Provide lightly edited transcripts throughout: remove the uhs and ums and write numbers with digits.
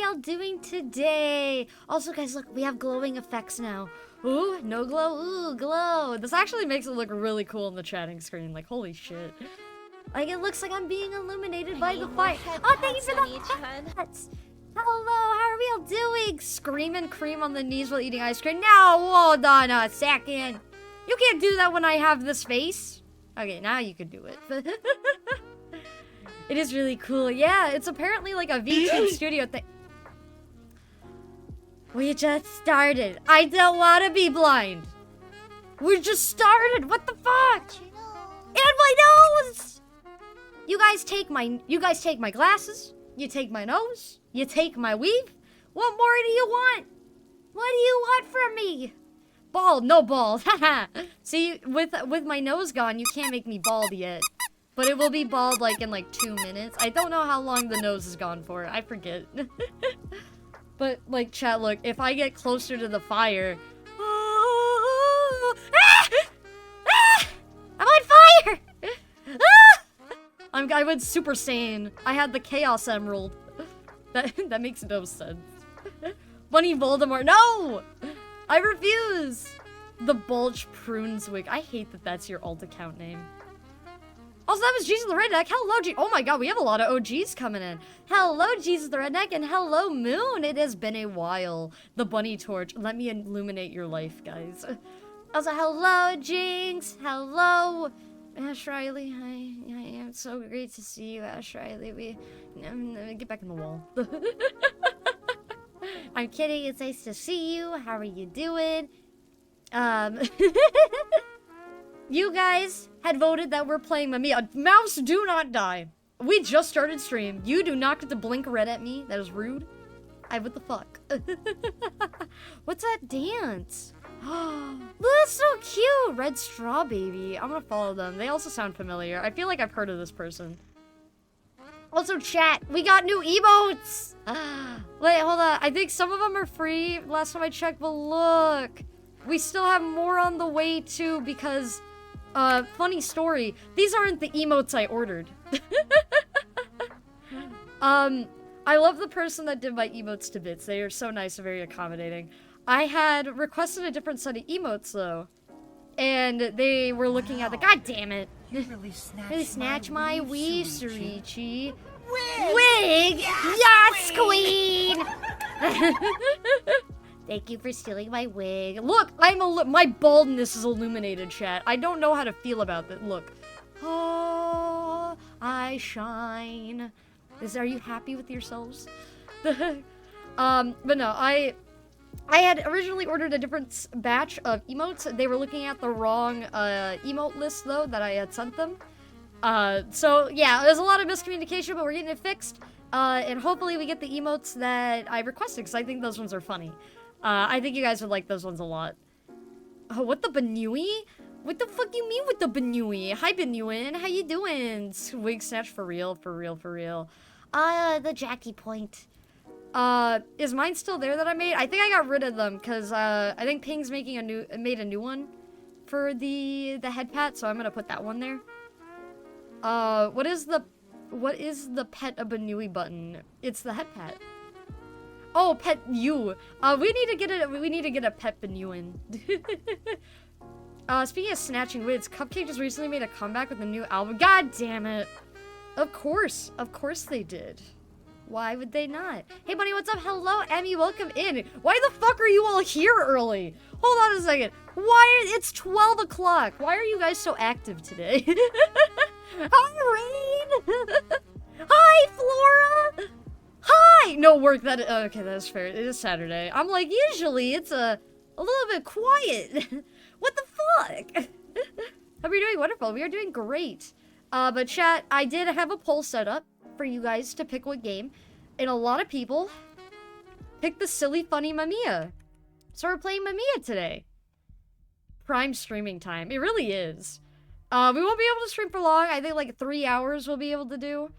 y'all doing today? Also, guys, look, we have glowing effects now. Ooh, no glow, ooh, glow. This actually makes it look really cool on the chatting screen. Like, holy shit. Like, it looks like I'm being illuminated by the fire. Oh, thank you for the pets. Hello, how are we all doing? Screaming cream on the knees while eating ice cream. Now, hold on a second. You can't do that when I have this face. Okay, now you can do it. It is really cool. Yeah, it's apparently like a VTube studio thing. We just started. I don't want to be blind. We just started. What the fuck? And my nose. You guys take my glasses. You take my nose. You take my weave. What more do you want? What do you want from me? Bald, no balls. Haha. See, with my nose gone, you can't make me bald yet. But it will be bald like in like 2 minutes. I don't know how long the nose is gone for. I forget. But like, chat, look, if I get closer to the fire, I'm on fire. I went Super Saiyan. I had the Chaos Emerald. That makes no sense. Bunny Voldemort. No! I refuse! The Bulge Prunes wig. I hate that that's your alt account name. Also, that was Jesus the Redneck. Hello, oh my god, we have a lot of OGs coming in. Hello, Jesus the Redneck, and hello, Moon. It has been a while. The Bunny Torch. Let me illuminate your life, guys. Also, hello, Jinx. Hello, Ash Riley. Hi. It's so great to see you, Ash Riley. Get back in the wall. I'm kidding. It's nice to see you. How are you doing? You guys had voted that we're playing MAMIYA. Mouse, do not die. We just started stream. You do not get to blink red at me. That is rude. What the fuck? What's that dance? That's so cute. Red Straw Baby. I'm gonna follow them. They also sound familiar. I feel like I've heard of this person. Also, chat, we got new emotes. Wait, hold on. I think some of them are free last time I checked, but look. We still have more on the way too because, funny story. These aren't the emotes I ordered. I love the person that did my emotes to bits. They are so nice and very accommodating. I had requested a different set of emotes though. And they were looking at the- God damn it! You really snatched my weave, Surichi. Wig! Yes, queen! Thank you for stealing my wig. Look, my baldness is illuminated, chat. I don't know how to feel about that. Look. Oh, I shine. Are you happy with yourselves? But no, I had originally ordered a different batch of emotes. They were looking at the wrong emote list, though, that I had sent them. So, yeah, there's a lot of miscommunication, but we're getting it fixed. And hopefully we get the emotes that I requested, because I think those ones are funny. I think you guys would like those ones a lot. Oh, what the Benui? What the fuck you mean with the Benui? Hi, Benuin. How you doing? Wig snatch for real, for real, for real. The Jackie Point. Is mine still there that I made? I think I got rid of them because I think Ping's made a new one for the head pat, so I'm gonna put that one there. What is the pet a Benui button? It's the head pat. Oh, pet you. We need to get a pet Benuin. Speaking of snatching wigs, Cupcake just recently made a comeback with a new album. God damn it. Of course they did. Why would they not? Hey, buddy, what's up? Hello, Emmy, welcome in. Why the fuck are you all here early? Hold on a second. It's 12 o'clock. Why are you guys so active today? Hi, Rain. Hi, Flora. Hi. No work. Okay, that's fair. It is Saturday. I'm like, usually it's a little bit quiet. What the fuck? How are you doing? Wonderful. We are doing great. But chat, I did have a poll set up for you guys to pick what game, and a lot of people picked the silly funny MAMIYA. So we're playing MAMIYA today. Prime streaming time. It really is. We won't be able to stream for long. I think like 3 hours we'll be able to do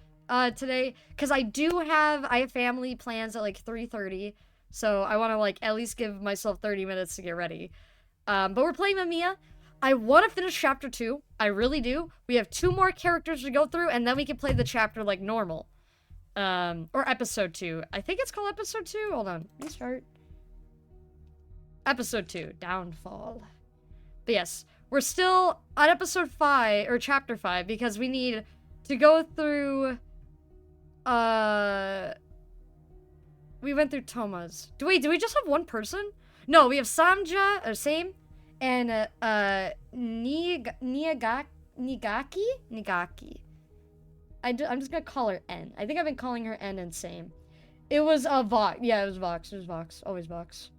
today, because I have family plans at like 3:30, so I want to like at least give myself 30 minutes to get ready. But we're playing MAMIYA. I want to finish chapter 2. I really do. We have 2 more characters to go through, and then we can play the chapter like normal. Or episode 2. I think it's called episode 2. Hold on. Let me start. Episode 2, Downfall. But yes, we're still on episode 5, or chapter 5, because we need to go through, we went through Toma's. Do we just have one person? No, we have Samja, or Same, and, Nigaki? I'm just gonna call her N. I think I've been calling her N and Same. It was, Vox. Yeah, it was Vox. It was Vox. Always Vox.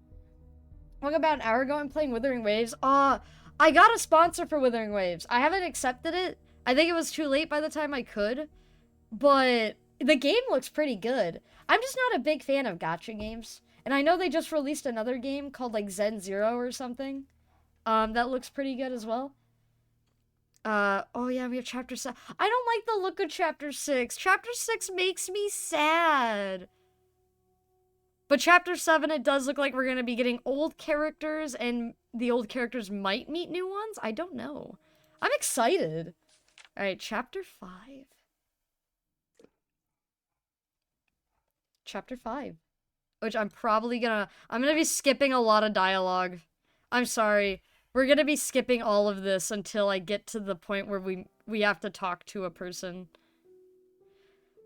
Talking about an hour ago, I'm playing Withering Waves. I got a sponsor for Withering Waves. I haven't accepted it. I think it was too late by the time I could. But the game looks pretty good. I'm just not a big fan of gacha games. And I know they just released another game called, like, Zen Zero or something. That looks pretty good as well. Oh yeah, we have chapter 7. I don't like the look of chapter 6. Chapter 6 makes me sad. But chapter 7, it does look like we're gonna be getting old characters, and the old characters might meet new ones? I don't know. I'm excited. Alright, chapter 5. Chapter 5. Which I'm probably gonna be skipping a lot of dialogue. I'm sorry. We're gonna be skipping all of this until I get to the point where we have to talk to a person.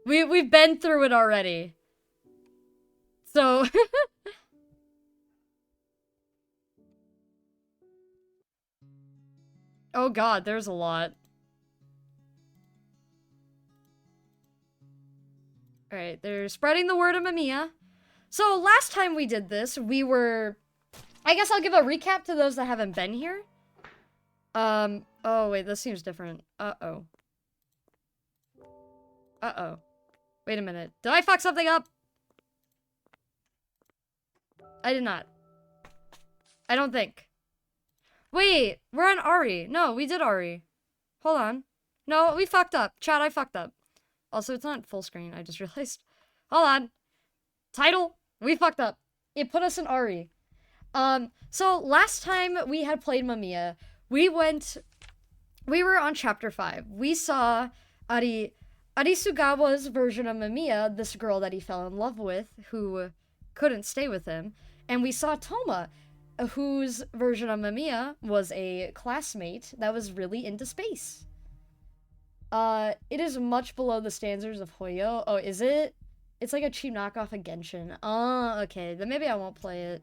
We've been through it already. So oh god, there's a lot. Alright, they're spreading the word of Mamiya. So last time we did this, we were... I guess I'll give a recap to those that haven't been here. Oh wait, this seems different. Uh-oh. Uh-oh. Wait a minute. Did I fuck something up? I did not. I don't think. Wait, we're on Ari. No, we did Ari. Hold on. No, we fucked up. Chat, I fucked up. Also, it's not full screen, I just realized. Hold on. Title, we fucked up. It put us in Ari. So last time we had played Mamiya, we were on chapter 5. We saw Arisugawa's version of Mamiya, this girl that he fell in love with, who couldn't stay with him. And we saw Toma, whose version of Mamiya was a classmate that was really into space. It is much below the standards of Hoyo. Oh, is it? It's like a cheap knockoff of Genshin. Oh, okay. Then maybe I won't play it.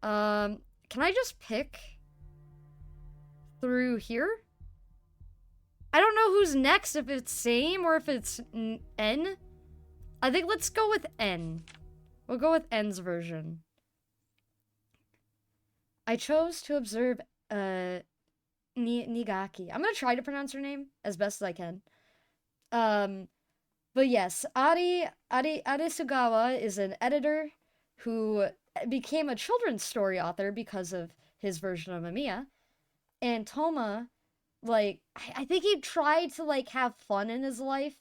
Can I just pick through here? I don't know who's next, if it's Same or if it's N. I think let's go with N. We'll go with N's version. I chose to observe, Nigaki. I'm gonna try to pronounce her name as best as I can. But yes, Arisugawa is an editor who became a children's story author because of his version of Mamiya. And Toma, like, I think he tried to, like, have fun in his life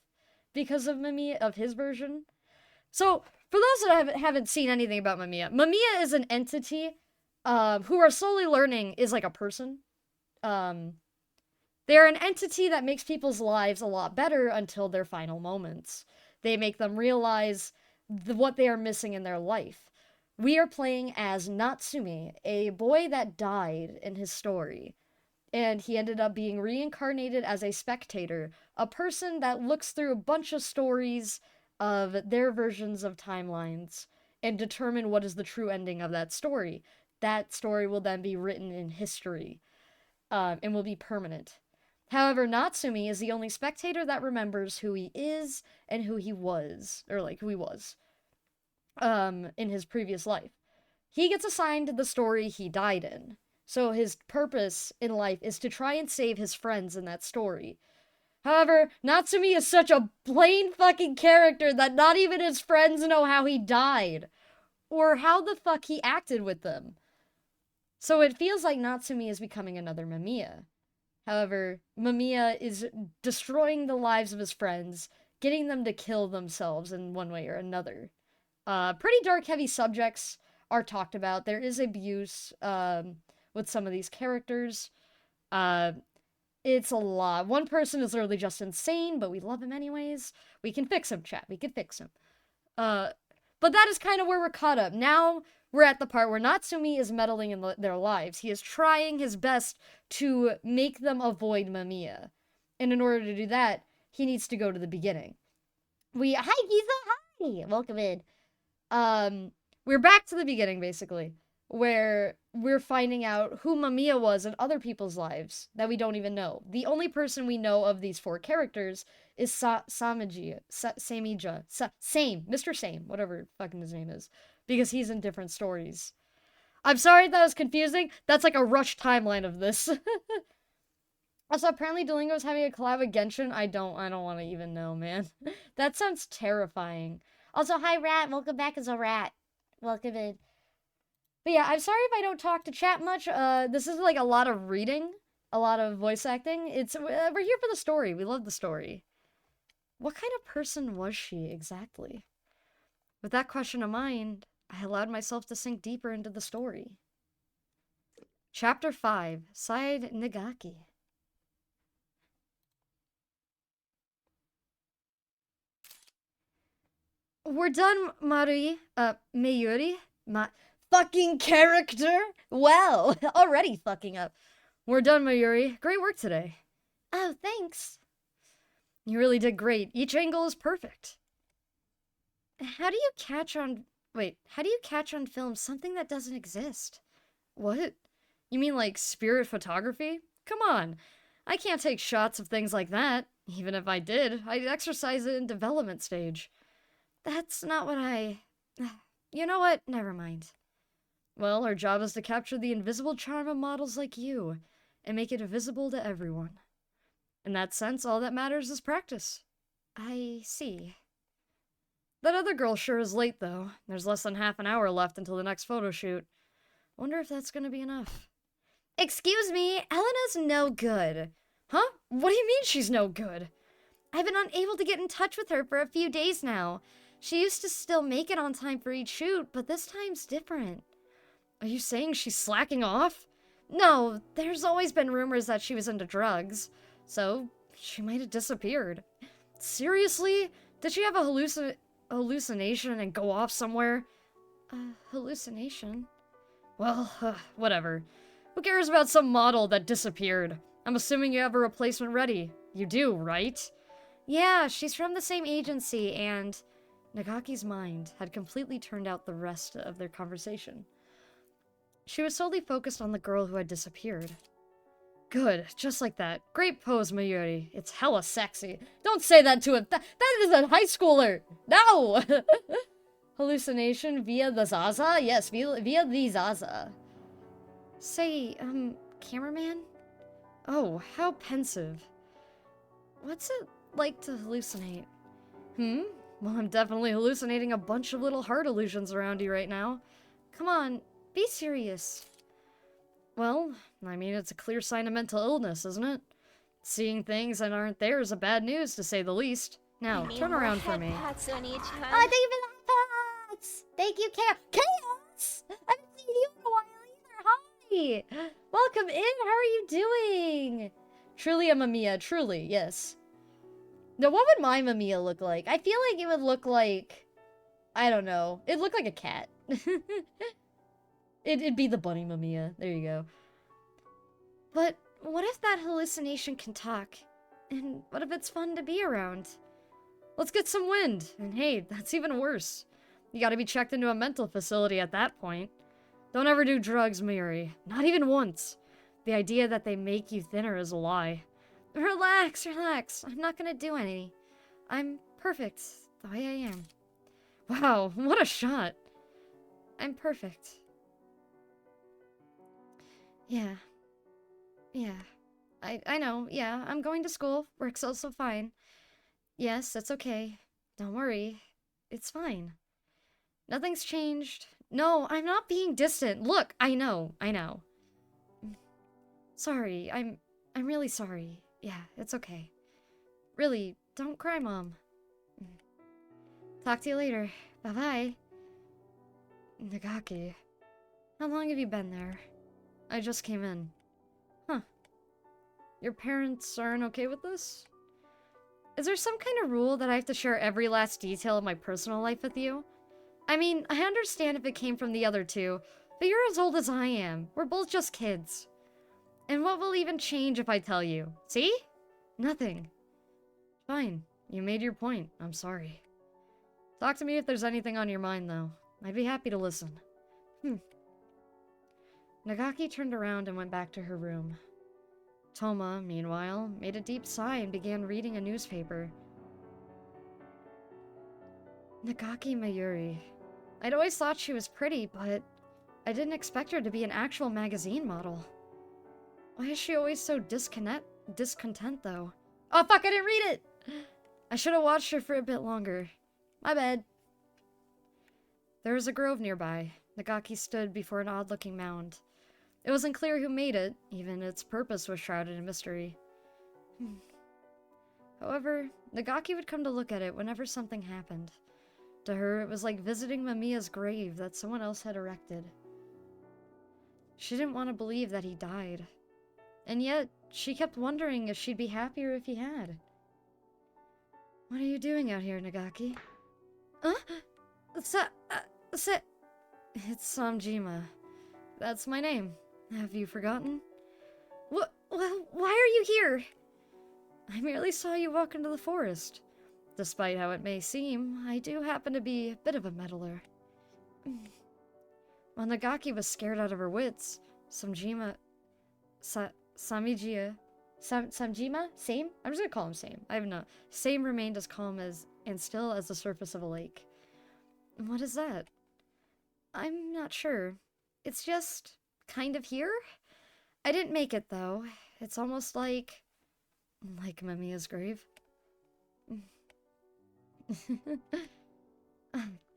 because of Mamiya, of his version. So, for those that haven't seen anything about Mamiya, Mamiya is an entity who are slowly learning is like a person. They're an entity that makes people's lives a lot better until their final moments. They make them realize what they are missing in their life. We are playing as Natsumi, a boy that died in his story. And he ended up being reincarnated as a spectator, a person that looks through a bunch of stories of their versions of timelines and determine what is the true ending of that story. That story will then be written in history, and will be permanent. However, Natsumi is the only spectator that remembers who he is and who he was, or like who he was, in his previous life. He gets assigned the story he died in. So his purpose in life is to try and save his friends in that story. However, Natsumi is such a plain fucking character that not even his friends know how he died, or how the fuck he acted with them. So it feels like Natsumi is becoming another Mamiya. However, Mamiya is destroying the lives of his friends, getting them to kill themselves in one way or another. Pretty dark, heavy subjects are talked about. There is abuse with some of these characters. It's a lot. One person is literally just insane, but we love him anyways. We can fix him, chat. We can fix him. But that is kind of where we're caught up. Now we're at the part where Natsumi is meddling in their lives. He is trying his best to make them avoid Mamiya. And in order to do that, he needs to go to the beginning. Hi, Giza, hi! Welcome in. We're back to the beginning, basically, where we're finding out who Mamiya was in other people's lives that we don't even know. The only person we know of these 4 characters is Samija, Mr. Same, whatever fucking his name is, because he's in different stories. I'm sorry if that was confusing. That's like a rushed timeline of this. Also, apparently Duolingo's having a collab with Genshin. I don't want to even know, man. That sounds terrifying. Also, hi, Rat. Welcome back as a rat. Welcome in. But yeah, I'm sorry if I don't talk to chat much. This is like a lot of reading, a lot of voice acting. We're here for the story. We love the story. What kind of person was she exactly? With that question in mind, I allowed myself to sink deeper into the story. Chapter 5, Side Nagaki. We're done, Mayuri. Fucking character? Well, already fucking up. We're done, Mayuri. Great work today. Oh, thanks. You really did great. Each angle is perfect. How do you catch on film something that doesn't exist? What? You mean like spirit photography? Come on. I can't take shots of things like that. Even if I did, I'd exercise it in development stage. That's not what You know what? Never mind. Well, our job is to capture the invisible charm of models like you, and make it visible to everyone. In that sense, all that matters is practice. I see. That other girl sure is late, though. There's less than half an hour left until the next photo shoot. Wonder if that's gonna be enough. Excuse me, Elena's no good. Huh? What do you mean she's no good? I've been unable to get in touch with her for a few days now. She used to still make it on time for each shoot, but this time's different. Are you saying she's slacking off? No, there's always been rumors that she was into drugs, so she might have disappeared. Seriously? Did she have a hallucination and go off somewhere? Hallucination? Well, whatever. Who cares about some model that disappeared? I'm assuming you have a replacement ready. You do, right? Yeah, she's from the same agency, and Nagaki's mind had completely turned out the rest of their conversation. She was solely focused on the girl who had disappeared. Good, just like that. Great pose, Mayuri. It's hella sexy. Don't say that to him. That is a high schooler. No! Hallucination via the Zaza? Yes, via the Zaza. Say, cameraman? Oh, how pensive. What's it like to hallucinate? Well, I'm definitely hallucinating a bunch of little heart illusions around you right now. Come on, be serious. Well, I mean, it's a clear sign of mental illness, isn't it? Seeing things that aren't there is a bad news, to say the least. Now, turn around for me. Pats, Thank you for the pats! Thank you, Chaos! I haven't seen you in a while either. Hi! Welcome in, how are you doing? Truly a Mamiya, truly, yes. Now, what would my Mamiya look like? I feel like it would look like... I don't know. It'd look like a cat. It'd be the bunny Mamiya. There you go. But what if that hallucination can talk? And what if it's fun to be around? Let's get some wind. And hey, that's even worse. You gotta be checked into a mental facility at that point. Don't ever do drugs, Miri. Not even once. The idea that they make you thinner is a lie. Relax, relax. I'm not gonna do any. I'm perfect the way I am. Wow, what a shot. I'm perfect. Yeah. I know, yeah, I'm going to school. Work's also fine. Yes, it's okay. Don't worry. It's fine. Nothing's changed. No, I'm not being distant. Look, I know. Sorry, I'm really sorry. Yeah, it's okay. Really, don't cry, Mom. Talk to you later. Bye-bye. Nagaki. How long have you been there? I just came in. Huh. Your parents aren't okay with this? Is there some kind of rule that I have to share every last detail of my personal life with you? I mean, I understand if it came from the other two, but you're as old as I am. We're both just kids. And what will even change if I tell you? See? Nothing. Fine. You made your point. I'm sorry. Talk to me if there's anything on your mind, though. I'd be happy to listen. Nagaki turned around and went back to her room. Toma, meanwhile, made a deep sigh and began reading a newspaper. Nagaki Mayuri. I'd always thought she was pretty, but I didn't expect her to be an actual magazine model. Why is she always so discontent, though? Oh, fuck, I didn't read it! I should have watched her for a bit longer. My bad. There was a grove nearby. Nagaki stood before an odd-looking mound. It wasn't clear who made it, even its purpose was shrouded in mystery. However, Nagaki would come to look at it whenever something happened. To her, it was like visiting Mamiya's grave that someone else had erected. She didn't want to believe that he died. And yet, she kept wondering if she'd be happier if he had. What are you doing out here, Nagaki? It's Samjima. That's my name. Have you forgotten? What? Why are you here? I merely saw you walk into the forest. Despite how it may seem, I do happen to be a bit of a meddler. When Nagaki was scared out of her wits, Samjima... Samijima? Same? I'm just gonna call him Same. I don't know. Same remained as calm and still as the surface of a lake. What is that? I'm not sure. It's just kind of here? I didn't make it, though. It's almost like Mamiya's grave.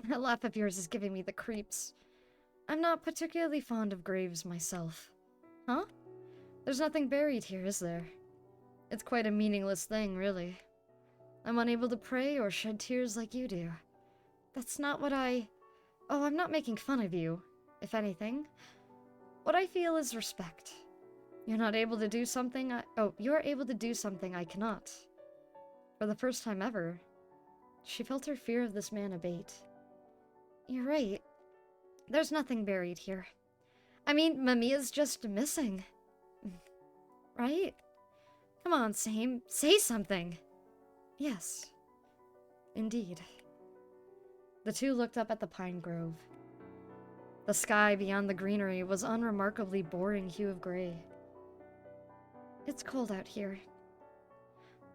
That laugh of yours is giving me the creeps. I'm not particularly fond of graves myself. Huh? There's nothing buried here, is there? It's quite a meaningless thing, really. I'm unable to pray or shed tears like you do. That's not what I... Oh, I'm not making fun of you, if anything. What I feel is respect. You're not able to do something you're able to do something I cannot. For the first time ever, she felt her fear of this man abate. You're right. There's nothing buried here. I mean, Mamiya's just missing. Right? Come on, Same. Say something. Yes. Indeed. The two looked up at the pine grove. The sky beyond the greenery was unremarkably boring hue of gray. It's cold out here.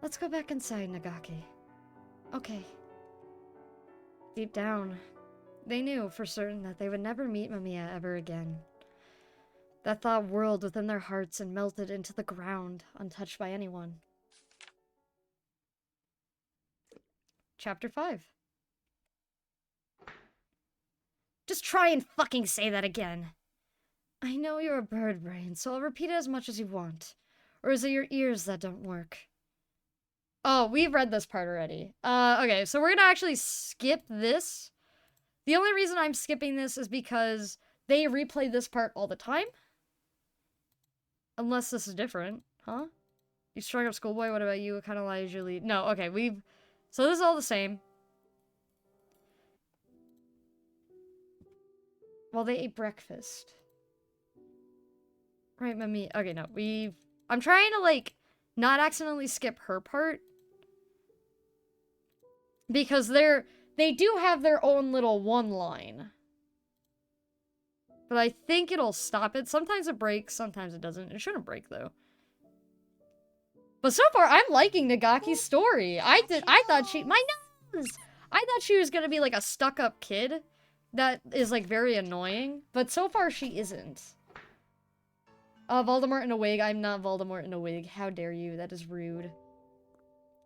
Let's go back inside, Nagaki. Okay. Deep down, they knew for certain that they would never meet Mamiya ever again. That thought whirled within their hearts and melted into the ground, untouched by anyone. Chapter 5. Just try and fucking say that again. I know you're a bird brain, so I'll repeat it as much as you want. Or is it your ears that don't work? Oh, we've read this part already. Okay, so we're gonna actually skip this. The only reason I'm skipping this is because they replay this part all the time. Unless this is different, huh? You strung up schoolboy, what about you? What kind of lies you lead? No, okay, so this is all the same. Well, they ate breakfast. Right, Mami. Okay, no, I'm trying to, like, not accidentally skip her part. Because they do have their own little one line. But I think it'll stop it. Sometimes it breaks, sometimes it doesn't. It shouldn't break, though. But so far, I'm liking Nagaki's story. I thought my nose! I thought she was gonna be, like, a stuck-up kid that is, like, very annoying. But so far, she isn't. Voldemort in a wig. I'm not Voldemort in a wig. How dare you? That is rude.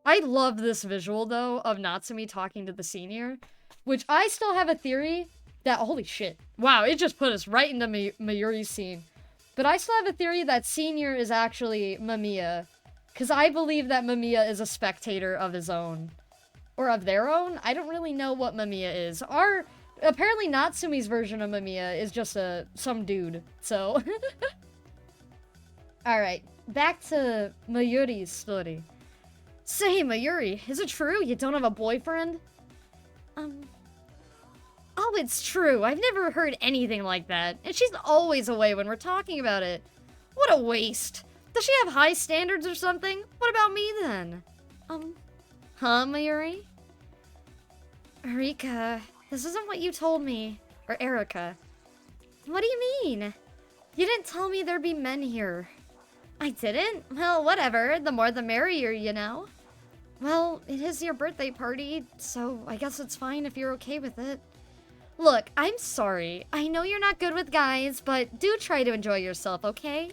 I love this visual, though, of Natsumi talking to the senior. Which I still have a theory that... Holy shit. Wow, it just put us right into Mayuri's scene. But I still have a theory that senior is actually Mamiya. Because I believe that Mamiya is a spectator of his own. Or of their own? I don't really know what Mamiya is. Apparently Natsumi's version of Mamiya is just some dude. So... Alright, back to Mayuri's story. Say, Mayuri, is it true you don't have a boyfriend? Oh, it's true. I've never heard anything like that. And she's always away when we're talking about it. What a waste. Does she have high standards or something? What about me then? Huh, Mayuri? Erika, this isn't what you told me. Or Erica. What do you mean? You didn't tell me there'd be men here. I didn't? Well, whatever. The more the merrier, you know? Well, it is your birthday party, so I guess it's fine if you're okay with it. Look, I'm sorry. I know you're not good with guys, but do try to enjoy yourself, okay?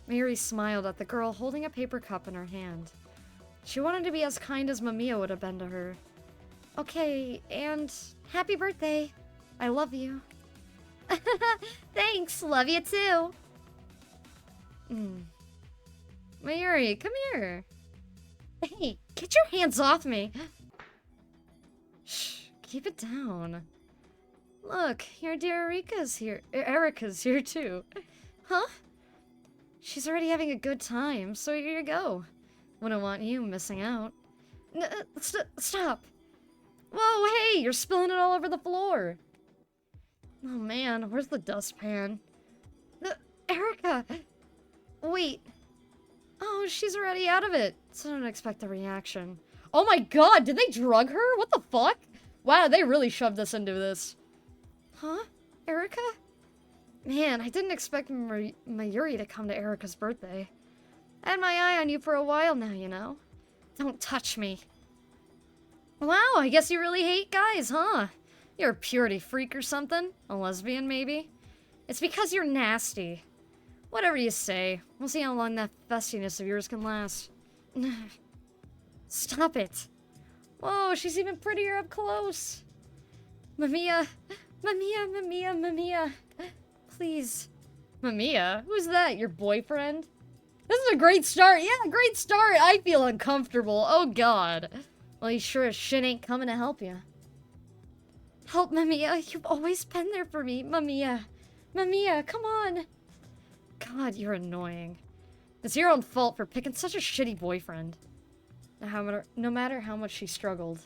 Mary smiled at the girl holding a paper cup in her hand. She wanted to be as kind as Mamiya would have been to her. Okay, and happy birthday. I love you. Thanks, love you too. Mayuri, come here. Hey, get your hands off me. Shh, keep it down. Look, your dear Erika's here. Erica's here too. Huh? She's already having a good time, so here you go. Wouldn't want you missing out. Stop. Whoa, hey, you're spilling it all over the floor. Oh man, where's the dustpan? Erica! Wait. Oh, she's already out of it. So I don't expect a reaction. Oh my god, did they drug her? What the fuck? Wow, they really shoved us into this. Huh? Erica? Man, I didn't expect Mayuri to come to Erica's birthday. I had my eye on you for a while now, you know? Don't touch me. Wow, I guess you really hate guys, huh? You're a purity freak or something? A lesbian, maybe? It's because you're nasty. Whatever you say. We'll see how long that festiness of yours can last. Stop it. Whoa, she's even prettier up close. Mamiya. Mamiya. Please. Mamiya? Who's that? Your boyfriend? This is a great start. Yeah, great start. I feel uncomfortable. Oh, God. Well, he sure as shit ain't coming to help you. Help, Mamiya. You've always been there for me, Mamiya. Mamiya, come on. God, you're annoying. It's your own fault for picking such a shitty boyfriend. No matter how much she struggled,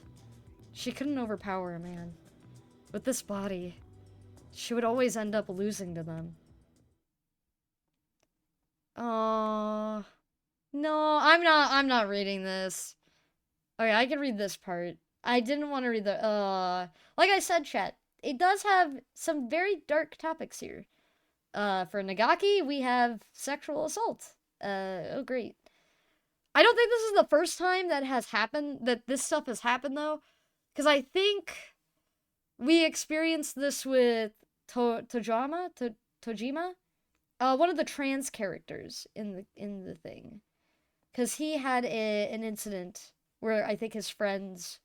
she couldn't overpower a man. With this body, she would always end up losing to them. Oh no, I'm not reading this. Okay, I can read this part. I didn't want to read the like I said, chat, it does have some very dark topics here. For Nagaki, we have sexual assault. Oh great. I don't think this is the first time that has happened, that this stuff has happened though. Because I think we experienced this with Tojima? One of the trans characters in the thing. Because he had an incident where I think his friends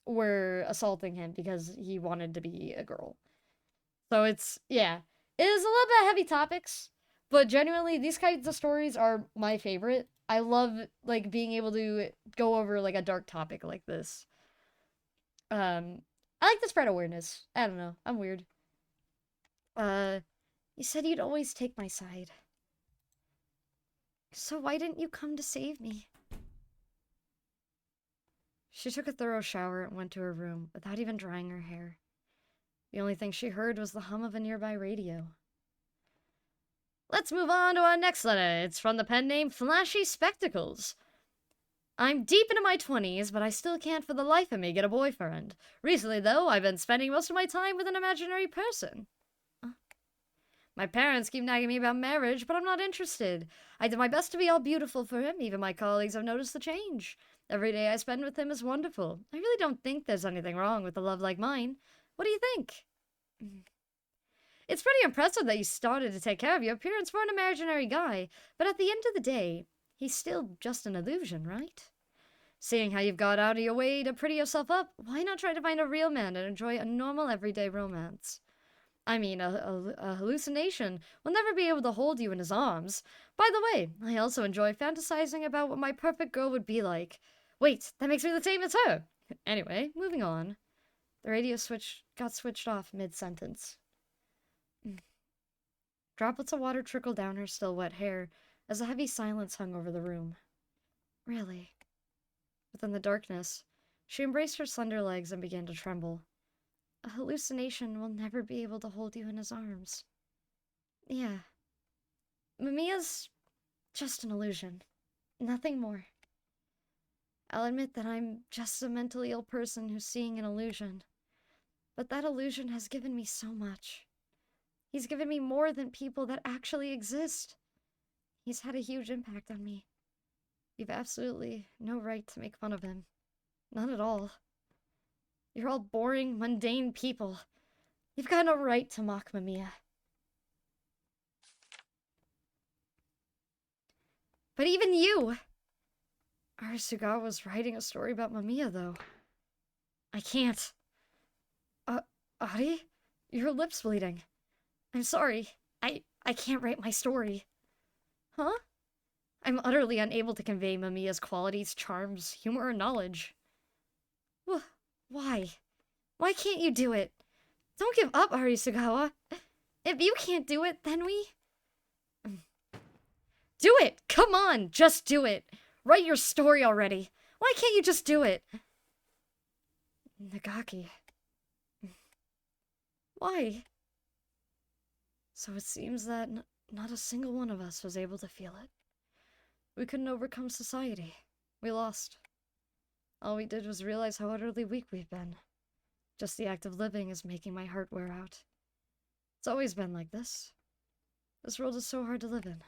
were assaulting him because he wanted to be a girl. So it's, yeah. It is a little bit heavy topics, but genuinely, these kinds of stories are my favorite. I love, like, being able to go over, like, a dark topic like this. I like to spread awareness. I don't know. I'm weird. You said you'd always take my side. So why didn't you come to save me? She took a thorough shower and went to her room without even drying her hair. The only thing she heard was the hum of a nearby radio. Let's move on to our next letter. It's from the pen name Flashy Spectacles. I'm deep into my 20s, but I still can't for the life of me get a boyfriend. Recently, though, I've been spending most of my time with an imaginary person. My parents keep nagging me about marriage, but I'm not interested. I did my best to be all beautiful for him. Even my colleagues have noticed the change. Every day I spend with him is wonderful. I really don't think there's anything wrong with a love like mine. What do you think? It's pretty impressive that you started to take care of your appearance for an imaginary guy, but at the end of the day, he's still just an illusion, right? Seeing how you've got out of your way to pretty yourself up, why not try to find a real man and enjoy a normal everyday romance? I mean, a hallucination will never be able to hold you in his arms. By the way, I also enjoy fantasizing about what my perfect girl would be like. Wait, that makes me the same as her! Anyway, moving on. The radio got switched off mid-sentence. Droplets of water trickled down her still wet hair as a heavy silence hung over the room. Really? Within the darkness, she embraced her slender legs and began to tremble. A hallucination will never be able to hold you in his arms. Yeah. Mamiya's just an illusion. Nothing more. I'll admit that I'm just a mentally ill person who's seeing an illusion. But that illusion has given me so much. He's given me more than people that actually exist. He's had a huge impact on me. You've absolutely no right to make fun of him. None at all. You're all boring, mundane people. You've got no right to mock Mamiya. But even you! Arisugawa was writing a story about Mamiya, though. I can't. Ari? Your lip's bleeding. I'm sorry. I can't write my story. Huh? I'm utterly unable to convey Mamiya's qualities, charms, humor, or knowledge. Why? Why can't you do it? Don't give up, Arisugawa. If you can't do it, then we... Do it! Come on! Just do it! Write your story already! Why can't you just do it? Nagaki. Why? So it seems that not a single one of us was able to feel it. We couldn't overcome society. We lost. All we did was realize how utterly weak we've been. Just the act of living is making my heart wear out. It's always been like this. This world is so hard to live in.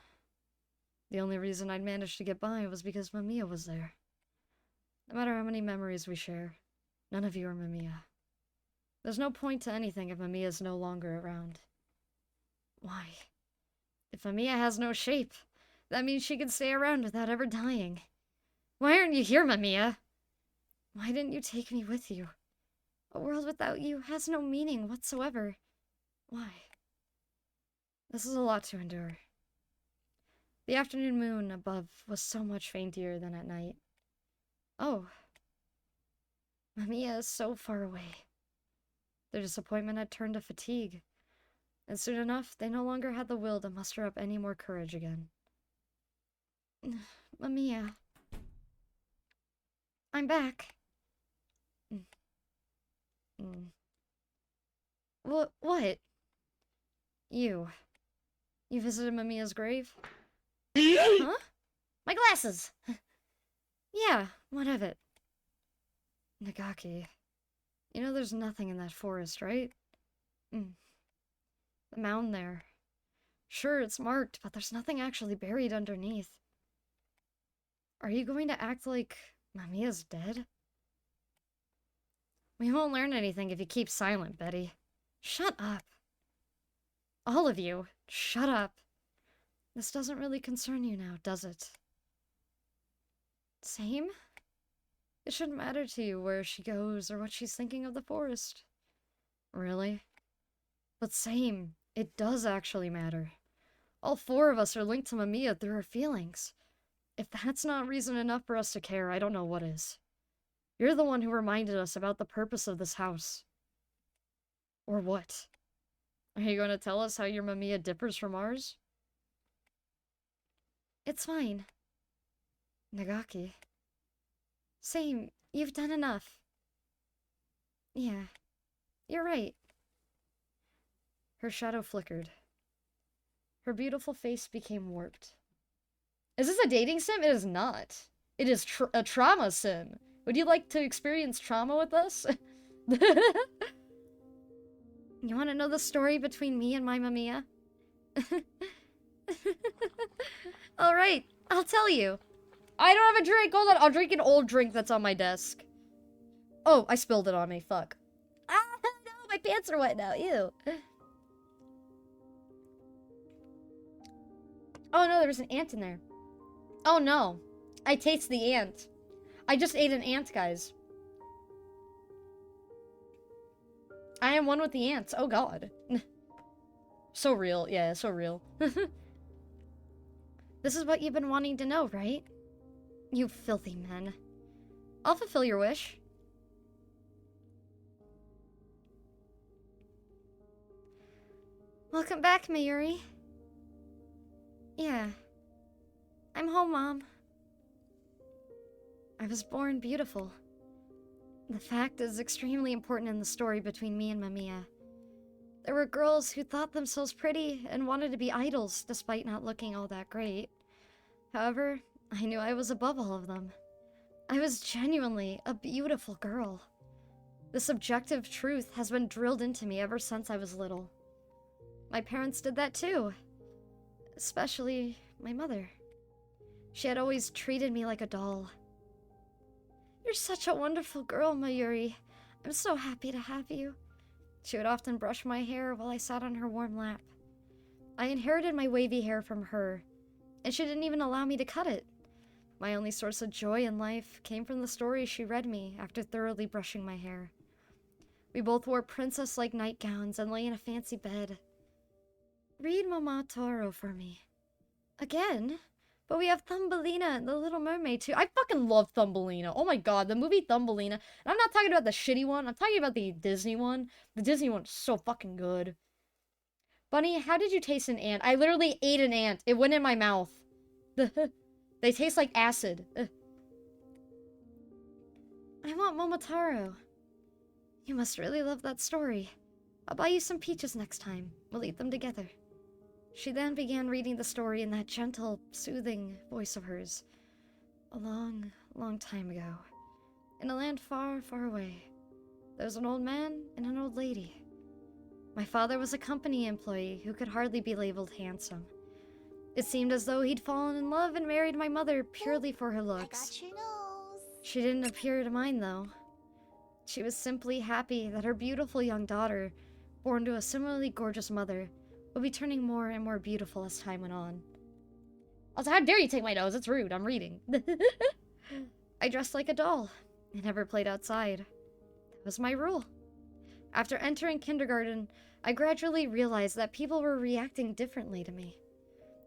The only reason I'd managed to get by was because Mamiya was there. No matter how many memories we share, none of you are Mamiya. There's no point to anything if Mamiya's no longer around. Why? If Mamiya has no shape, that means she can stay around without ever dying. Why aren't you here, Mamiya? Why didn't you take me with you? A world without you has no meaning whatsoever. Why? This is a lot to endure. The afternoon moon above was so much fainter than at night. Oh. Mamiya is so far away. Their disappointment had turned to fatigue, and soon enough, they no longer had the will to muster up any more courage again. Mamiya. I'm back. What? You visited Mamiya's grave? Huh? My glasses! Yeah, what of it? Nagaki. You know there's nothing in that forest, right? The mound there. Sure, it's marked, but there's nothing actually buried underneath. Are you going to act like Mamiya's dead? We won't learn anything if you keep silent, Betty. Shut up. All of you, shut up. This doesn't really concern you now, does it? Same? It shouldn't matter to you where she goes or what she's thinking of the forest. Really? But same, it does actually matter. All four of us are linked to Mamiya through her feelings. If that's not reason enough for us to care, I don't know what is. You're the one who reminded us about the purpose of this house. Or what? Are you going to tell us how your Mamiya differs from ours? It's fine. Nagaki. Same, you've done enough. Yeah, you're right. Her shadow flickered. Her beautiful face became warped. Is this a dating sim? It is not. It is a trauma sim. Would you like to experience trauma with us? You want to know the story between me and my Mamiya? Alright, I'll tell you. I don't have a drink. Hold on, I'll drink an old drink that's on my desk. Oh, I spilled it on me. Fuck. Ah, no, my pants are wet now. Ew. Oh no, there's an ant in there. Oh no. I taste the ant. I just ate an ant, guys. I am one with the ants. Oh god. So real. Yeah, so real. This is what you've been wanting to know, right? You filthy men. I'll fulfill your wish. Welcome back, Mayuri. Yeah. I'm home, Mom. I was born beautiful. The fact is extremely important in the story between me and Mamiya. There were girls who thought themselves pretty and wanted to be idols despite not looking all that great. However, I knew I was above all of them. I was genuinely a beautiful girl. This objective truth has been drilled into me ever since I was little. My parents did that too. Especially my mother. She had always treated me like a doll. You're such a wonderful girl, Mayuri. I'm so happy to have you. She would often brush my hair while I sat on her warm lap. I inherited my wavy hair from her, and she didn't even allow me to cut it. My only source of joy in life came from the stories she read me after thoroughly brushing my hair. We both wore princess-like nightgowns and lay in a fancy bed. Read Mama Toro for me. Again? But we have Thumbelina and the Little Mermaid too. I fucking love Thumbelina. Oh my god, the movie Thumbelina. And I'm not talking about the shitty one. I'm talking about the Disney one. The Disney one's so fucking good. Bunny, how did you taste an ant? I literally ate an ant. It went in my mouth. They taste like acid. I want Momotaro. You must really love that story. I'll buy you some peaches next time. We'll eat them together. She then began reading the story in that gentle, soothing voice of hers. A long, long time ago, in a land far, far away, there was an old man and an old lady. My father was a company employee who could hardly be labeled handsome. It seemed as though he'd fallen in love and married my mother purely for her looks. I got your nose. She didn't appear to mind, though. She was simply happy that her beautiful young daughter, born to a similarly gorgeous mother, would be turning more and more beautiful as time went on. Also, how dare you take my nose? It's rude. I'm reading. I dressed like a doll. I never played outside. That was my rule. After entering kindergarten, I gradually realized that people were reacting differently to me.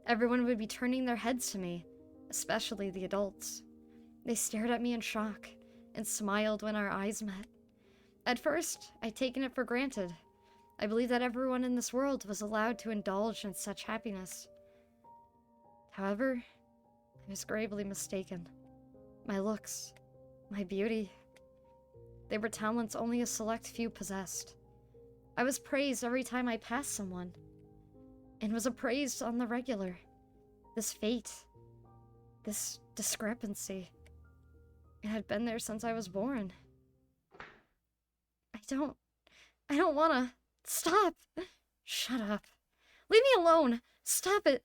Everyone would be turning their heads to me, especially the adults. They stared at me in shock and smiled when our eyes met. At first, I'd taken it for granted. I believed that everyone in this world was allowed to indulge in such happiness. However, I was gravely mistaken. My looks, my beauty, they were talents only a select few possessed. I was praised every time I passed someone, and was appraised on the regular. This fate, this discrepancy, it had been there since I was born. I don't wanna. Stop! Shut up. Leave me alone! Stop it!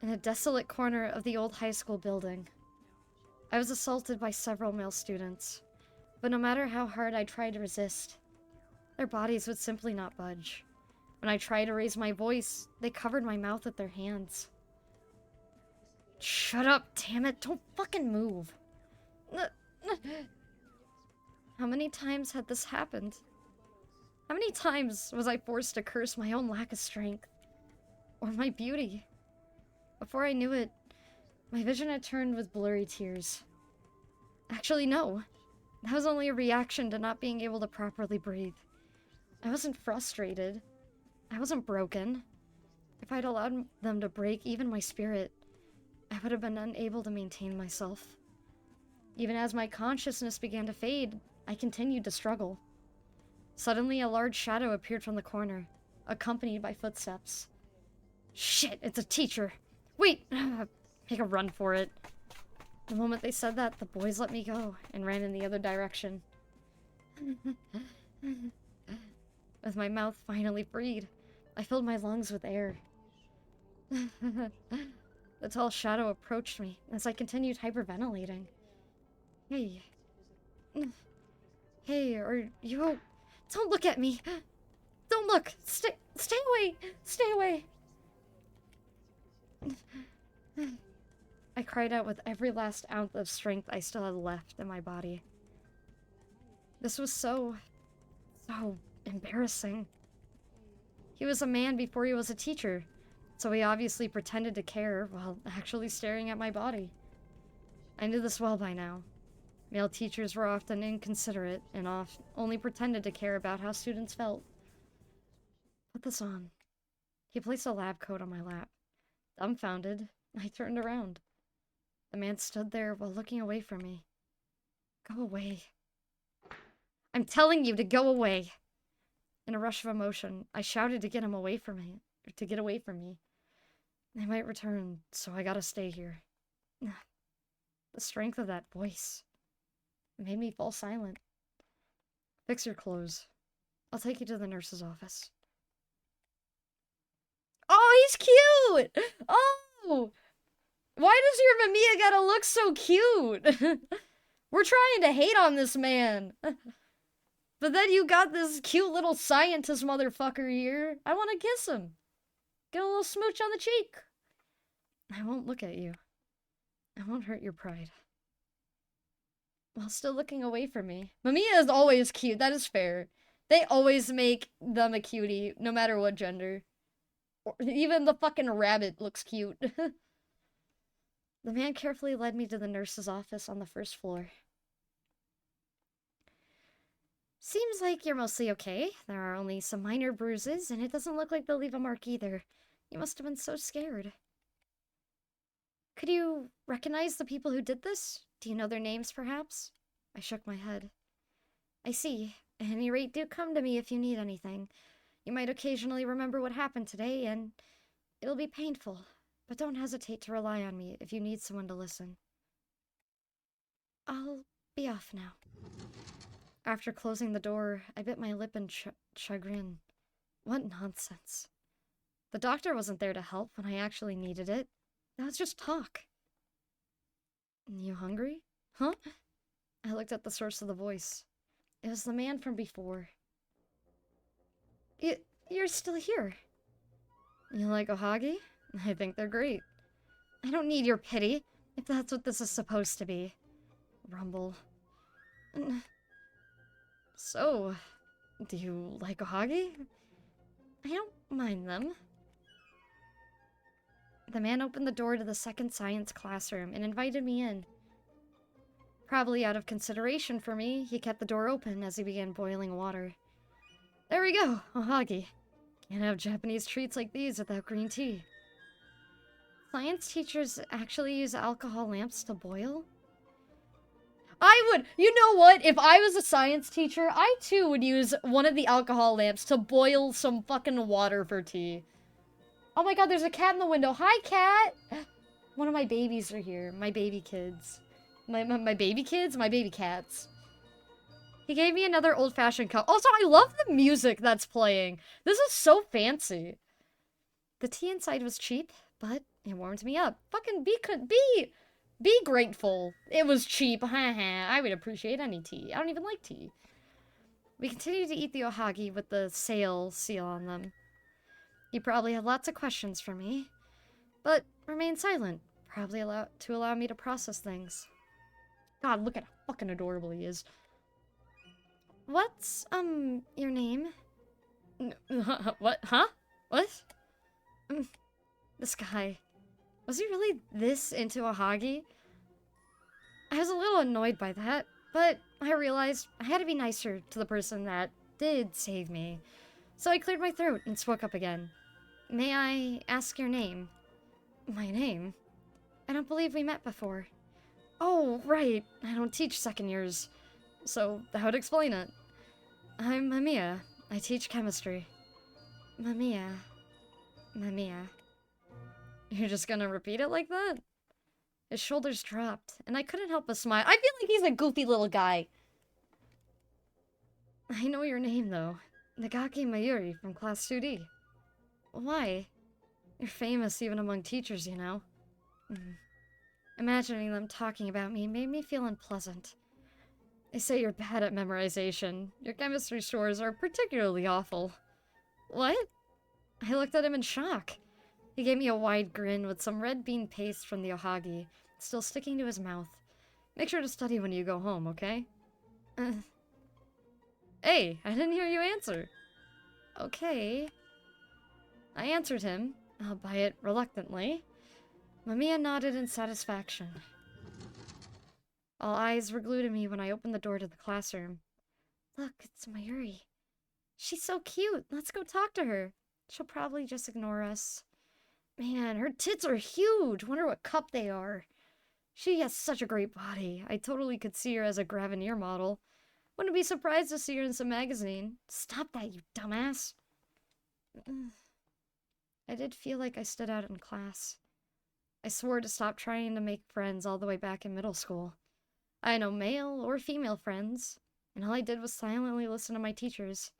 In a desolate corner of the old high school building, I was assaulted by several male students, but no matter how hard I tried to resist, their bodies would simply not budge. When I tried to raise my voice, they covered my mouth with their hands. Shut up, damn it! Don't fucking move! How many times had this happened? How many times was I forced to curse my own lack of strength? Or my beauty? Before I knew it, my vision had turned with blurry tears. Actually, no. That was only a reaction to not being able to properly breathe. I wasn't frustrated. I wasn't broken. If I'd allowed them to break even my spirit, I would have been unable to maintain myself. Even as my consciousness began to fade, I continued to struggle. Suddenly, a large shadow appeared from the corner, accompanied by footsteps. Shit, it's a teacher! Wait! Make a run for it. The moment they said that, the boys let me go and ran in the other direction. With my mouth finally freed, I filled my lungs with air. The tall shadow approached me as I continued hyperventilating. Hey. Hey, are you... Don't look at me! Don't look! Stay away! Stay away! I cried out with every last ounce of strength I still had left in my body. This was so embarrassing. He was a man before he was a teacher, so he obviously pretended to care while actually staring at my body. I knew this well by now. Male teachers were often inconsiderate and only pretended to care about how students felt. Put this on. He placed a lab coat on my lap, Dumbfounded, I turned around. The man stood there while looking away from me. Go away. I'm telling you to go away. In a rush of emotion, I shouted to get him away from me. To get away from me. They might return, so I gotta stay here. The strength of that voice made me fall silent. Fix your clothes. I'll take you to the nurse's office. Oh, he's cute! Oh! Why does your Mamiya gotta look so cute? We're trying to hate on this man. But then you got this cute little scientist motherfucker here. I want to kiss him. Get a little smooch on the cheek. I won't look at you. I won't hurt your pride. While still looking away from me. Mamiya is always cute. That is fair. They always make them a cutie, no matter what gender. Or even the fucking rabbit looks cute. The man carefully led me to the nurse's office on the first floor. Seems like you're mostly okay. There are only some minor bruises, and it doesn't look like they'll leave a mark either. You must have been so scared. Could you recognize the people who did this? Do you know their names, perhaps? I shook my head. I see. At any rate, do come to me if you need anything. You might occasionally remember what happened today, and it'll be painful. But don't hesitate to rely on me if you need someone to listen. I'll be off now. After closing the door, I bit my lip in chagrin. What nonsense. The doctor wasn't there to help when I actually needed it. That was just talk. You hungry? Huh? I looked at the source of the voice. It was the man from before. You're still here. You like ohagi? I think they're great. I don't need your pity, if that's what this is supposed to be. Rumble. So, do you like ohagi? I don't mind them. The man opened the door to the second science classroom and invited me in. Probably out of consideration for me, he kept the door open as he began boiling water. There we go, ohagi. Can't have Japanese treats like these without green tea. Science teachers actually use alcohol lamps to boil? I would, you know what? If I was a science teacher, I too would use one of the alcohol lamps to boil some fucking water for tea. Oh my god, there's a cat in the window. Hi, cat! One of my babies are here. My baby kids. My baby kids? My baby cats. He gave me another old-fashioned cup. Also, I love the music that's playing. This is so fancy. The tea inside was cheap, but it warmed me up. Fucking be grateful. It was cheap. I would appreciate any tea. I don't even like tea. We continued to eat the ohagi with the sale seal on them. He probably had lots of questions for me, but remained silent, probably to allow me to process things. God, look at how fucking adorable he is. What's, your name? What? Huh? What? This guy. Was he really this into ohagi? I was a little annoyed by that, but I realized I had to be nicer to the person that did save me. So I cleared my throat and spoke up again. May I ask your name? My name? I don't believe we met before. Oh, right. I don't teach second years. So that would explain it. I'm Mamiya. I teach chemistry. Mamiya. Mamiya. You're just gonna repeat it like that? His shoulders dropped, and I couldn't help but smile. I feel like he's a goofy little guy. I know your name, though. Nagaki Mayuri from Class 2D. Why? You're famous even among teachers, you know. Imagining them talking about me made me feel unpleasant. They say you're bad at memorization. Your chemistry scores are particularly awful. What? I looked at him in shock. He gave me a wide grin with some red bean paste from the ohagi still sticking to his mouth. Make sure to study when you go home, okay? Hey, I didn't hear you answer. Okay. I answered him, albeit reluctantly. Mamiya nodded in satisfaction. All eyes were glued to me when I opened the door to the classroom. Look, it's Mayuri. She's so cute. Let's go talk to her. She'll probably just ignore us. Man, her tits are huge. Wonder what cup they are. She has such a great body. I totally could see her as a Gravenier model. Wouldn't be surprised to see her in some magazine. Stop that, you dumbass. I did feel like I stood out in class. I swore to stop trying to make friends all the way back in middle school. I had no male or female friends, and all I did was silently listen to my teachers.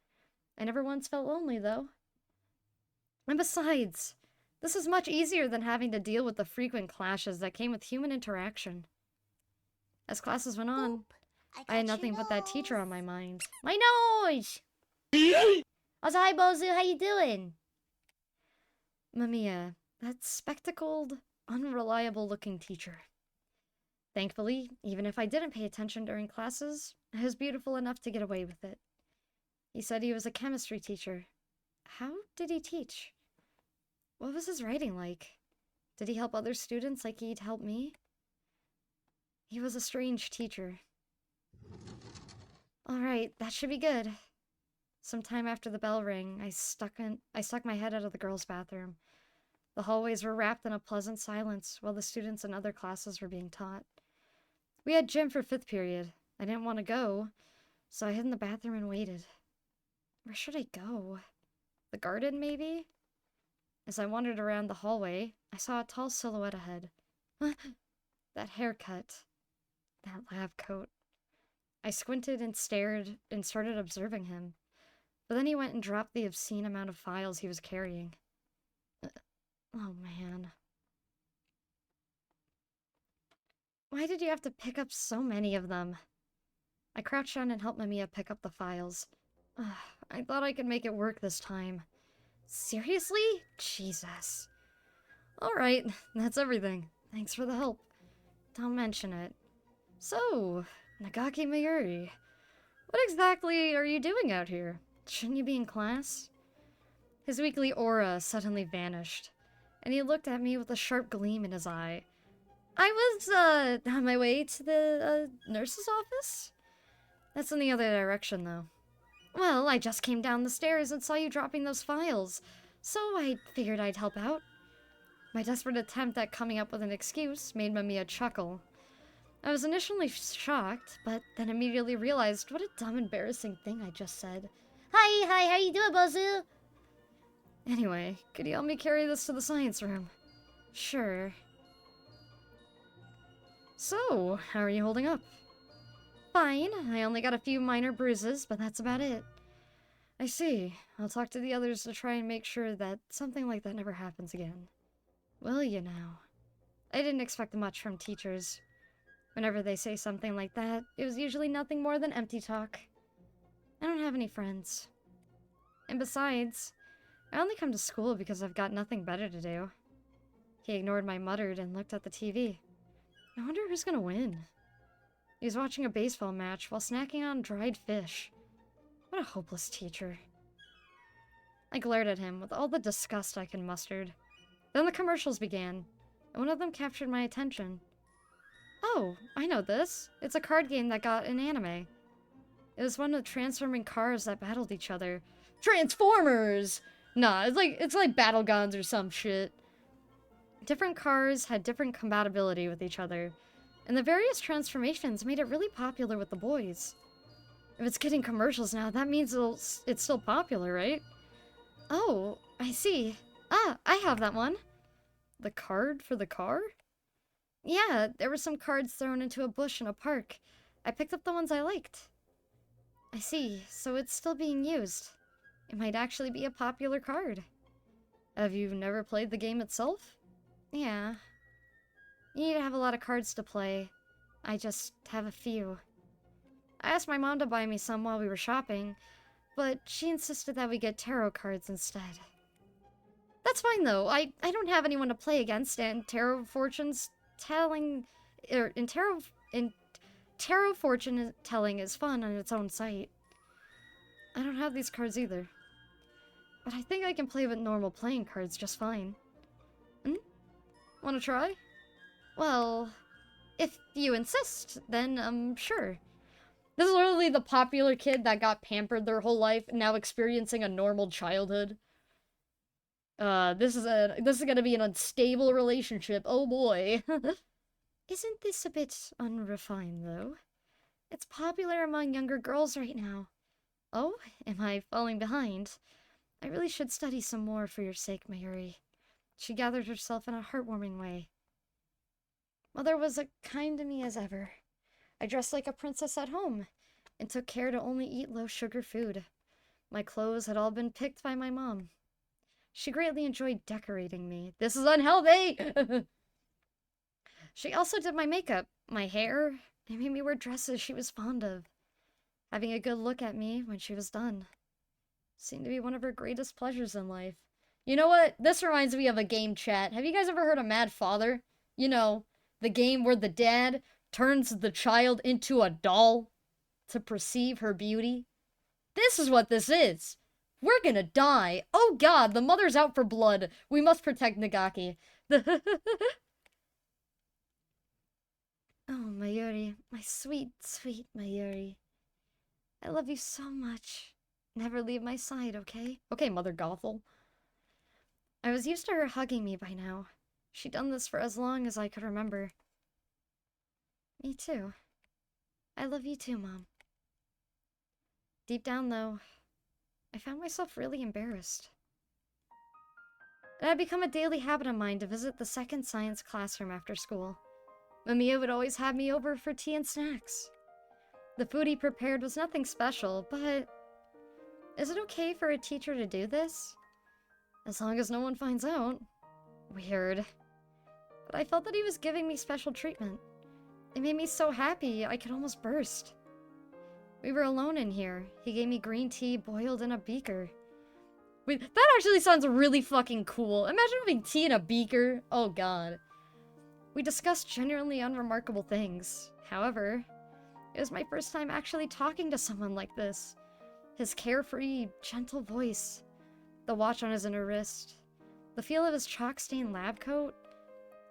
I never once felt lonely, though. And besides, this is much easier than having to deal with the frequent clashes that came with human interaction. As classes went on, I had nothing but that teacher on my mind. My nose! Also, hi, Bozu, how you doing? Mamiya, that spectacled, unreliable-looking teacher. Thankfully, even if I didn't pay attention during classes, I was beautiful enough to get away with it. He said he was a chemistry teacher. How did he teach? What was his writing like? Did he help other students like he'd help me? He was a strange teacher. Alright, that should be good. Sometime after the bell rang, I stuck my head out of the girls' bathroom. The hallways were wrapped in a pleasant silence while the students in other classes were being taught. We had gym for 5th period. I didn't want to go, so I hid in the bathroom and waited. Where should I go? The garden, maybe? As I wandered around the hallway, I saw a tall silhouette ahead. That haircut. That lab coat. I squinted and stared and started observing him. But then he went and dropped the obscene amount of files he was carrying. Oh, man. Why did you have to pick up so many of them? I crouched down and helped Mamiya pick up the files. I thought I could make it work this time. Seriously? Jesus. Alright, that's everything. Thanks for the help. Don't mention it. So, Nagaki Mayuri, what exactly are you doing out here? Shouldn't you be in class? His weekly aura suddenly vanished, and he looked at me with a sharp gleam in his eye. I was, on my way to the, nurse's office? That's in the other direction, though. Well, I just came down the stairs and saw you dropping those files, so I figured I'd help out. My desperate attempt at coming up with an excuse made Mamiya chuckle. I was initially shocked, but then immediately realized what a dumb, embarrassing thing I just said. Hi, how you doing, Bozu? Anyway, could you help me carry this to the science room? Sure. So, how are you holding up? Fine, I only got a few minor bruises, but that's about it. I see. I'll talk to the others to try and make sure that something like that never happens again. Will you now? I didn't expect much from teachers. Whenever they say something like that, it was usually nothing more than empty talk. I don't have any friends. And besides, I only come to school because I've got nothing better to do. He ignored my muttered and looked at the TV. I wonder who's gonna win. He was watching a baseball match while snacking on dried fish. What a hopeless teacher. I glared at him with all the disgust I could muster. Then the commercials began, and one of them captured my attention. Oh, I know this. It's a card game that got an anime. It was one of transforming cars that battled each other. Transformers! Nah, it's like battle guns or some shit. Different cars had different compatibility with each other, and the various transformations made it really popular with the boys. If it's getting commercials now, that means it's still popular, right? Oh, I see. Ah, I have that one. The card for the car? Yeah, there were some cards thrown into a bush in a park. I picked up the ones I liked. I see, so it's still being used. It might actually be a popular card. Have you never played the game itself? Yeah. You need to have a lot of cards to play. I just have a few. I asked my mom to buy me some while we were shopping, but she insisted that we get tarot cards instead. That's fine though. I don't have anyone to play against, and tarot fortunes telling tarot fortune telling is fun on its own site. I don't have these cards either, but I think I can play with normal playing cards just fine. Want to try? Well, if you insist, then sure. This is literally the popular kid that got pampered their whole life, now experiencing a normal childhood. This is gonna be an unstable relationship. Oh boy. Isn't this a bit unrefined, though? It's popular among younger girls right now. Oh, am I falling behind? I really should study some more for your sake, Mayuri. She gathered herself in a heartwarming way. Mother was as kind to me as ever. I dressed like a princess at home, and took care to only eat low-sugar food. My clothes had all been picked by my mom. She greatly enjoyed decorating me. This is unhealthy! She also did my makeup, my hair, and made me wear dresses she was fond of. Having a good look at me when she was done seemed to be one of her greatest pleasures in life. You know what? This reminds me of a game, chat. Have you guys ever heard of Mad Father? You know, the game where the dad turns the child into a doll to perceive her beauty. This is what this is. We're gonna die. Oh god, the mother's out for blood. We must protect Nagaki. Oh, Mayuri, my sweet, sweet Mayuri. I love you so much. Never leave my side, okay? Okay, Mother Gothel. I was used to her hugging me by now. She'd done this for as long as I could remember. Me too. I love you too, Mom. Deep down, though, I found myself really embarrassed. It had become a daily habit of mine to visit the second science classroom after school. Mamiya would always have me over for tea and snacks. The food he prepared was nothing special, but... Is it okay for a teacher to do this? As long as no one finds out. Weird. But I felt that he was giving me special treatment. It made me so happy, I could almost burst. We were alone in here. He gave me green tea boiled in a beaker. Wait, that actually sounds really fucking cool. Imagine having tea in a beaker. Oh god. We discussed genuinely unremarkable things. However, it was my first time actually talking to someone like this. His carefree, gentle voice, the watch on his inner wrist, the feel of his chalk-stained lab coat,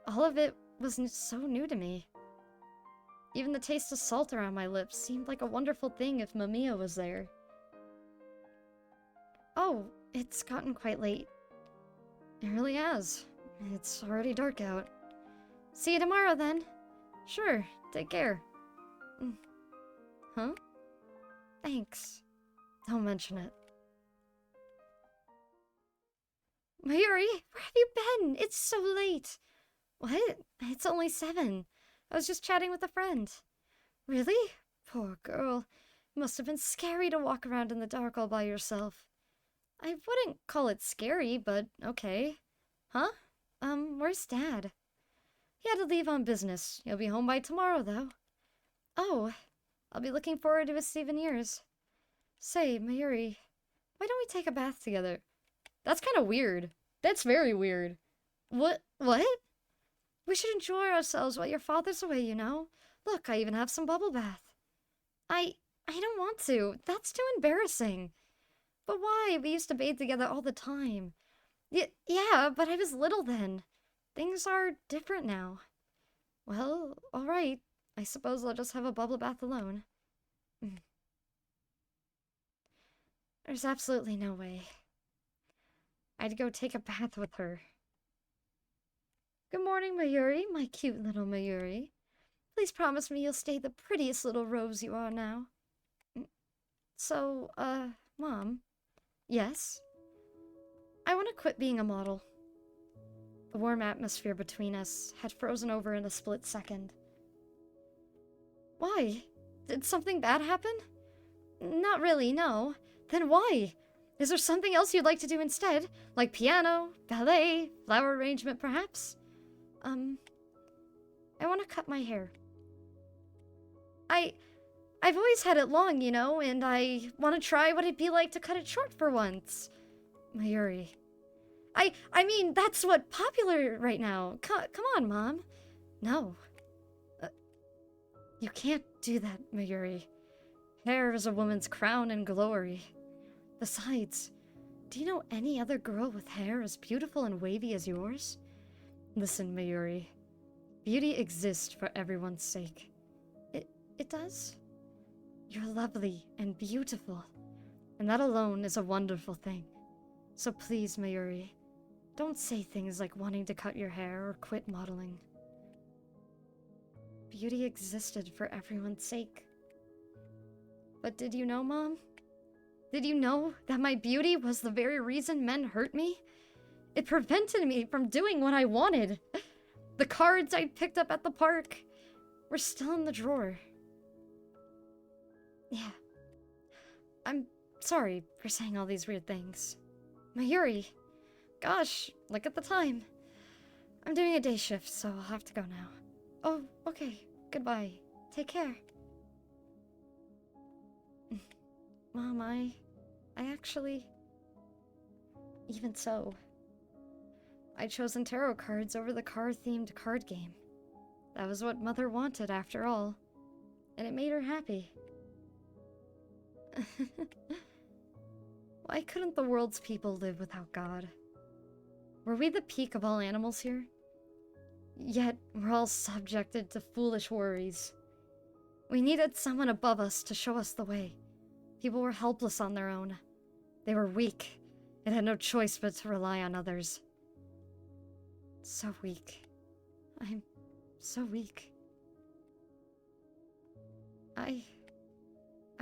all of it was so new to me. Even the taste of salt around my lips seemed like a wonderful thing if Mamiya was there. Oh, it's gotten quite late. It really has. It's already dark out. See you tomorrow, then. Sure, take care. Huh? Thanks. Don't mention it. Mayuri, where have you been? It's so late. What? It's only 7. I was just chatting with a friend. Really? Poor girl. It must have been scary to walk around in the dark all by yourself. I wouldn't call it scary, but okay. Huh? Where's Dad? He had to leave on business. He'll be home by tomorrow, though. Oh, I'll be looking forward to his souvenirs. Say, Mayuri, why don't we take a bath together? That's kind of weird. That's very weird. What? We should enjoy ourselves while your father's away, you know? Look, I even have some bubble bath. I don't want to. That's too embarrassing. But why? We used to bathe together all the time. Yeah, but I was little then. Things are different now. Well, alright. I suppose I'll just have a bubble bath alone. There's absolutely no way. I'd go take a bath with her. Good morning, Mayuri, my cute little Mayuri. Please promise me you'll stay the prettiest little rose you are now. So, Mom? Yes? I want to quit being a model. The warm atmosphere between us had frozen over in a split second. Why? Did something bad happen? Not really, no. Then why? Is there something else you'd like to do instead? Like piano, ballet, flower arrangement, perhaps? I want to cut my hair. I've always had it long, you know, and I want to try what it'd be like to cut it short for once. Mayuri. I mean, that's what's popular right now. Come on, Mom. No. You can't do that, Mayuri. Hair is a woman's crown and glory. Besides, do you know any other girl with hair as beautiful and wavy as yours? Listen, Mayuri. Beauty exists for everyone's sake. It does? You're lovely and beautiful, and that alone is a wonderful thing. So please, Mayuri, Don't say things like wanting to cut your hair or quit modeling. Beauty existed for everyone's sake. But did you know, Mom? Did you know that my beauty was the very reason men hurt me? It prevented me from doing what I wanted. The cards I picked up at the park were still in the drawer. Yeah. I'm sorry for saying all these weird things. Mayuri, gosh, look at the time. I'm doing a day shift, so I'll have to go now. Oh, okay. Goodbye. Take care. Mom, I actually... Even so, I'd chosen tarot cards over the car-themed card game. That was what Mother wanted, after all. And it made her happy. Why couldn't the world's people live without God? Were we the peak of all animals here? Yet, we're all subjected to foolish worries. We needed someone above us to show us the way. People were helpless on their own. They were weak and had no choice but to rely on others. So weak. I'm so weak. I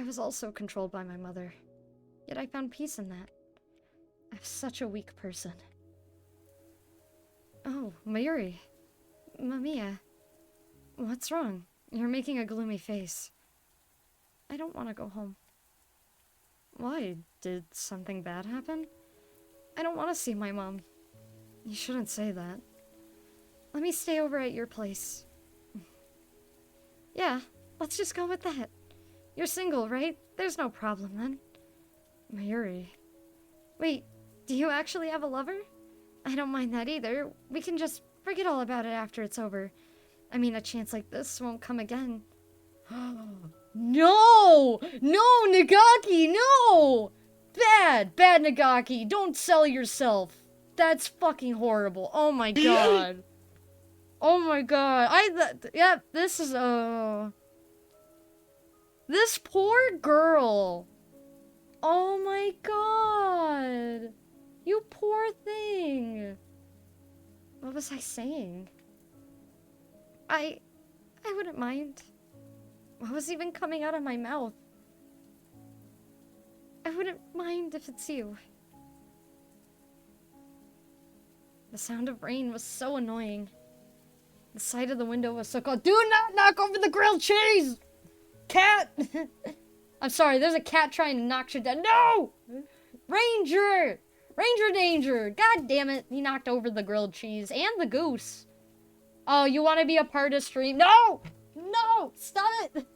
was also controlled by my mother. Yet I found peace in that. I'm such a weak person. Oh, Mayuri. Mamiya. What's wrong? You're making a gloomy face. I don't want to go home. Why? Did something bad happen? I don't want to see my mom. You shouldn't say that. Let me stay over at your place. Yeah, let's just go with that. You're single, right? There's no problem then. Mayuri. Wait, do you actually have a lover? I don't mind that either. We can just forget all about it after it's over. I mean, a chance like this won't come again. No! No, Nagaki, no! Bad Nagaki. Don't sell yourself. That's fucking horrible. Oh my god. Oh my god. Yeah, this is, this poor girl. Oh my god. You poor thing. What was I saying? I wouldn't mind. What was even coming out of my mouth? I wouldn't mind if it's you. The sound of rain was so annoying. The side of the window was so cold. Do not knock over the grilled cheese! Cat! I'm sorry, there's a cat trying to knock shit down. No! Ranger! Ranger danger! God damn it, he knocked over the grilled cheese and the goose. Oh, you want to be a part of stream? No! No! Stop it!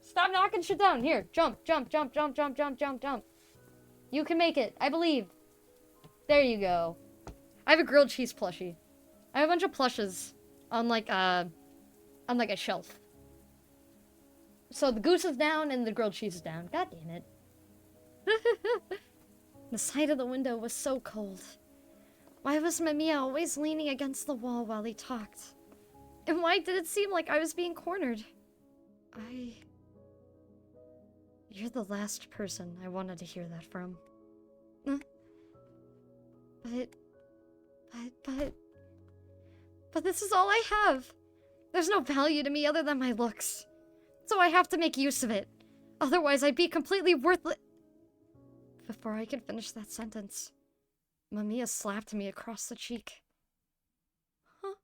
Stop knocking shit down. Here, jump, jump, jump, jump, jump, jump, jump, jump. You can make it. I believe. There you go. I have a grilled cheese plushie. I have a bunch of plushes on like a shelf. So the goose is down and the grilled cheese is down. God damn it. The side of the window was so cold. Why was Mamiya always leaning against the wall while he talked? And why did it seem like I was being cornered? You're the last person I wanted to hear that from. But this is all I have. There's no value to me other than my looks. So I have to make use of it. Otherwise, I'd be completely worthless. Before I could finish that sentence, Mamiya slapped me across the cheek. Huh?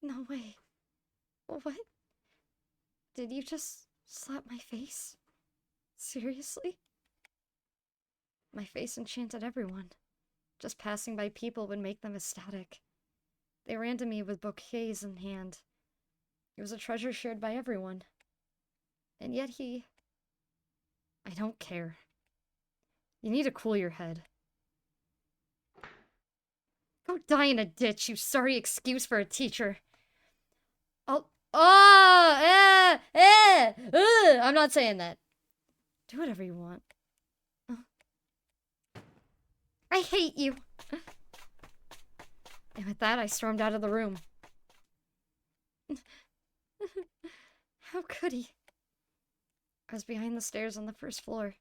No way. What? Did you just slap my face? Seriously? My face enchanted everyone. Just passing by people would make them ecstatic. They ran to me with bouquets in hand. It was a treasure shared by everyone. And yet I don't care. You need to cool your head. Go die in a ditch, you sorry excuse for a teacher. I'm not saying that. Do whatever you want. I hate you. And with that, I stormed out of the room. How could he? I was behind the stairs on the first floor,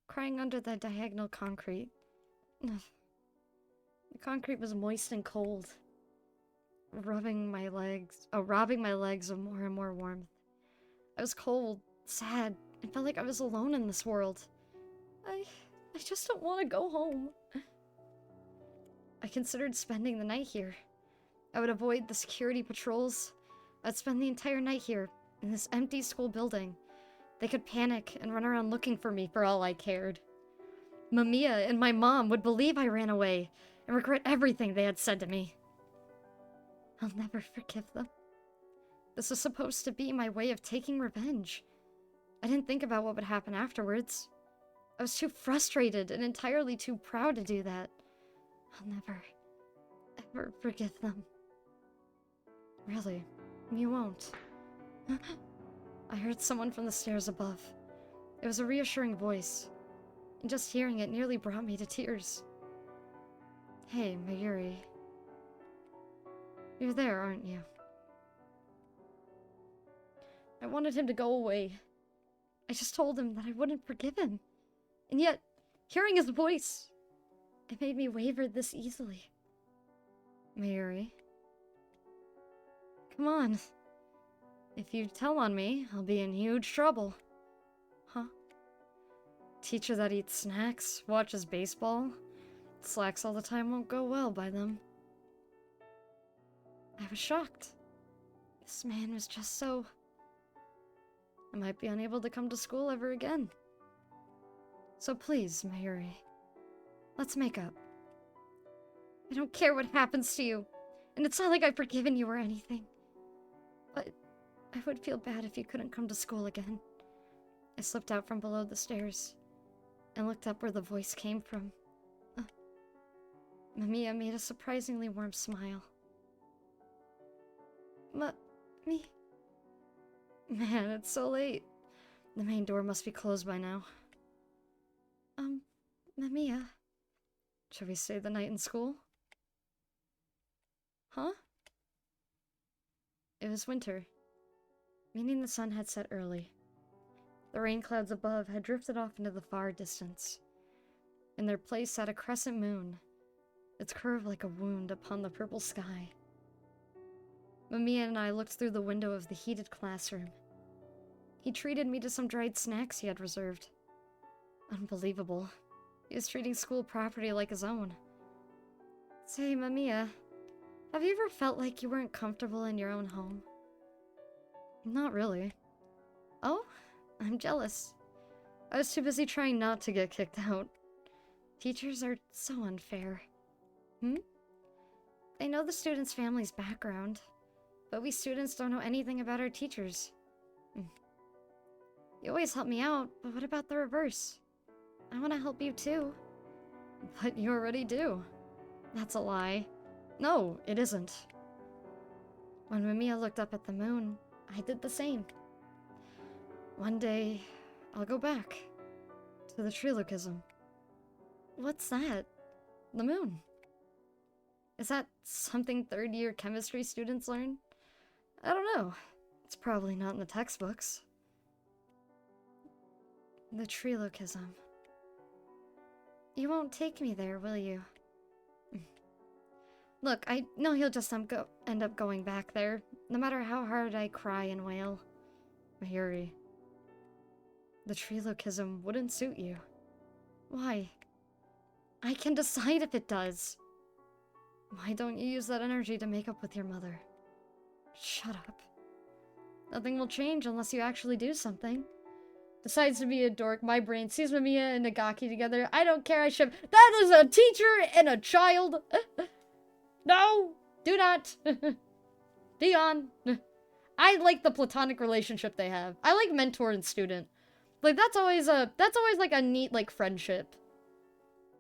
crying under the diagonal concrete. The concrete was moist and cold, robbing my legs of more and more warmth. I was cold, sad, and felt like I was alone in this world. I just don't want to go home. I considered spending the night here. I would avoid the security patrols. I'd spend the entire night here, in this empty school building. They could panic and run around looking for me for all I cared. Mamiya and my mom would believe I ran away and regret everything they had said to me. I'll never forgive them. This was supposed to be my way of taking revenge. I didn't think about what would happen afterwards. I was too frustrated and entirely too proud to do that. I'll never, ever forgive them. Really, you won't. I heard someone from the stairs above. It was a reassuring voice, and just hearing it nearly brought me to tears. Hey, Mayuri. You're there, aren't you? I wanted him to go away. I just told him that I wouldn't forgive him. And yet, hearing his voice, it made me waver this easily. Mayuri. Come on. If you tell on me, I'll be in huge trouble. Huh? Teacher that eats snacks, watches baseball, slacks all the time won't go well by them. I was shocked. This man was just so... I might be unable to come to school ever again. So please, Mayuri, let's make up. I don't care what happens to you, and it's not like I've forgiven you or anything. But I would feel bad if you couldn't come to school again. I slipped out from below the stairs and looked up where the voice came from. Mamiya made a surprisingly warm smile. Me? Man, it's so late. The main door must be closed by now. Mamiya. Should we stay the night in school? Huh? It was winter, meaning the sun had set early. The rain clouds above had drifted off into the far distance. In their place sat a crescent moon, its curve like a wound upon the purple sky. Mamiya and I looked through the window of the heated classroom. He treated me to some dried snacks he had reserved. Unbelievable. He was treating school property like his own. Say, Mamiya, have you ever felt like you weren't comfortable in your own home? Not really. Oh? I'm jealous. I was too busy trying not to get kicked out. Teachers are so unfair. They know the student's family's background, but we students don't know anything about our teachers. You always help me out, but what about the reverse? I want to help you too. But you already do. That's a lie. No, it isn't. When Mamiya looked up at the moon, I did the same. One day, I'll go back to the trilogism. What's that? The moon. Is that something third-year chemistry students learn? I don't know. It's probably not in the textbooks. The trilogism. You won't take me there, will you? Look, I know you'll just end up going back there, no matter how hard I cry and wail. Mayuri. The trilogism wouldn't suit you. Why? I can decide if it does. Why don't you use that energy to make up with your mother? Shut up. Nothing will change unless you actually do something. Decides to be a dork, my brain sees Mamiya and Nagaki together. I don't care, I ship. That is a teacher and a child! No! Do not! Be on. I like the platonic relationship they have. I like mentor and student. Like, that's always like a neat, like, friendship.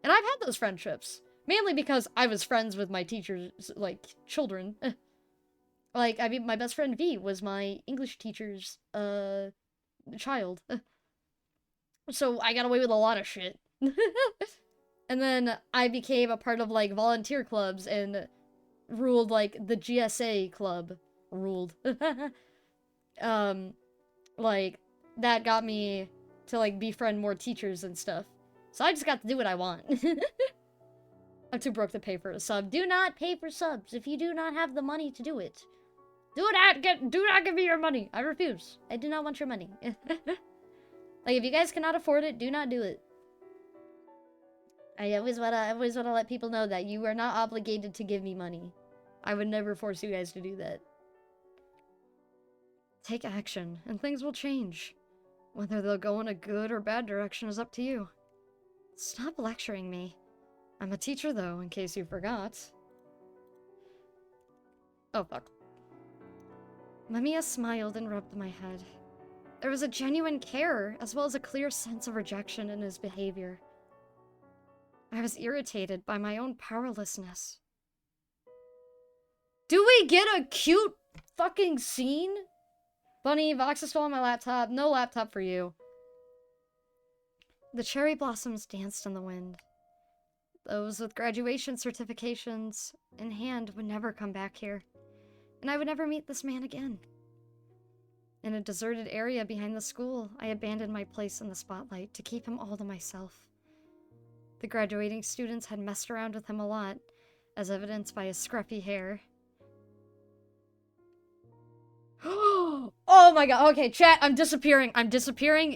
And I've had those friendships. Mainly because I was friends with my teachers, like, children. Like, I mean, my best friend V was my English teacher's, child. So I got away with a lot of shit. And then I became a part of, like, volunteer clubs and ruled, like, the GSA club. Ruled. Like, that got me to, like, befriend more teachers and stuff. So I just got to do what I want. I'm too broke to pay for a sub. Do not pay for subs if you do not have the money to do it. Do not give me your money. I refuse. I do not want your money. Like, if you guys cannot afford it, do not do it. I always wanna let people know that you are not obligated to give me money. I would never force you guys to do that. Take action, and things will change. Whether they'll go in a good or bad direction is up to you. Stop lecturing me. I'm a teacher, though, in case you forgot. Oh, fuck. Mamiya smiled and rubbed my head. There was a genuine care, as well as a clear sense of rejection in his behavior. I was irritated by my own powerlessness. Do we get a cute fucking scene? Bunny, Vox is stolen my laptop. No laptop for you. The cherry blossoms danced in the wind. Those with graduation certifications in hand would never come back here, and I would never meet this man again. In a deserted area behind the school, I abandoned my place in the spotlight to keep him all to myself. The graduating students had messed around with him a lot, as evidenced by his scruffy hair. Oh my god, okay, chat, I'm disappearing.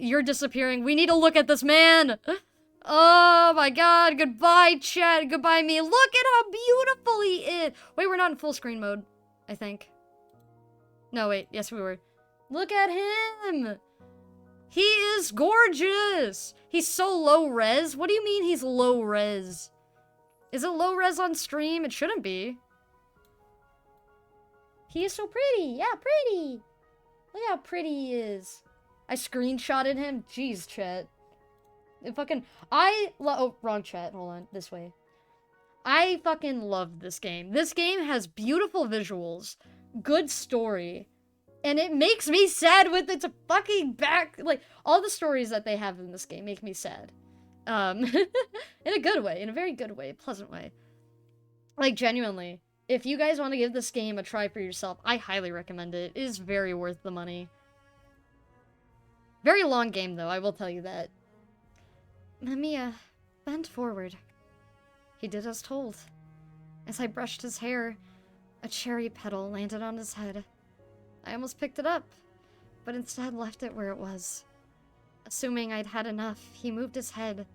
You're disappearing. We need to look at this man. Oh my god, goodbye, chat, goodbye me. Look at how beautiful he is. Wait, we're not in full screen mode, I think. No, wait, yes we were. Look at him. He is gorgeous. He's so low res. What do you mean he's low res? Is it low res on stream? It shouldn't be. He is so pretty. Yeah, pretty. Look how pretty he is. I screenshotted him. Jeez, chat. Oh, wrong chat. Hold on. This way. I fucking love this game. This game has beautiful visuals, good story, and it makes me sad with its fucking back. Like, all the stories that they have in this game make me sad. In a good way. In a very good way. Pleasant way. Like, genuinely. If you guys want to give this game a try for yourself, I highly recommend it. It is very worth the money. Very long game, though, I will tell you that. Mamiya, bend forward. He did as told. As I brushed his hair, a cherry petal landed on his head. I almost picked it up, but instead left it where it was. Assuming I'd had enough, he moved his head,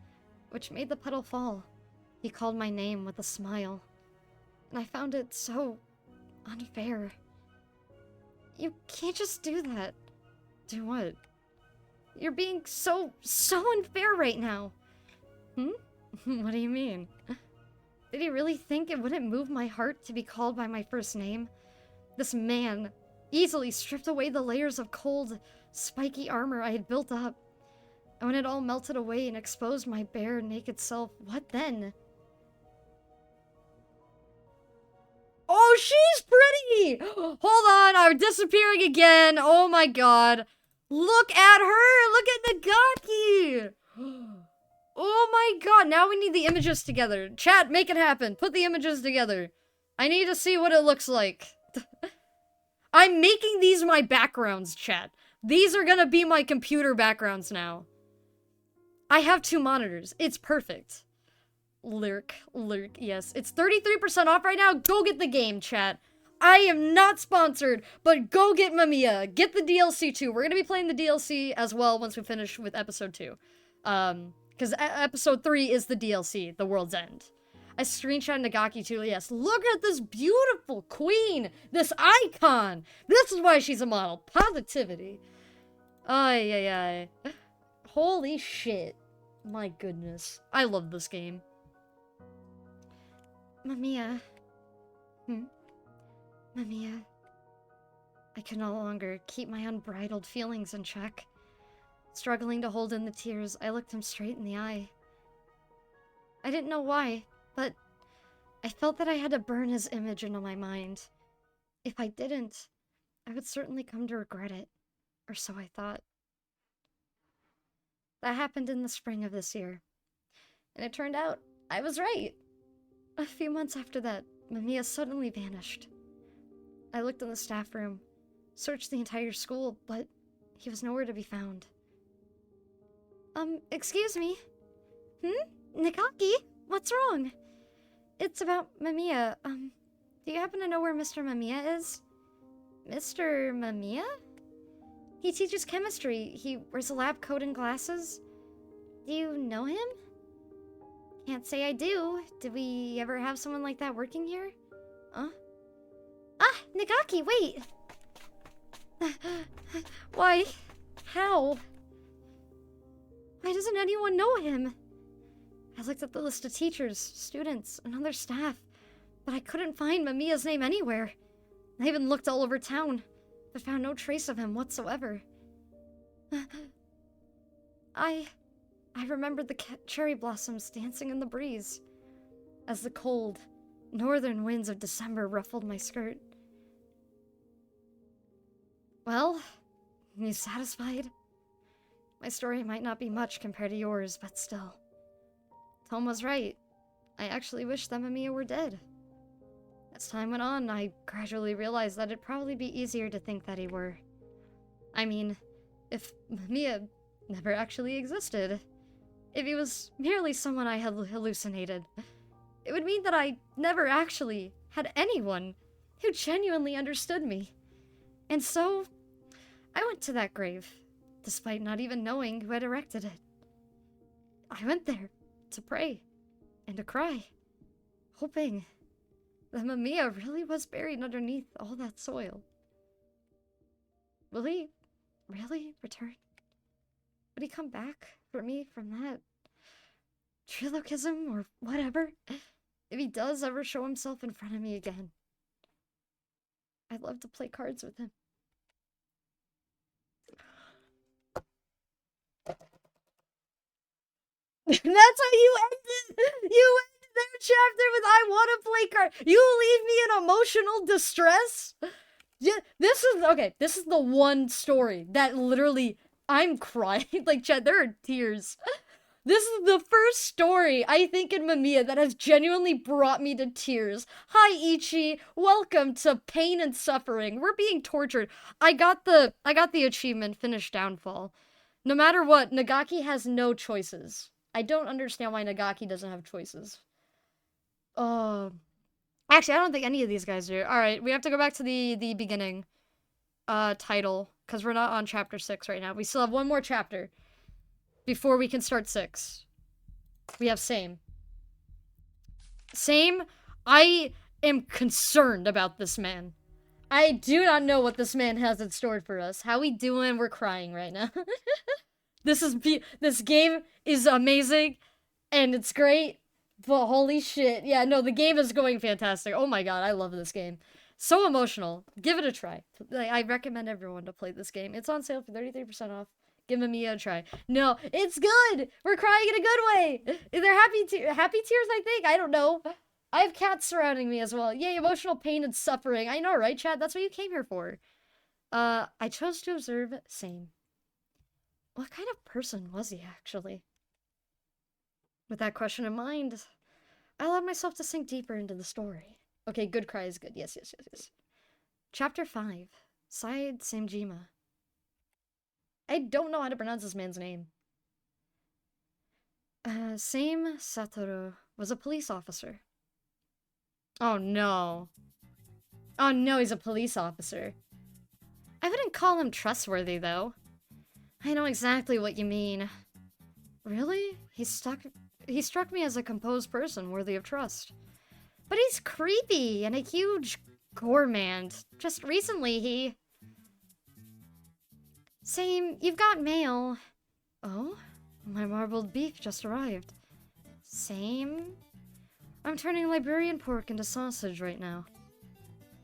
which made the petal fall. He called my name with a smile. And I found it so unfair. You can't just do that. Do what? You're being so unfair right now. What do you mean? Did he really think it wouldn't move my heart to be called by my first name? This man easily stripped away the layers of cold, spiky armor I had built up. And when it all melted away and exposed my bare, naked self, what then? Oh, she's pretty! Hold on, I'm disappearing again. Oh my god. Look at her! Look at Nagaki! Oh my god, now we need the images together. Chat, make it happen. Put the images together. I need to see what it looks like. I'm making these my backgrounds, chat. These are gonna be my computer backgrounds now. I have 2 monitors. It's perfect. Lurk, yes. It's 33% off right now. Go get the game, chat. I am not sponsored, but go get Mamiya. Get the DLC too. We're gonna be playing the DLC as well once we finish with episode 2. Because episode 3 is the DLC, The World's End. I screenshot Nagaki too, yes. Look at this beautiful queen! This icon! This is why she's a model. Positivity. Ay. Holy shit. My goodness. I love this game. Mamiya. Mamiya. I could no longer keep my unbridled feelings in check. Struggling to hold in the tears, I looked him straight in the eye. I didn't know why, but I felt that I had to burn his image into my mind. If I didn't, I would certainly come to regret it, or so I thought. That happened in the spring of this year, and it turned out I was right. A few months after that, Mamiya suddenly vanished. I looked in the staff room, searched the entire school, but he was nowhere to be found. Excuse me? Nikaki? What's wrong? It's about Mamiya. Do you happen to know where Mr. Mamiya is? Mr. Mamiya? He teaches chemistry. He wears a lab coat and glasses. Do you know him? Can't say I do. Did we ever have someone like that working here? Huh? Ah, Nagaki, wait! Why? How? Why doesn't anyone know him? I looked at the list of teachers, students, and other staff, but I couldn't find Mamiya's name anywhere. I even looked all over town, but found no trace of him whatsoever. I remembered the cherry blossoms dancing in the breeze, as the cold, northern winds of December ruffled my skirt. Well, you satisfied? My story might not be much compared to yours, but still. Tom was right. I actually wish that Mamiya were dead. As time went on, I gradually realized that it'd probably be easier to think that he were. I mean, if Mamiya never actually existed, if he was merely someone I had hallucinated, it would mean that I never actually had anyone who genuinely understood me. And so, I went to that grave, despite not even knowing who had erected it. I went there to pray and to cry, hoping that Mamiya really was buried underneath all that soil. Will he really return? Would he come back for me from that trilogism or whatever? If he does ever show himself in front of me again, I'd love to play cards with him. That's how you ended. You ended that chapter with "I want to play cards." You leave me in emotional distress. Yeah, this is the one story that literally I'm crying. Like, Chad, there are tears. This is the first story, I think, in Mamiya that has genuinely brought me to tears. Hi, Ichi. Welcome to Pain and Suffering. We're being tortured. I got the achievement, Finish Downfall. No matter what, Nagaki has no choices. I don't understand why Nagaki doesn't have choices. Actually, I don't think any of these guys do. Alright, we have to go back to the beginning title, because we're not on chapter 6 right now. We still have one more chapter before we can start 6. We have Same. Same, I am concerned about this man. I do not know what this man has in store for us. How we doing? We're crying right now. This game is amazing, and it's great, but holy shit. Yeah, no, the game is going fantastic. Oh my god, I love this game. So emotional. Give it a try. I recommend everyone to play this game. It's on sale for 33% off. Give Mamiya a try. No, it's good! We're crying in a good way! They're happy tears, I think. I don't know. I have cats surrounding me as well. Yay, emotional pain and suffering. I know, right, Chad? That's what you came here for. I chose to observe Same. What kind of person was he, actually? With that question in mind, I allowed myself to sink deeper into the story. Okay, good cry is good. Yes. Chapter 5. Side Samejima. I don't know how to pronounce this man's name. Same Satoru was a police officer. Oh no. Oh no, he's a police officer. I wouldn't call him trustworthy, though. I know exactly what you mean. Really? He struck me as a composed person worthy of trust. But he's creepy and a huge gourmand. Just recently, he... Same, you've got mail. Oh? My marbled beef just arrived. Same? I'm turning Liberian pork into sausage right now.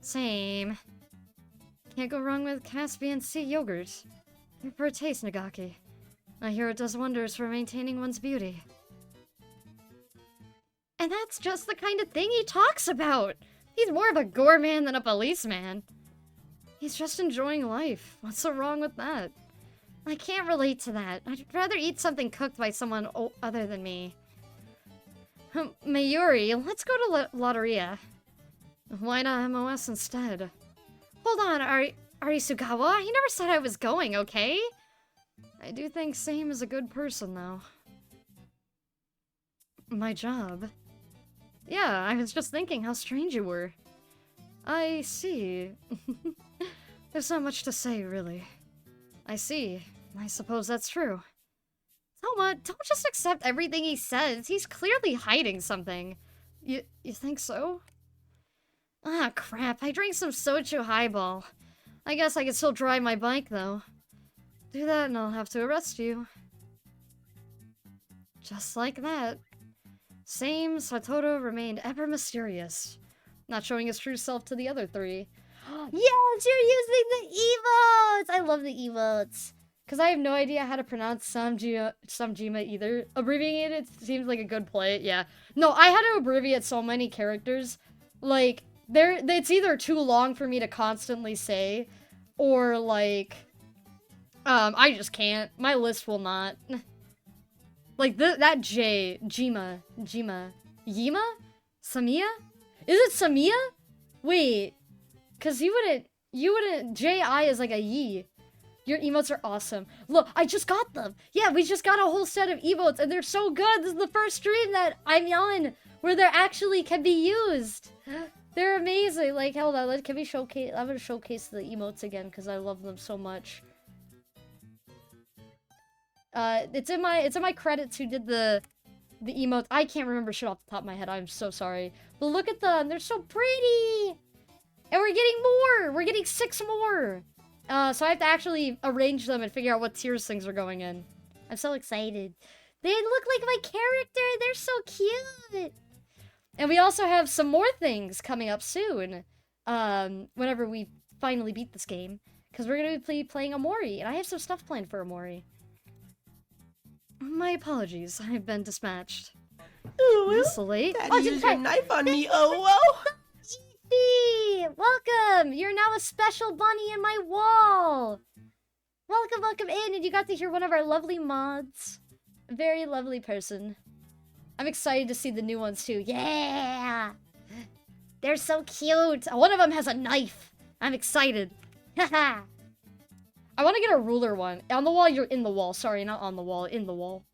Same. Can't go wrong with Caspian Sea yogurt. Here for a taste, Nagaki. I hear it does wonders for maintaining one's beauty. And that's just the kind of thing he talks about! He's more of a gourmand than a policeman. He's just enjoying life. What's so wrong with that? I can't relate to that. I'd rather eat something cooked by someone other than me. Mayuri, let's go to Lotteria. Why not MOS instead? Hold on, Arisugawa? He never said I was going, okay? I do think Same is a good person, though. My job. Yeah, I was just thinking how strange you were. I see. There's not much to say, really. I see. I suppose that's true. Toma, don't just accept everything he says. He's clearly hiding something. You think so? Ah, crap. I drank some soju highball. I guess I can still drive my bike, though. Do that and I'll have to arrest you. Just like that. Same, Satoru remained ever mysterious, not showing his true self to the other three. Yes, you're using the emotes! I love the emotes. Because I have no idea how to pronounce Samjima either. Abbreviating it seems like a good play, yeah. No, I had to abbreviate so many characters. Like, it's either too long for me to constantly say, or like, I just can't. My list will not. Like, that J, Jima, Yima? Samiya? Is it Samiya? Wait, because you wouldn't, J-I is like a Yi. Your emotes are awesome. Look, I just got them. Yeah, we just got a whole set of emotes, and they're so good. This is the first stream that I'm on where they actually can be used. They're amazing. Like, hold on, can we showcase? I'm gonna showcase the emotes again because I love them so much. It's in my credits who did the emotes. I can't remember shit off the top of my head. I'm so sorry. But look at them. They're so pretty. And we're getting more. We're getting 6 more. So I have to actually arrange them and figure out what tiers things are going in. I'm so excited. They look like my character. They're so cute. And we also have some more things coming up soon. Whenever we finally beat this game. Because we're going to be playing Omori. And I have some stuff planned for Omori. My apologies. I've been dispatched. Ooh, This late? Daddy used your knife on me, oh, whoa! Eevee! Welcome! You're now a special bunny in my wall! Welcome in, and you got to hear one of our lovely mods. A very lovely person. I'm excited to see the new ones too. Yeah! They're so cute! One of them has a knife! I'm excited. Haha! I want to get a ruler one. On the wall, you're in the wall. Sorry, not on the wall, in the wall.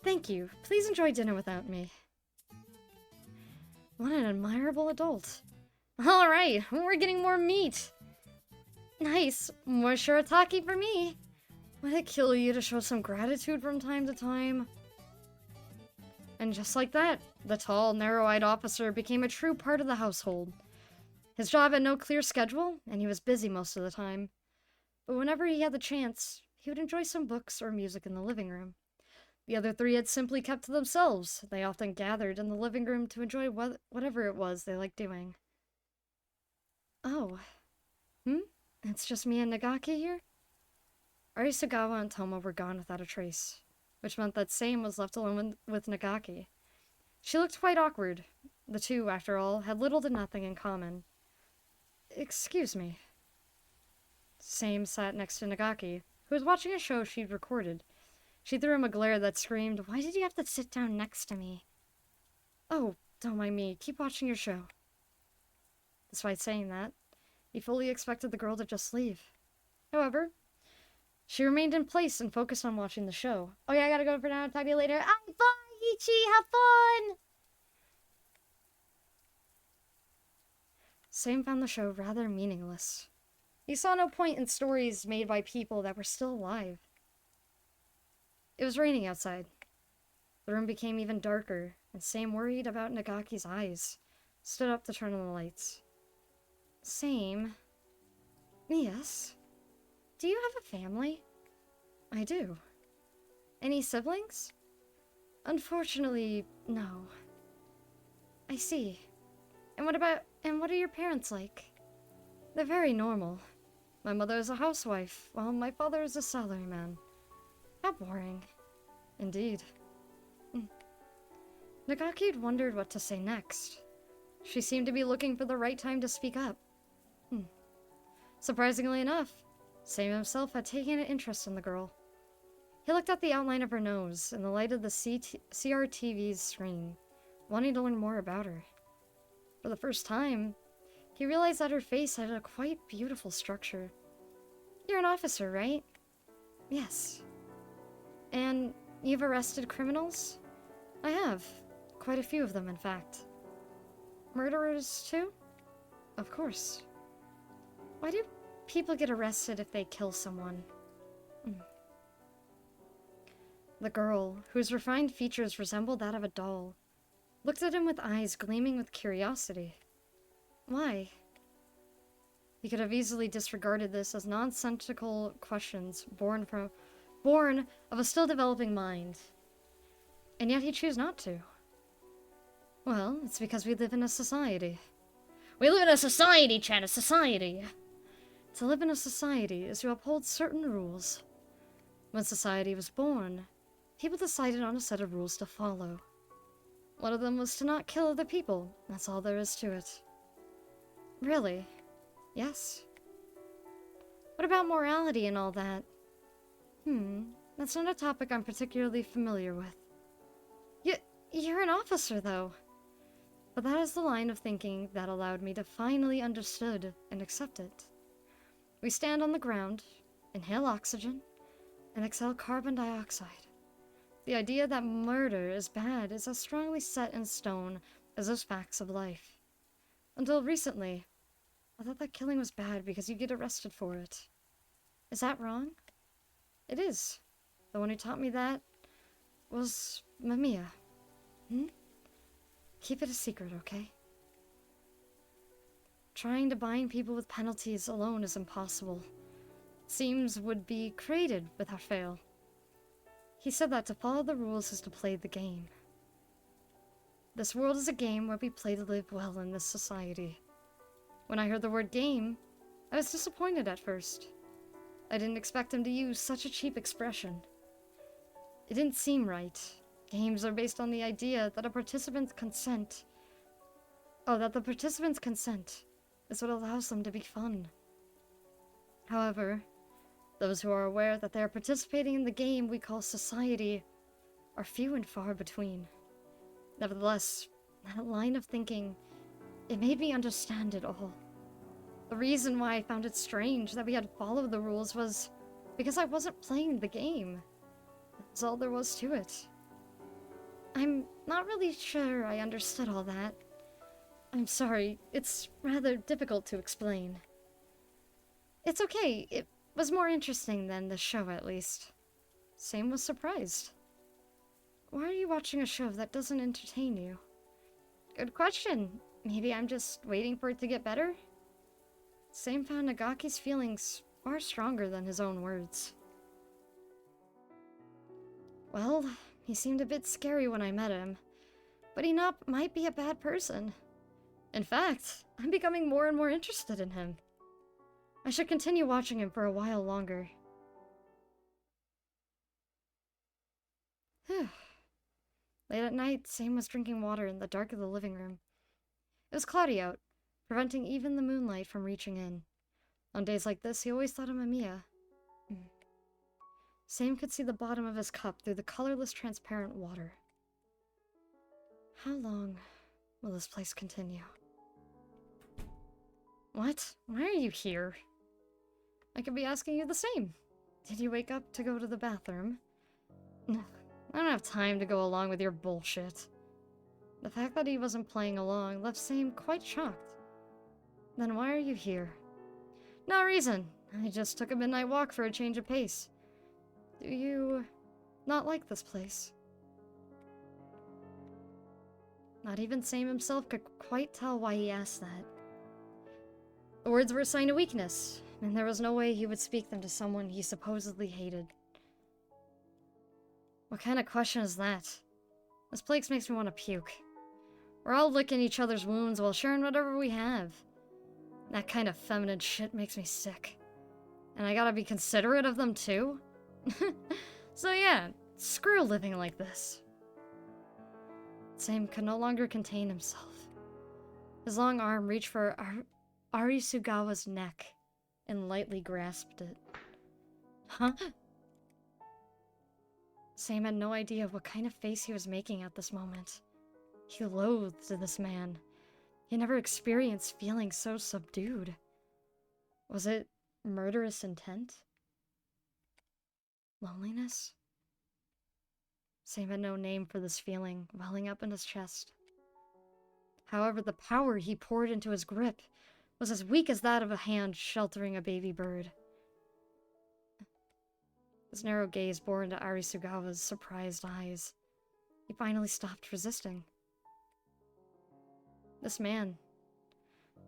Thank you. Please enjoy dinner without me. What an admirable adult. Alright, we're getting more meat. Nice. More shirataki for me. Would it kill you to show some gratitude from time to time? And just like that, the tall, narrow-eyed officer became a true part of the household. His job had no clear schedule, and he was busy most of the time. But whenever he had the chance, he would enjoy some books or music in the living room. The other three had simply kept to themselves. They often gathered in the living room to enjoy whatever it was they liked doing. Oh. It's just me and Nagaki here? Arisugawa and Toma were gone without a trace, which meant that Same was left alone with Nagaki. She looked quite awkward. The two, after all, had little to nothing in common. Excuse me. Same sat next to Nagaki, who was watching a show she'd recorded. She threw him a glare that screamed, "Why did you have to sit down next to me?" Oh, don't mind me. Keep watching your show. Despite saying that, he fully expected the girl to just leave. However, she remained in place and focused on watching the show. Oh yeah, I gotta go for now. Talk to you later. Bye, Ichi! Have fun! Same found the show rather meaningless. He saw no point in stories made by people that were still alive. It was raining outside. The room became even darker, and Same, worried about Nagaki's eyes, stood up to turn on the lights. Same. Yes? Do you have a family? I do. Any siblings? Unfortunately, no. I see. And what are your parents like? They're very normal. My mother is a housewife, while my father is a salaryman. How boring. Indeed. Nagaki had wondered what to say next. She seemed to be looking for the right time to speak up. Surprisingly enough, Same himself had taken an interest in the girl. He looked at the outline of her nose in the light of the CRTV's screen, wanting to learn more about her. For the first time, he realized that her face had a quite beautiful structure. You're an officer, right? Yes. And you've arrested criminals? I have. Quite a few of them, in fact. Murderers, too? Of course. Why do people get arrested if they kill someone? The girl, whose refined features resembled that of a doll, looked at him with eyes gleaming with curiosity. Why? He could have easily disregarded this as nonsensical questions born of a still developing mind. And yet he chose not to. Well, it's because we live in a society. We live in a society, Chan, a society! To live in a society is to uphold certain rules. When society was born, people decided on a set of rules to follow. One of them was to not kill other people. That's all there is to it. Really? Yes. What about morality and all that? That's not a topic I'm particularly familiar with. You're an officer, though. But that is the line of thinking that allowed me to finally understood and accept it. We stand on the ground, inhale oxygen, and exhale carbon dioxide. The idea that murder is bad is as strongly set in stone as those facts of life. Until recently, I thought that killing was bad because you get arrested for it. Is that wrong? It is. The one who taught me that was Mamiya. Keep it a secret, okay? Trying to bind people with penalties alone is impossible. Seems would be created without fail. He said that to follow the rules is to play the game. This world is a game where we play to live well in this society. When I heard the word game, I was disappointed at first. I didn't expect him to use such a cheap expression. It didn't seem right. Games are based on the idea that the participants' consent is what allows them to be fun. However, those who are aware that they are participating in the game we call society are few and far between. Nevertheless, that line of thinking, it made me understand it all. The reason why I found it strange that we had followed the rules was because I wasn't playing the game. That's all there was to it. I'm not really sure I understood all that. I'm sorry, it's rather difficult to explain. It's okay, it was more interesting than the show at least. Same was surprised. Why are you watching a show that doesn't entertain you? Good question. Maybe I'm just waiting for it to get better? Same found Nagaki's feelings far stronger than his own words. Well, he seemed a bit scary when I met him, but he might be a bad person. In fact, I'm becoming more and more interested in him. I should continue watching him for a while longer. Late at night, Sam was drinking water in the dark of the living room. It was cloudy out, preventing even the moonlight from reaching in. On days like this, he always thought of Mamiya. Sam could see the bottom of his cup through the colorless, transparent water. How long will this place continue? What? Why are you here? I could be asking you the same. Did you wake up to go to the bathroom? No, I don't have time to go along with your bullshit. The fact that he wasn't playing along left Sam quite shocked. Then why are you here? No reason. I just took a midnight walk for a change of pace. Do you not like this place? Not even Sam himself could quite tell why he asked that. The words were a sign of weakness, and there was no way he would speak them to someone he supposedly hated. What kind of question is that? This place makes me want to puke. We're all licking each other's wounds while sharing whatever we have. That kind of feminine shit makes me sick. And I gotta be considerate of them too? So yeah, screw living like this. Sam could no longer contain himself. His long arm reached for Arisugawa's neck and lightly grasped it. Huh? Sam had no idea what kind of face he was making at this moment. He loathed this man. He never experienced feeling so subdued. Was it murderous intent? Loneliness? Same had no name for this feeling welling up in his chest. However, the power he poured into his grip was as weak as that of a hand sheltering a baby bird. His narrow gaze bore into Arisugawa's surprised eyes. He finally stopped resisting. This man,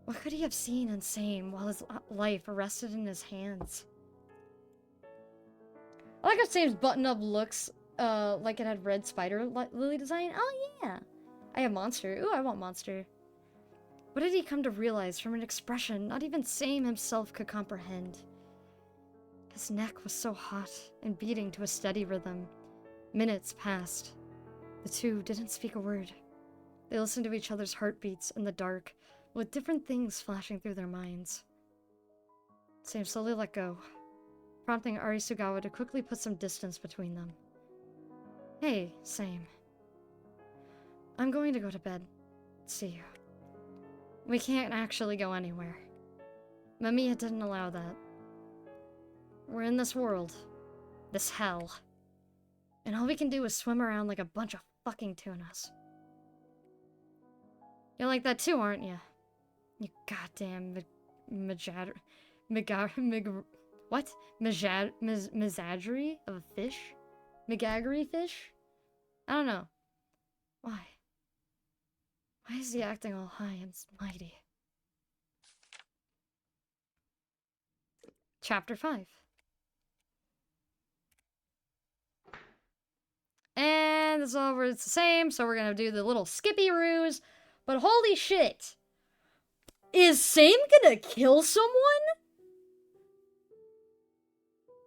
what could he have seen in Same while his life rested in his hands? I like how Same's button-up looks like it had red spider lily design. Oh yeah! I have monster. Ooh, I want monster. What did he come to realize from an expression not even Same himself could comprehend? His neck was so hot and beating to a steady rhythm. Minutes passed. The two didn't speak a word. They listened to each other's heartbeats in the dark, with different things flashing through their minds. Same slowly let go, prompting Arisugawa to quickly put some distance between them. Hey, Same. I'm going to go to bed. See you. We can't actually go anywhere. Mamiya didn't allow that. We're in this world. This hell. And all we can do is swim around like a bunch of fucking tunas. You're like that too, aren't you? You goddamn Misaggery of a fish? Megaggery fish? I don't know. Why? Why is he acting all high and mighty? Chapter 5. And this is all where it's the same, so we're gonna do the little skippy-roos. But holy shit! Is Same gonna kill someone?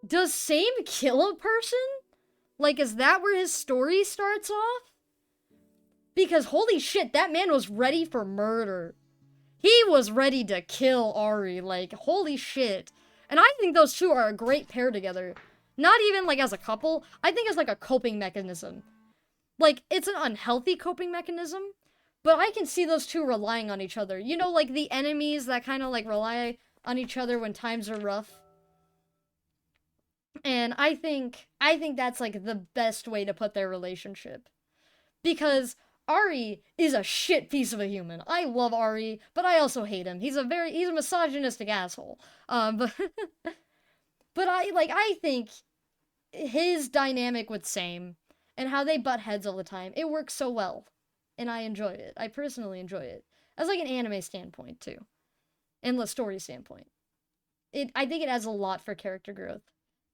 Does Same kill a person? Like, is that where his story starts off? Because holy shit, that man was ready for murder. He was ready to kill Ari, like, holy shit. And I think those two are a great pair together. Not even, like, as a couple. I think it's, like, a coping mechanism. Like, it's an unhealthy coping mechanism, but I can see those two relying on each other. You know, like, the enemies that kind of, like, rely on each other when times are rough. And I think that's, like, the best way to put their relationship. Because Ari is a shit piece of a human. I love Ari, but I also hate him. He's a misogynistic asshole. But I think his dynamic with Same and how they butt heads all the time, it works so well. And I enjoy it. I personally enjoy it. As like an anime standpoint, too. And the story standpoint. I think it adds a lot for character growth.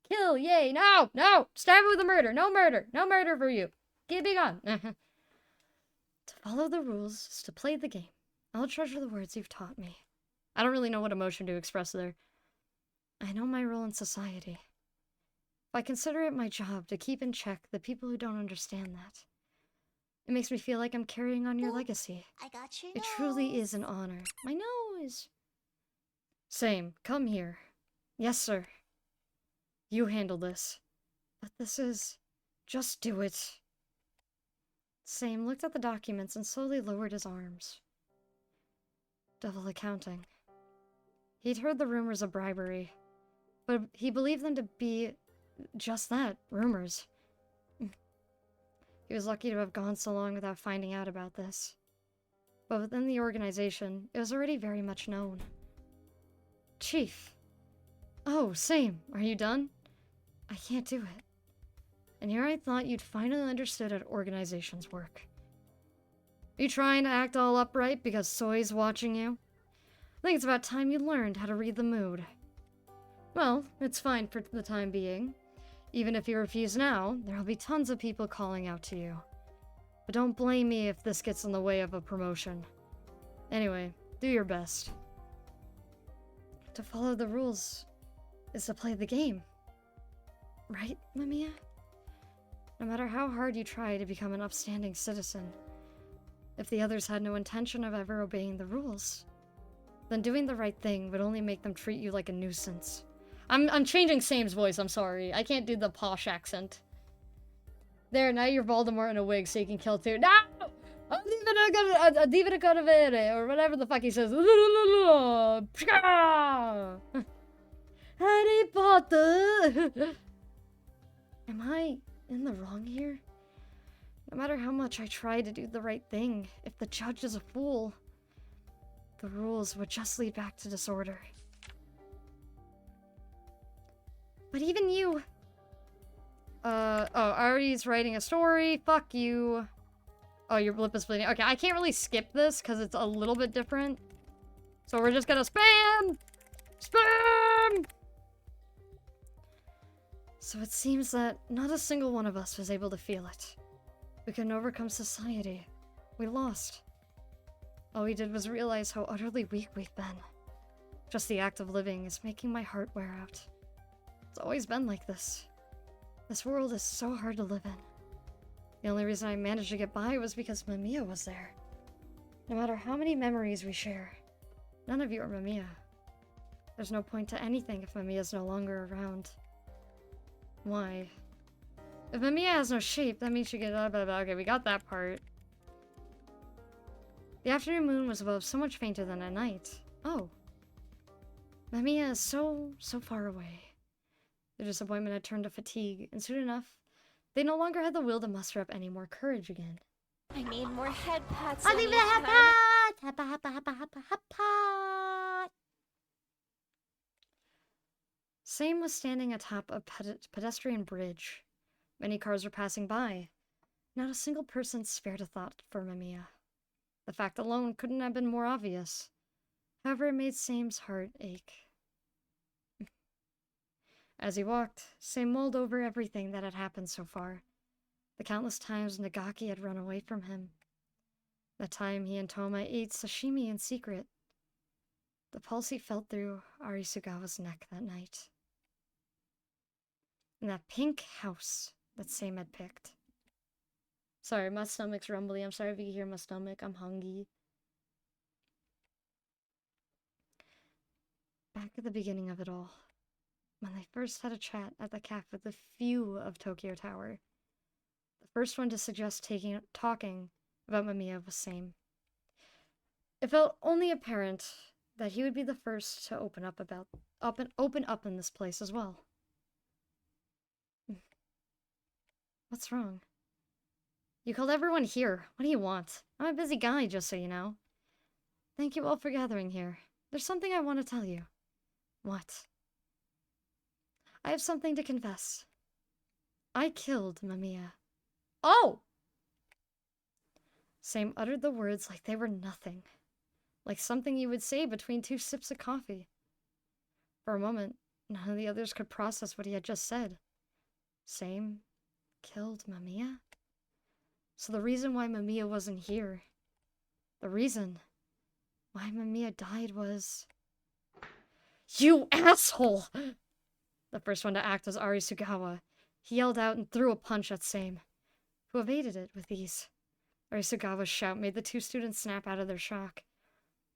Kill, yay, no, stab with a murder, no murder for you. Get be gone. To follow the rules is to play the game. I'll treasure the words you've taught me. I don't really know what emotion to express there. I know my role in society. I consider it my job to keep in check the people who don't understand that. It makes me feel like I'm carrying on your legacy. I got your It truly is an honor. My nose! Same, come here. Yes, sir. You handle this. But this is... just do it. Same looked at the documents and slowly lowered his arms. Double accounting. He'd heard the rumors of bribery, but he believed them to be just that, rumors. He was lucky to have gone so long without finding out about this. But within the organization, it was already very much known. Chief. Oh, Same. Are you done? I can't do it. And here I thought you'd finally understood how organizations work. Are you trying to act all upright because Soy's watching you? I think it's about time you learned how to read the mood. Well, it's fine for the time being. Even if you refuse now, there'll be tons of people calling out to you. But don't blame me if this gets in the way of a promotion. Anyway, do your best. To follow the rules is to play the game. Right, Mamiya? No matter how hard you try to become an upstanding citizen, if the others had no intention of ever obeying the rules, then doing the right thing would only make them treat you like a nuisance. I'm changing Same's voice, I'm sorry. I can't do the posh accent. There, now you're Voldemort in a wig so you can kill two. No! Or whatever the fuck he says. Harry Potter! Am I in the wrong here? No matter how much I try to do the right thing, if the judge is a fool, the rules would just lead back to disorder. But even you... oh, Ari's writing a story. Fuck you. Oh, your lip is bleeding. Okay, I can't really skip this because it's a little bit different. So we're just gonna spam! Spam! So it seems that not a single one of us was able to feel it. We couldn't overcome society. We lost. All we did was realize how utterly weak we've been. Just the act of living is making my heart wear out. It's always been like this. This world is so hard to live in. The only reason I managed to get by was because Mamiya was there. No matter how many memories we share, none of you are Mamiya. There's no point to anything if Mamiya's no longer around. Why? If Mamiya has no shape, that means she gets... Okay, we got that part. The afternoon moon was above so much fainter than at night. Oh. Mamiya is so far away. The disappointment had turned to fatigue, and soon enough, they no longer had the will to muster up any more courage again. I need more head pats. I need a head pat! Head pat! Same was standing atop a pedestrian bridge. Many cars were passing by. Not a single person spared a thought for Mamiya. The fact alone couldn't have been more obvious. However, it made Same's heart ache. As he walked, Same mulled over everything that had happened so far. The countless times Nagaki had run away from him. The time he and Toma ate sashimi in secret. The pulse he felt through Arisugawa's neck that night. And that pink house that Same had picked. Sorry, my stomach's rumbly. I'm sorry if you hear my stomach. I'm hungry. Back at the beginning of it all, when they first had a chat at the cafe with the view of Tokyo Tower, the first one to suggest talking about Mamiya was Same. It felt only apparent that he would be the first to open up in this place as well. What's wrong? You called everyone here. What do you want? I'm a busy guy, just so you know. Thank you all for gathering here. There's something I want to tell you. What? I have something to confess. I killed Mamiya. Oh! Same uttered the words like they were nothing. Like something you would say between 2 sips of coffee. For a moment, none of the others could process what he had just said. Same killed Mamiya? So the reason why Mamiya wasn't here, the reason why Mamiya died was... You asshole! The first one to act was Arisugawa. He yelled out and threw a punch at Same, who evaded it with ease. Arisugawa's shout made the 2 students snap out of their shock.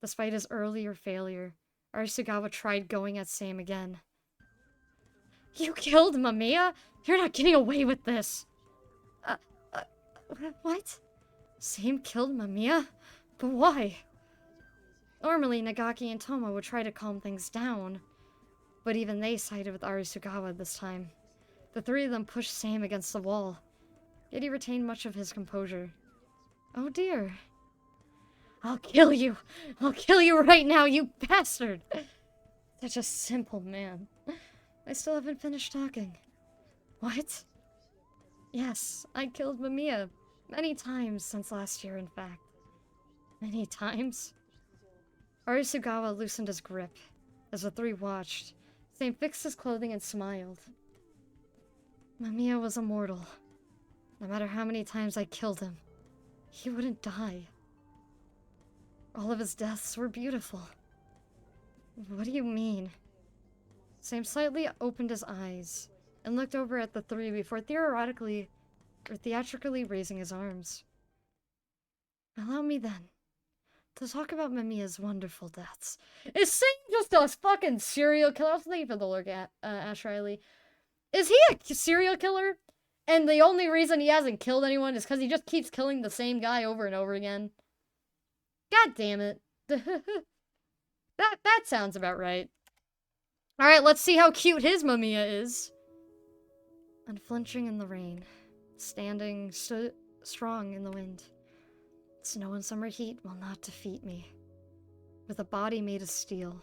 Despite his earlier failure, Arisugawa tried going at Same again. You killed Mamiya? You're not getting away with this! What? Same killed Mamiya? But why? Normally, Nagaki and Toma would try to calm things down, but even they sided with Arisugawa this time. The 3 of them pushed Same against the wall, yet he retained much of his composure. Oh dear. I'll kill you! I'll kill you right now, you bastard! Such a simple man. I still haven't finished talking. What? Yes, I killed Mamiya. Many times since last year, in fact. Many times? Arisugawa loosened his grip. As the 3 watched, Same fixed his clothing and smiled. Mamiya was immortal. No matter how many times I killed him, he wouldn't die. All of his deaths were beautiful. What do you mean? Same slightly opened his eyes and looked over at the 3 before theatrically raising his arms. Allow me then to talk about Mamiya's wonderful deaths. Is Same just a fucking serial killer? I was thinking for the look at Ash Riley. Is he a serial killer? And the only reason he hasn't killed anyone is because he just keeps killing the same guy over and over again? God damn it. That sounds about right. Alright, let's see how cute his Mamiya is. Unflinching in the rain, standing strong in the wind. Snow and summer heat will not defeat me. With a body made of steel,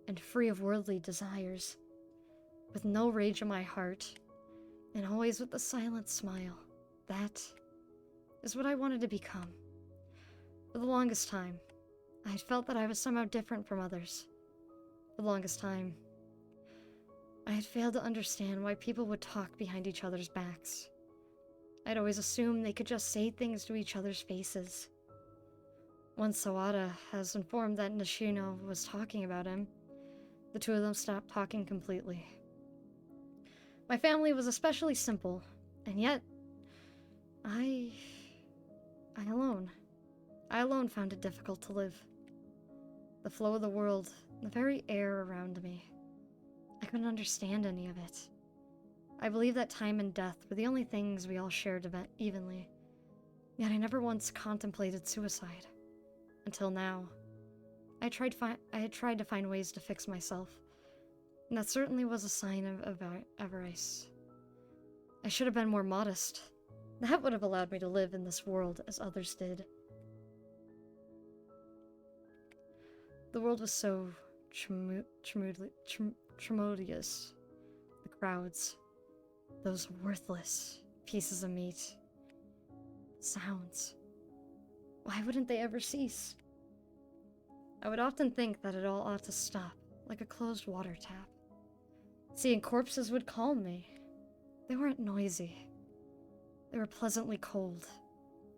and free of worldly desires, with no rage in my heart, and always with a silent smile. That is what I wanted to become. For the longest time, I had felt that I was somehow different from others. For the longest time, I had failed to understand why people would talk behind each other's backs. I'd always assumed they could just say things to each other's faces. Once Sawada has informed that Nishino was talking about him, the two of them stopped talking completely. My family was especially simple, and yet, I alone found it difficult to live. The flow of the world, the very air around me, I couldn't understand any of it. I believed that time and death were the only things we all shared evenly, yet I never once contemplated suicide. Until now. I had tried to find ways to fix myself, and that certainly was a sign of avarice. I should have been more modest. That would have allowed me to live in this world as others did. The world was so tremendous. The crowds, those worthless pieces of meat, sounds. Why wouldn't they ever cease? I would often think that it all ought to stop, like a closed water tap. Seeing corpses would calm me. They weren't noisy. They were pleasantly cold.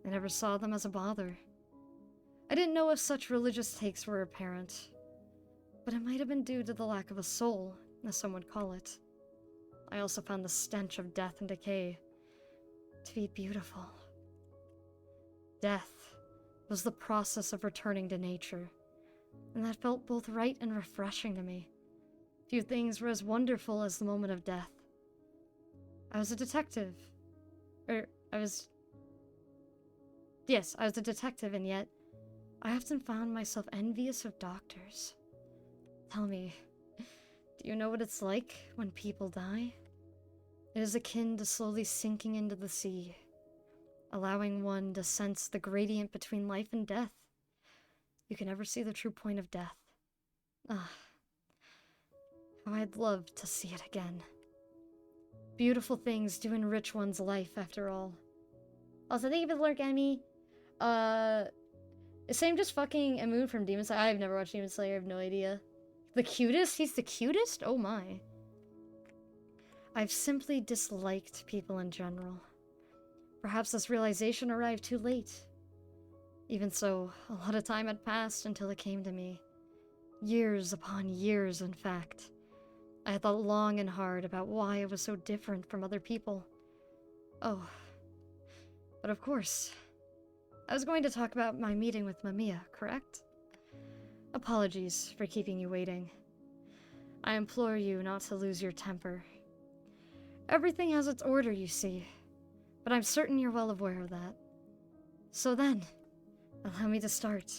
I never saw them as a bother. I didn't know if such religious takes were apparent, but it might have been due to the lack of a soul, as some would call it. I also found the stench of death and decay to be beautiful. Death was the process of returning to nature, and that felt both right and refreshing to me. Few things were as wonderful as the moment of death. I was a detective, and yet I often found myself envious of doctors. Tell me, do you know what it's like when people die? It is akin to slowly sinking into the sea, allowing one to sense the gradient between life and death. You can never see the true point of death. Ah, how I'd love to see it again. Beautiful things do enrich one's life, after all. Also, thank you for the lurk, Emmy. Is Sam just fucking a moon from Demon Slayer? I've never watched Demon Slayer, I have no idea. The cutest? He's the cutest? Oh my. I've simply disliked people in general. Perhaps this realization arrived too late. Even so, a lot of time had passed until it came to me. Years upon years, in fact. I had thought long and hard about why I was so different from other people. Oh. But of course, I was going to talk about my meeting with Mamiya, correct? Apologies for keeping you waiting. I implore you not to lose your temper. Everything has its order, you see, but I'm certain you're well aware of that. So then, allow me to start.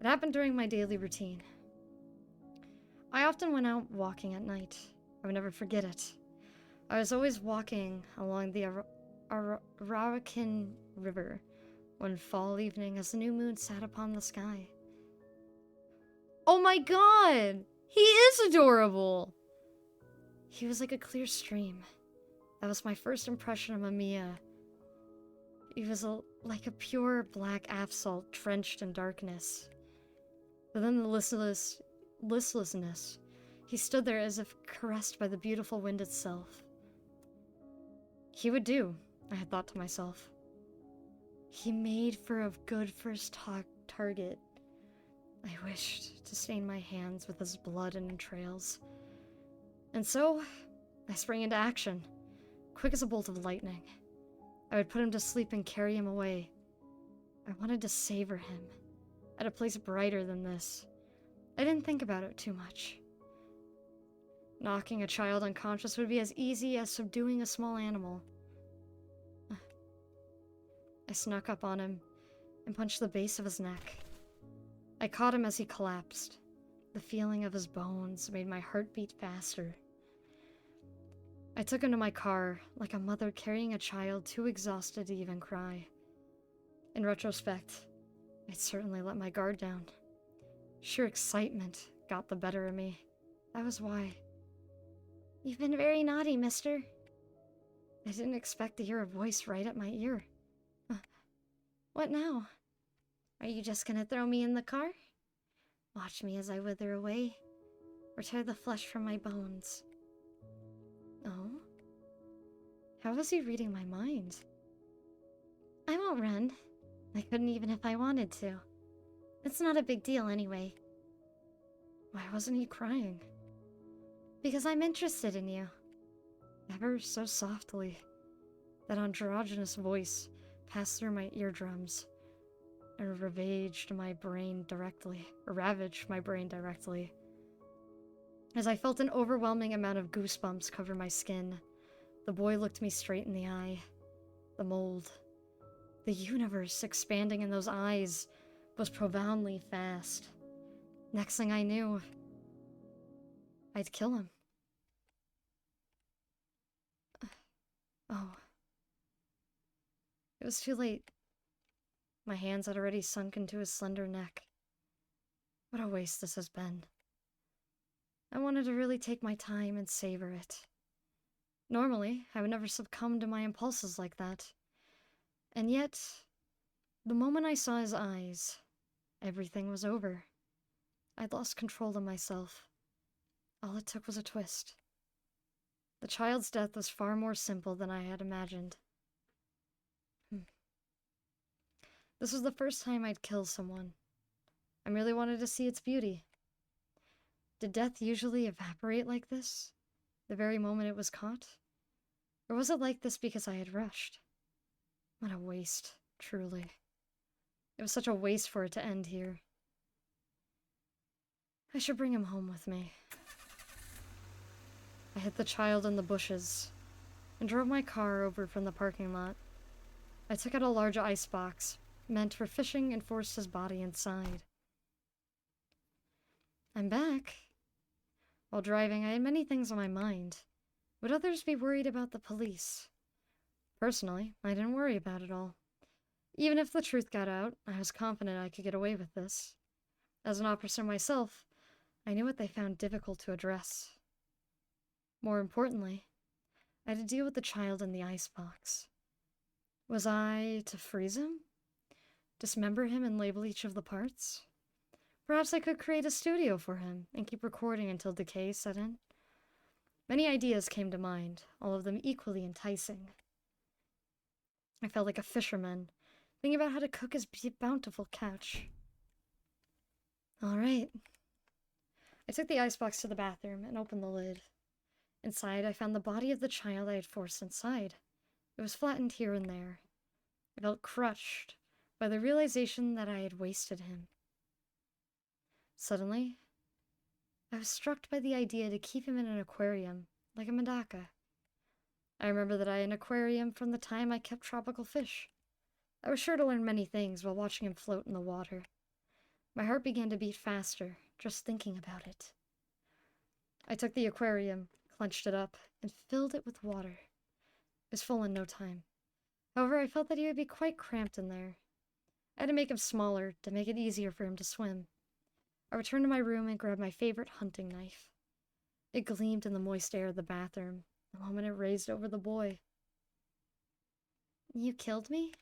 It happened during my daily routine. I often went out walking at night. I would never forget it. I was always walking along the Arawakan River one fall evening as the new moon sat upon the sky. Oh my god! He is adorable! He was like a clear stream. That was my first impression of Mamiya. He was like a pure black asphalt drenched in darkness. But then the listlessness, he stood there as if caressed by the beautiful wind itself. He would do, I had thought to myself. He made for a good first target. I wished to stain my hands with his blood and entrails. And so, I sprang into action, quick as a bolt of lightning. I would put him to sleep and carry him away. I wanted to savor him, at a place brighter than this. I didn't think about it too much. Knocking a child unconscious would be as easy as subduing a small animal. I snuck up on him and punched the base of his neck. I caught him as he collapsed. The feeling of his bones made my heart beat faster. I took him to my car, like a mother carrying a child too exhausted to even cry. In retrospect, I'd certainly let my guard down. Sheer excitement got the better of me. That was why. You've been very naughty, mister. I didn't expect to hear a voice right at my ear. What now? Are you just gonna throw me in the car? Watch me as I wither away, or tear the flesh from my bones. Oh? How was he reading my mind? I won't run. I couldn't even if I wanted to. It's not a big deal anyway. Why wasn't he crying? Because I'm interested in you. Ever so softly, that androgynous voice passed through my eardrums and ravaged my brain directly. As I felt an overwhelming amount of goosebumps cover my skin, the boy looked me straight in the eye. The mold, the universe expanding in those eyes, was profoundly fast. Next thing I knew, I'd kill him. Oh. It was too late. My hands had already sunk into his slender neck. What a waste this has been. I wanted to really take my time and savor it. Normally, I would never succumb to my impulses like that. And yet, the moment I saw his eyes, everything was over. I'd lost control of myself. All it took was a twist. The child's death was far more simple than I had imagined. This was the first time I'd killed someone. I merely wanted to see its beauty. Did death usually evaporate like this, the very moment it was caught? Or was it like this because I had rushed? What a waste, truly. It was such a waste for it to end here. I should bring him home with me. I hid the child in the bushes and drove my car over from the parking lot. I took out a large icebox meant for fishing and forced his body inside. I'm back. While driving, I had many things on my mind. Would others be worried about the police? Personally, I didn't worry about it all. Even if the truth got out, I was confident I could get away with this. As an officer myself, I knew what they found difficult to address. More importantly, I had to deal with the child in the icebox. Was I to freeze him? Dismember him and label each of the parts? Perhaps I could create a studio for him and keep recording until decay set in. Many ideas came to mind, all of them equally enticing. I felt like a fisherman, thinking about how to cook his bountiful catch. All right. I took the icebox to the bathroom and opened the lid. Inside, I found the body of the child I had forced inside. It was flattened here and there. I felt crushed by the realization that I had wasted him. Suddenly, I was struck by the idea to keep him in an aquarium, like a medaka. I remember that I had an aquarium from the time I kept tropical fish. I was sure to learn many things while watching him float in the water. My heart began to beat faster, just thinking about it. I took the aquarium, clenched it up, and filled it with water. It was full in no time. However, I felt that he would be quite cramped in there. I had to make him smaller to make it easier for him to swim. I returned to my room and grabbed my favorite hunting knife. It gleamed in the moist air of the bathroom the moment it raised over the boy. You killed me?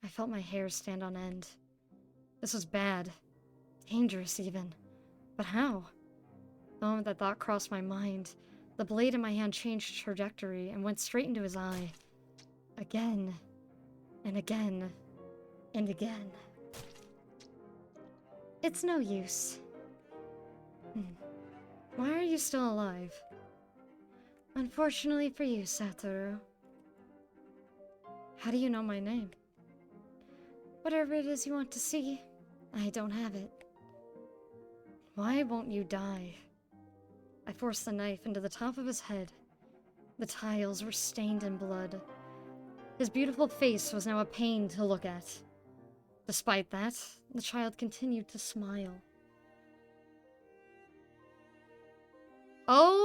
I felt my hair stand on end. This was bad. Dangerous, even. But how? The moment that thought crossed my mind, the blade in my hand changed trajectory and went straight into his eye. Again. And again. And again. It's no use. Why are you still alive? Unfortunately for you, Satoru. How do you know my name? Whatever it is you want to see, I don't have it. Why won't you die? I forced the knife into the top of his head. The tiles were stained in blood. His beautiful face was now a pain to look at. Despite that, the child continued to smile.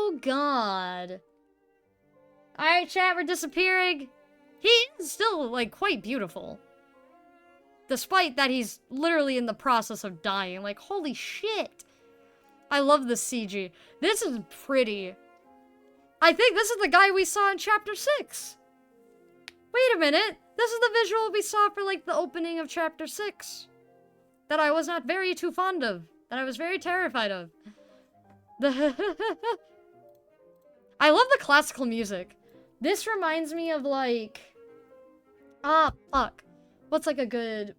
Oh, God. Alright, chat, we're disappearing. He is still, like, quite beautiful. Despite that he's literally in the process of dying. Like, holy shit. I love this CG. This is pretty. I think this is the guy we saw in Chapter 6. Wait a minute. This is the visual we saw for, like, the opening of Chapter 6. That I was not very too fond of. That I was very terrified of. I love the classical music. This reminds me of, like... Ah, fuck. What's, like, a good,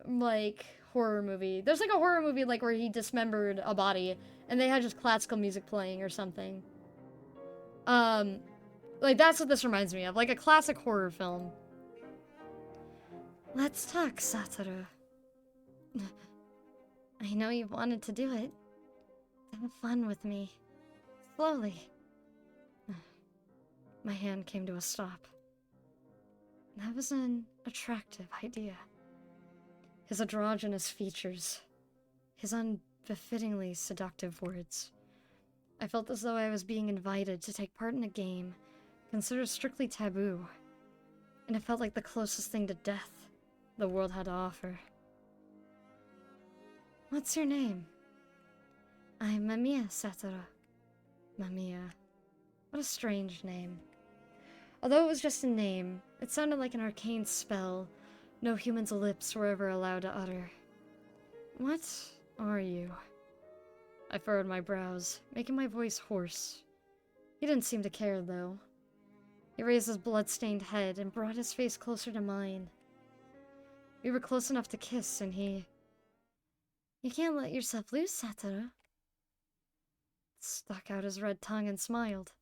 like, horror movie? There's, like, a horror movie, like, where he dismembered a body, and they had just classical music playing or something. Like, that's what this reminds me of. Like, a classic horror film. Let's talk, Satoru. I know you've wanted to do it. Have fun with me. Slowly. My hand came to a stop. That was an attractive idea. His androgynous features. His unbefittingly seductive words. I felt as though I was being invited to take part in a game considered strictly taboo. And it felt like the closest thing to death the world had to offer. What's your name? I'm Mamiya, Satoru. Mamiya. What a strange name. Although it was just a name, it sounded like an arcane spell no human's lips were ever allowed to utter. What are you? I furrowed my brows, making my voice hoarse. He didn't seem to care, though. He raised his blood-stained head and brought his face closer to mine. We were close enough to kiss, and he... You can't let yourself loose, Satoru. Stuck out his red tongue and smiled.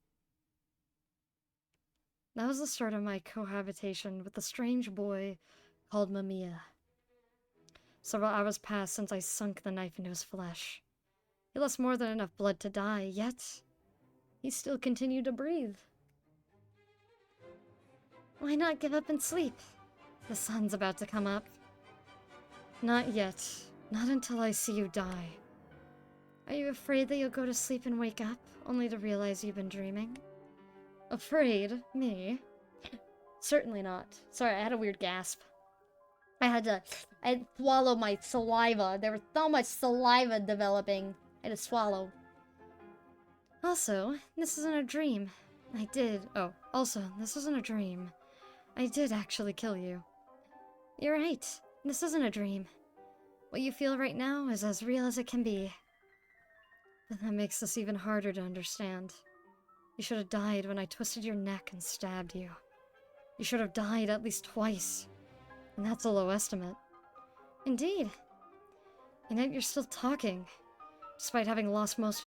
That was the start of my cohabitation with the strange boy called Mamiya. Several hours passed since I sunk the knife into his flesh. He lost more than enough blood to die, yet he still continued to breathe. Why not give up and sleep? The sun's about to come up. Not yet. Not until I see you die. Are you afraid that you'll go to sleep and wake up, only to realize you've been dreaming? Afraid? Me? Certainly not. Sorry, I had a weird gasp. I had to swallow my saliva. There was so much saliva developing. I had to swallow. Also, this isn't a dream. This isn't a dream. I did actually kill you. You're right. This isn't a dream. What you feel right now is as real as it can be. But that makes this even harder to understand. You should have died when I twisted your neck and stabbed you. You should have died at least twice. And that's a low estimate. Indeed. And yet you're still talking, despite having lost most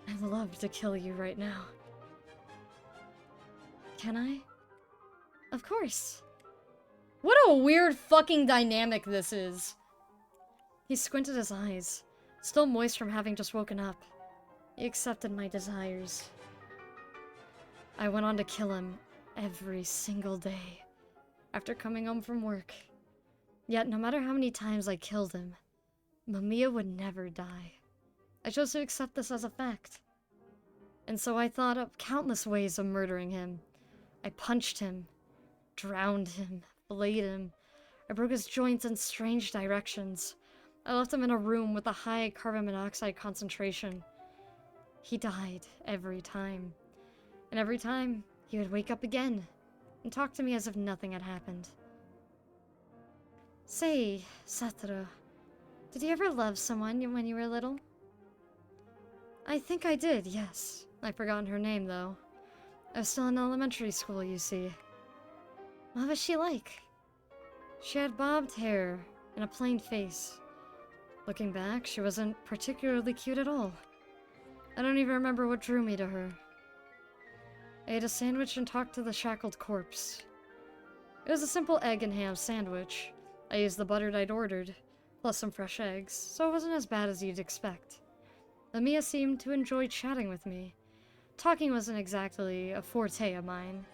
I'd love to kill you right now. Can I? Of course. What a weird fucking dynamic this is. He squinted his eyes, still moist from having just woken up. He accepted my desires. I went on to kill him every single day after coming home from work. Yet, no matter how many times I killed him, Mamiya would never die. I chose to accept this as a fact. And so I thought of countless ways of murdering him. I punched him, drowned him, filleted him. I broke his joints in strange directions. I left him in a room with a high carbon monoxide concentration. He died every time. And every time, he would wake up again and talk to me as if nothing had happened. Say, Satoru, did you ever love someone when you were little? I think I did, yes. I've forgotten her name, though. I was still in elementary school, you see. What was she like? She had bobbed hair and a plain face. Looking back, she wasn't particularly cute at all. I don't even remember what drew me to her. I ate a sandwich and talked to the shackled corpse. It was a simple egg and ham sandwich. I used the butter I'd ordered, plus some fresh eggs, so it wasn't as bad as you'd expect. Mamiya seemed to enjoy chatting with me. Talking wasn't exactly a forte of mine,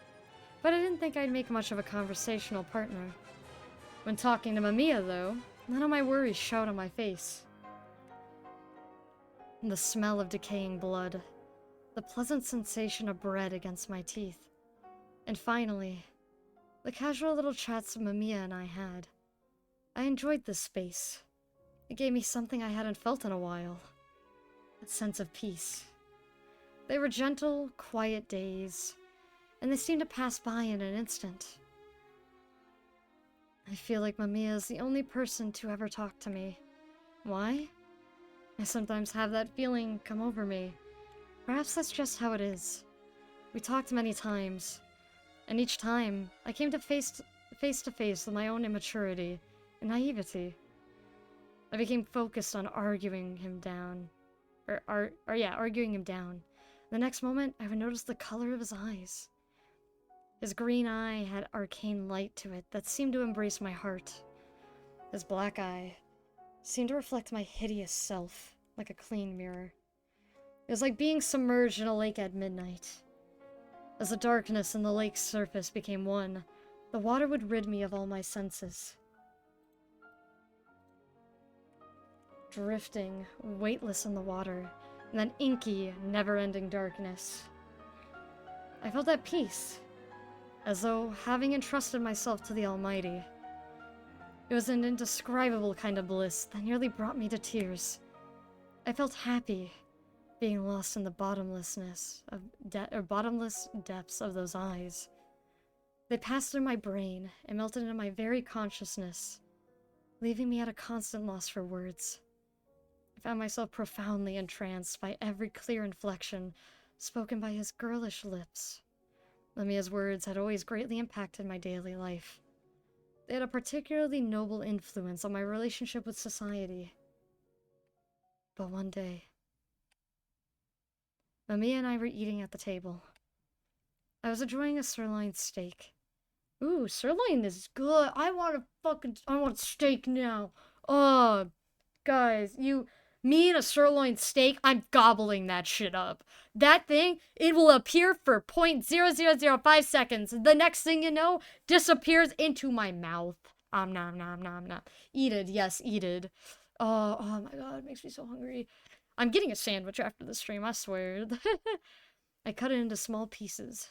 but I didn't think I'd make much of a conversational partner. When talking to Mamiya, though, none of my worries showed on my face. The smell of decaying blood, the pleasant sensation of bread against my teeth, and finally, the casual little chats Mamiya and I had. I enjoyed this space. It gave me something I hadn't felt in a while. A sense of peace. They were gentle, quiet days, and they seemed to pass by in an instant. I feel like Mamiya is the only person to ever talk to me. Why? I sometimes have that feeling come over me. Perhaps that's just how it is. We talked many times, and each time I came to face to face with my own immaturity and naivety. I became focused on arguing him down. Arguing him down. The next moment, I would notice the color of his eyes. His green eye had arcane light to it that seemed to embrace my heart. His black eye seemed to reflect my hideous self, like a clean mirror. It was like being submerged in a lake at midnight. As the darkness and the lake's surface became one, the water would rid me of all my senses. Drifting, weightless in the water, in that inky, never-ending darkness. I felt at peace, as though having entrusted myself to the Almighty. It was an indescribable kind of bliss that nearly brought me to tears. I felt happy, being lost in the bottomless depths of those eyes. They passed through my brain and melted into my very consciousness, leaving me at a constant loss for words. I found myself profoundly entranced by every clear inflection spoken by his girlish lips. Mamiya's words had always greatly impacted my daily life. They had a particularly noble influence on my relationship with society. But one day, Mamiya and I were eating at the table. I was enjoying a sirloin steak. Ooh, sirloin is good. I want steak now. Oh, guys, me and a sirloin steak, I'm gobbling that shit up. That thing, it will appear for 0.0005 seconds. The next thing you know, disappears into my mouth. Nom nom nom. Eat it, yes, eat it. Oh my god, it makes me so hungry. I'm getting a sandwich after the stream, I swear. I cut it into small pieces,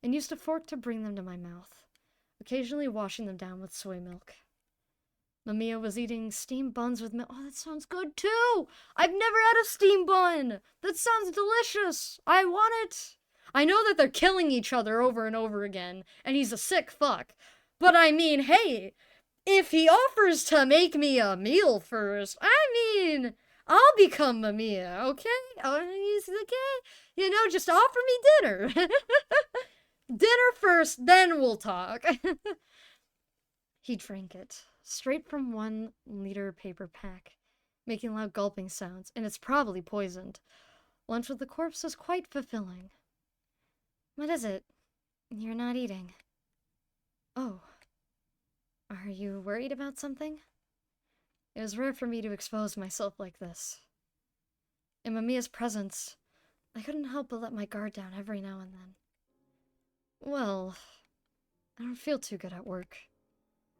and used a fork to bring them to my mouth, occasionally washing them down with soy milk. Mamiya was eating steamed buns with milk. Oh, that sounds good too! I've never had a steamed bun! That sounds delicious! I want it! I know that they're killing each other over and over again, and he's a sick fuck. But I mean, hey, if he offers to make me a meal first, I'll become Mamiya, okay? Okay? Just offer me dinner. Dinner first, then we'll talk. He drank it, straight from 1 liter paper pack, making loud gulping sounds, and it's probably poisoned. Lunch with the corpse was quite fulfilling. What is it? You're not eating. Oh. Are you worried about something? It was rare for me to expose myself like this. In Mamiya's presence, I couldn't help but let my guard down every now and then. Well, I don't feel too good at work.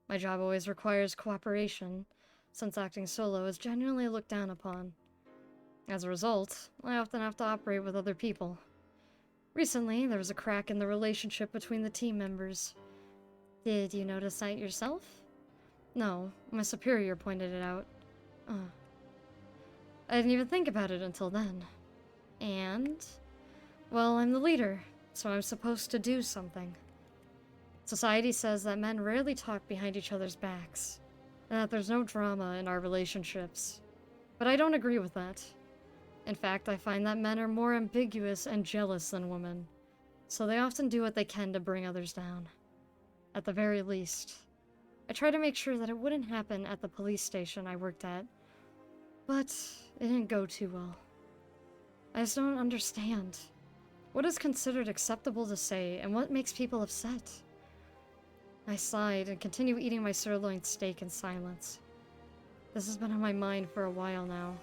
My job always requires cooperation, since acting solo is genuinely looked down upon. As a result, I often have to operate with other people. Recently, there was a crack in the relationship between the team members. Did you notice that yourself? No, my superior pointed it out. I didn't even think about it until then. And, well, I'm the leader, so I'm supposed to do something. Society says that men rarely talk behind each other's backs, and that there's no drama in our relationships. But I don't agree with that. In fact, I find that men are more ambiguous and jealous than women, so they often do what they can to bring others down. At the very least, I try to make sure that it wouldn't happen at the police station I worked at, but it didn't go too well. I just don't understand. What is considered acceptable to say, and what makes people upset? I sighed and continued eating my sirloin steak in silence. This has been on my mind for a while now.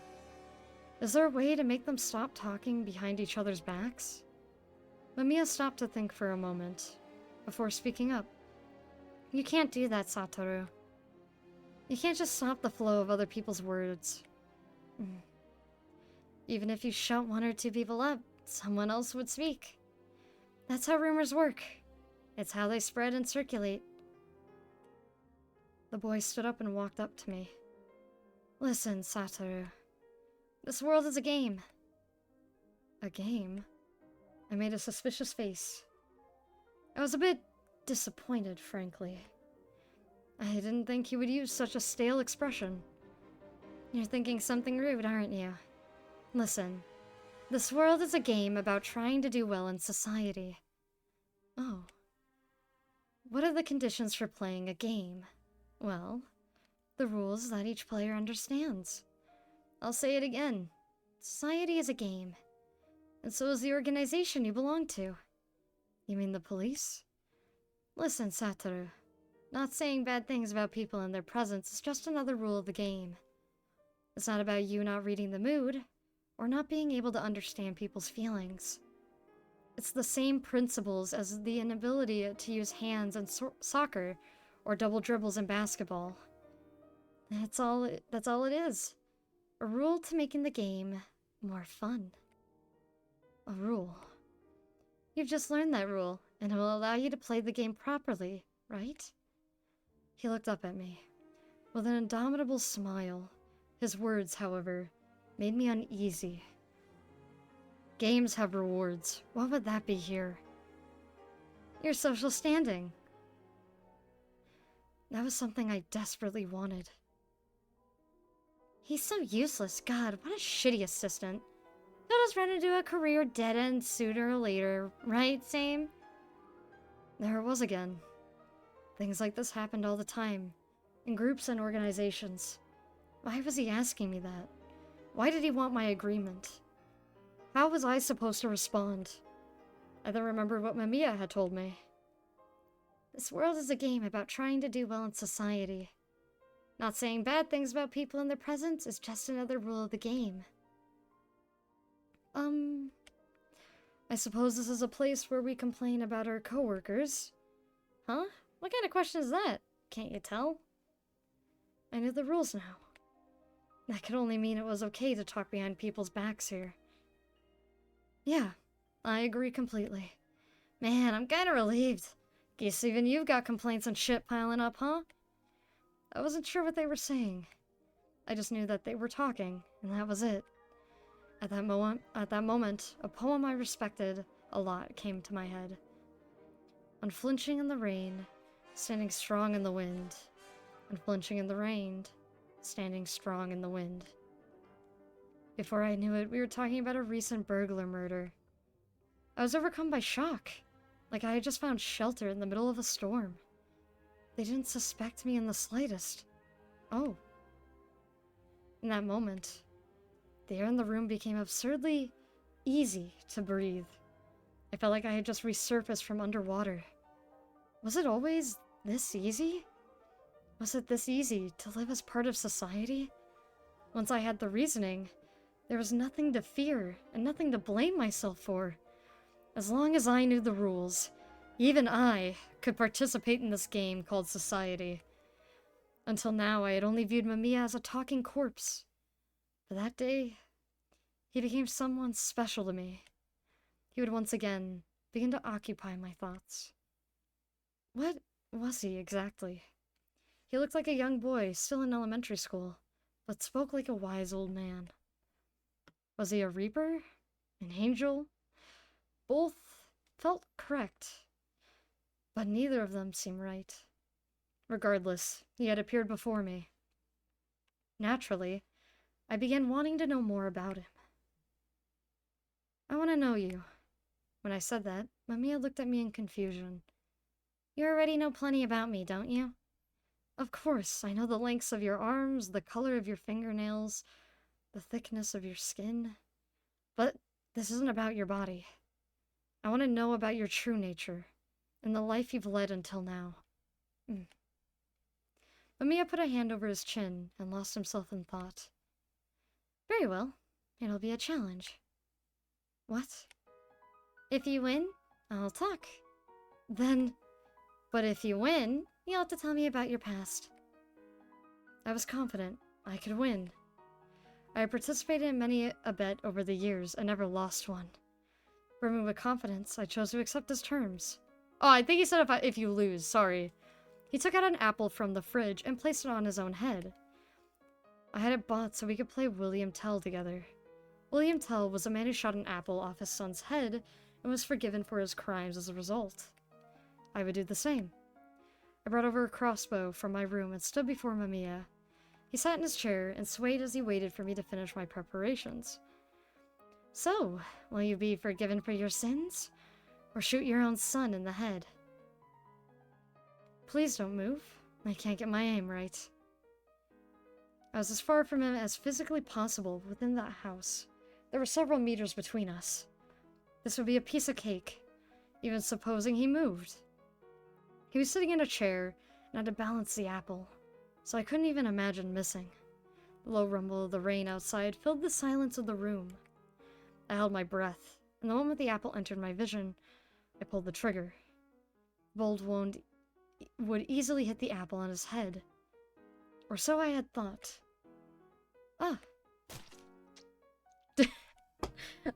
Is there a way to make them stop talking behind each other's backs? Mamiya stopped to think for a moment, before speaking up. You can't do that, Satoru. You can't just stop the flow of other people's words. Even if you shut one or two people up, someone else would speak. That's how rumors work. It's how they spread and circulate. The boy stood up and walked up to me. Listen, Satoru. This world is a game. A game? I made a suspicious face. I was a bit disappointed, frankly. I didn't think he would use such a stale expression. You're thinking something rude, aren't you? Listen, this world is a game about trying to do well in society. Oh. What are the conditions for playing a game? Well, the rules that each player understands. I'll say it again. Society is a game. And so is the organization you belong to. You mean the police? Listen, Satoru. Not saying bad things about people in their presence is just another rule of the game. It's not about you not reading the mood, or not being able to understand people's feelings. It's the same principles as the inability to use hands in soccer, or double dribbles in basketball. That's all it is. A rule to making the game more fun. A rule. You've just learned that rule, and it will allow you to play the game properly, right? He looked up at me, with an indomitable smile. His words, however, made me uneasy. Games have rewards. What would that be here? Your social standing. That was something I desperately wanted. He's so useless. God, what a shitty assistant. He'll just run into a career dead end sooner or later, right, same? There it was again. Things like this happened all the time, in groups and organizations. Why was he asking me that? Why did he want my agreement? How was I supposed to respond? I then remembered what Mamiya had told me. This world is a game about trying to do well in society. Not saying bad things about people in their presence is just another rule of the game. I suppose this is a place where we complain about our coworkers. Huh? What kind of question is that? Can't you tell? I knew the rules now. That could only mean it was okay to talk behind people's backs here. Yeah, I agree completely. Man, I'm kinda relieved. Guess even you've got complaints and shit piling up, huh? I wasn't sure what they were saying. I just knew that they were talking, and that was it. At that moment, a poem I respected a lot came to my head. Unflinching in the rain, standing strong in the wind. Unflinching in the rain, standing strong in the wind. Before I knew it, we were talking about a recent burglar murder. I was overcome by shock, like I had just found shelter in the middle of a storm. They didn't suspect me in the slightest. Oh. In that moment, the air in the room became absurdly easy to breathe. I felt like I had just resurfaced from underwater. Was it always this easy? Was it this easy to live as part of society? Once I had the reasoning, there was nothing to fear and nothing to blame myself for. As long as I knew the rules, even I could participate in this game called society. Until now, I had only viewed Mamiya as a talking corpse. But that day, he became someone special to me. He would once again begin to occupy my thoughts. What was he exactly? He looked like a young boy still in elementary school, but spoke like a wise old man. Was he a reaper? An angel? Both felt correct, but neither of them seemed right. Regardless, he had appeared before me. Naturally, I began wanting to know more about him. I want to know you. When I said that, Mamiya looked at me in confusion. You already know plenty about me, don't you? Of course, I know the lengths of your arms, the color of your fingernails, the thickness of your skin. But this isn't about your body. I want to know about your true nature, and the life you've led until now. Mamiya put a hand over his chin and lost himself in thought. Very well. It'll be a challenge. What? If you win, I'll talk. But if you win, you'll have to tell me about your past. I was confident I could win. I had participated in many a bet over the years and never lost one. Brimming with confidence, I chose to accept his terms. Oh, I think he said if you lose, sorry. He took out an apple from the fridge and placed it on his own head. I had it bought so we could play William Tell together. William Tell was a man who shot an apple off his son's head and was forgiven for his crimes as a result. I would do the same. I brought over a crossbow from my room and stood before Mamiya. He sat in his chair and swayed as he waited for me to finish my preparations. So, will you be forgiven for your sins? Or shoot your own son in the head? Please don't move. I can't get my aim right. I was as far from him as physically possible within that house. There were several meters between us. This would be a piece of cake, even supposing he moved. He was sitting in a chair and had to balance the apple, so I couldn't even imagine missing. The low rumble of the rain outside filled the silence of the room. I held my breath, and the moment the apple entered my vision, I pulled the trigger. The bolt would easily hit the apple on his head. Or so I had thought. Ah.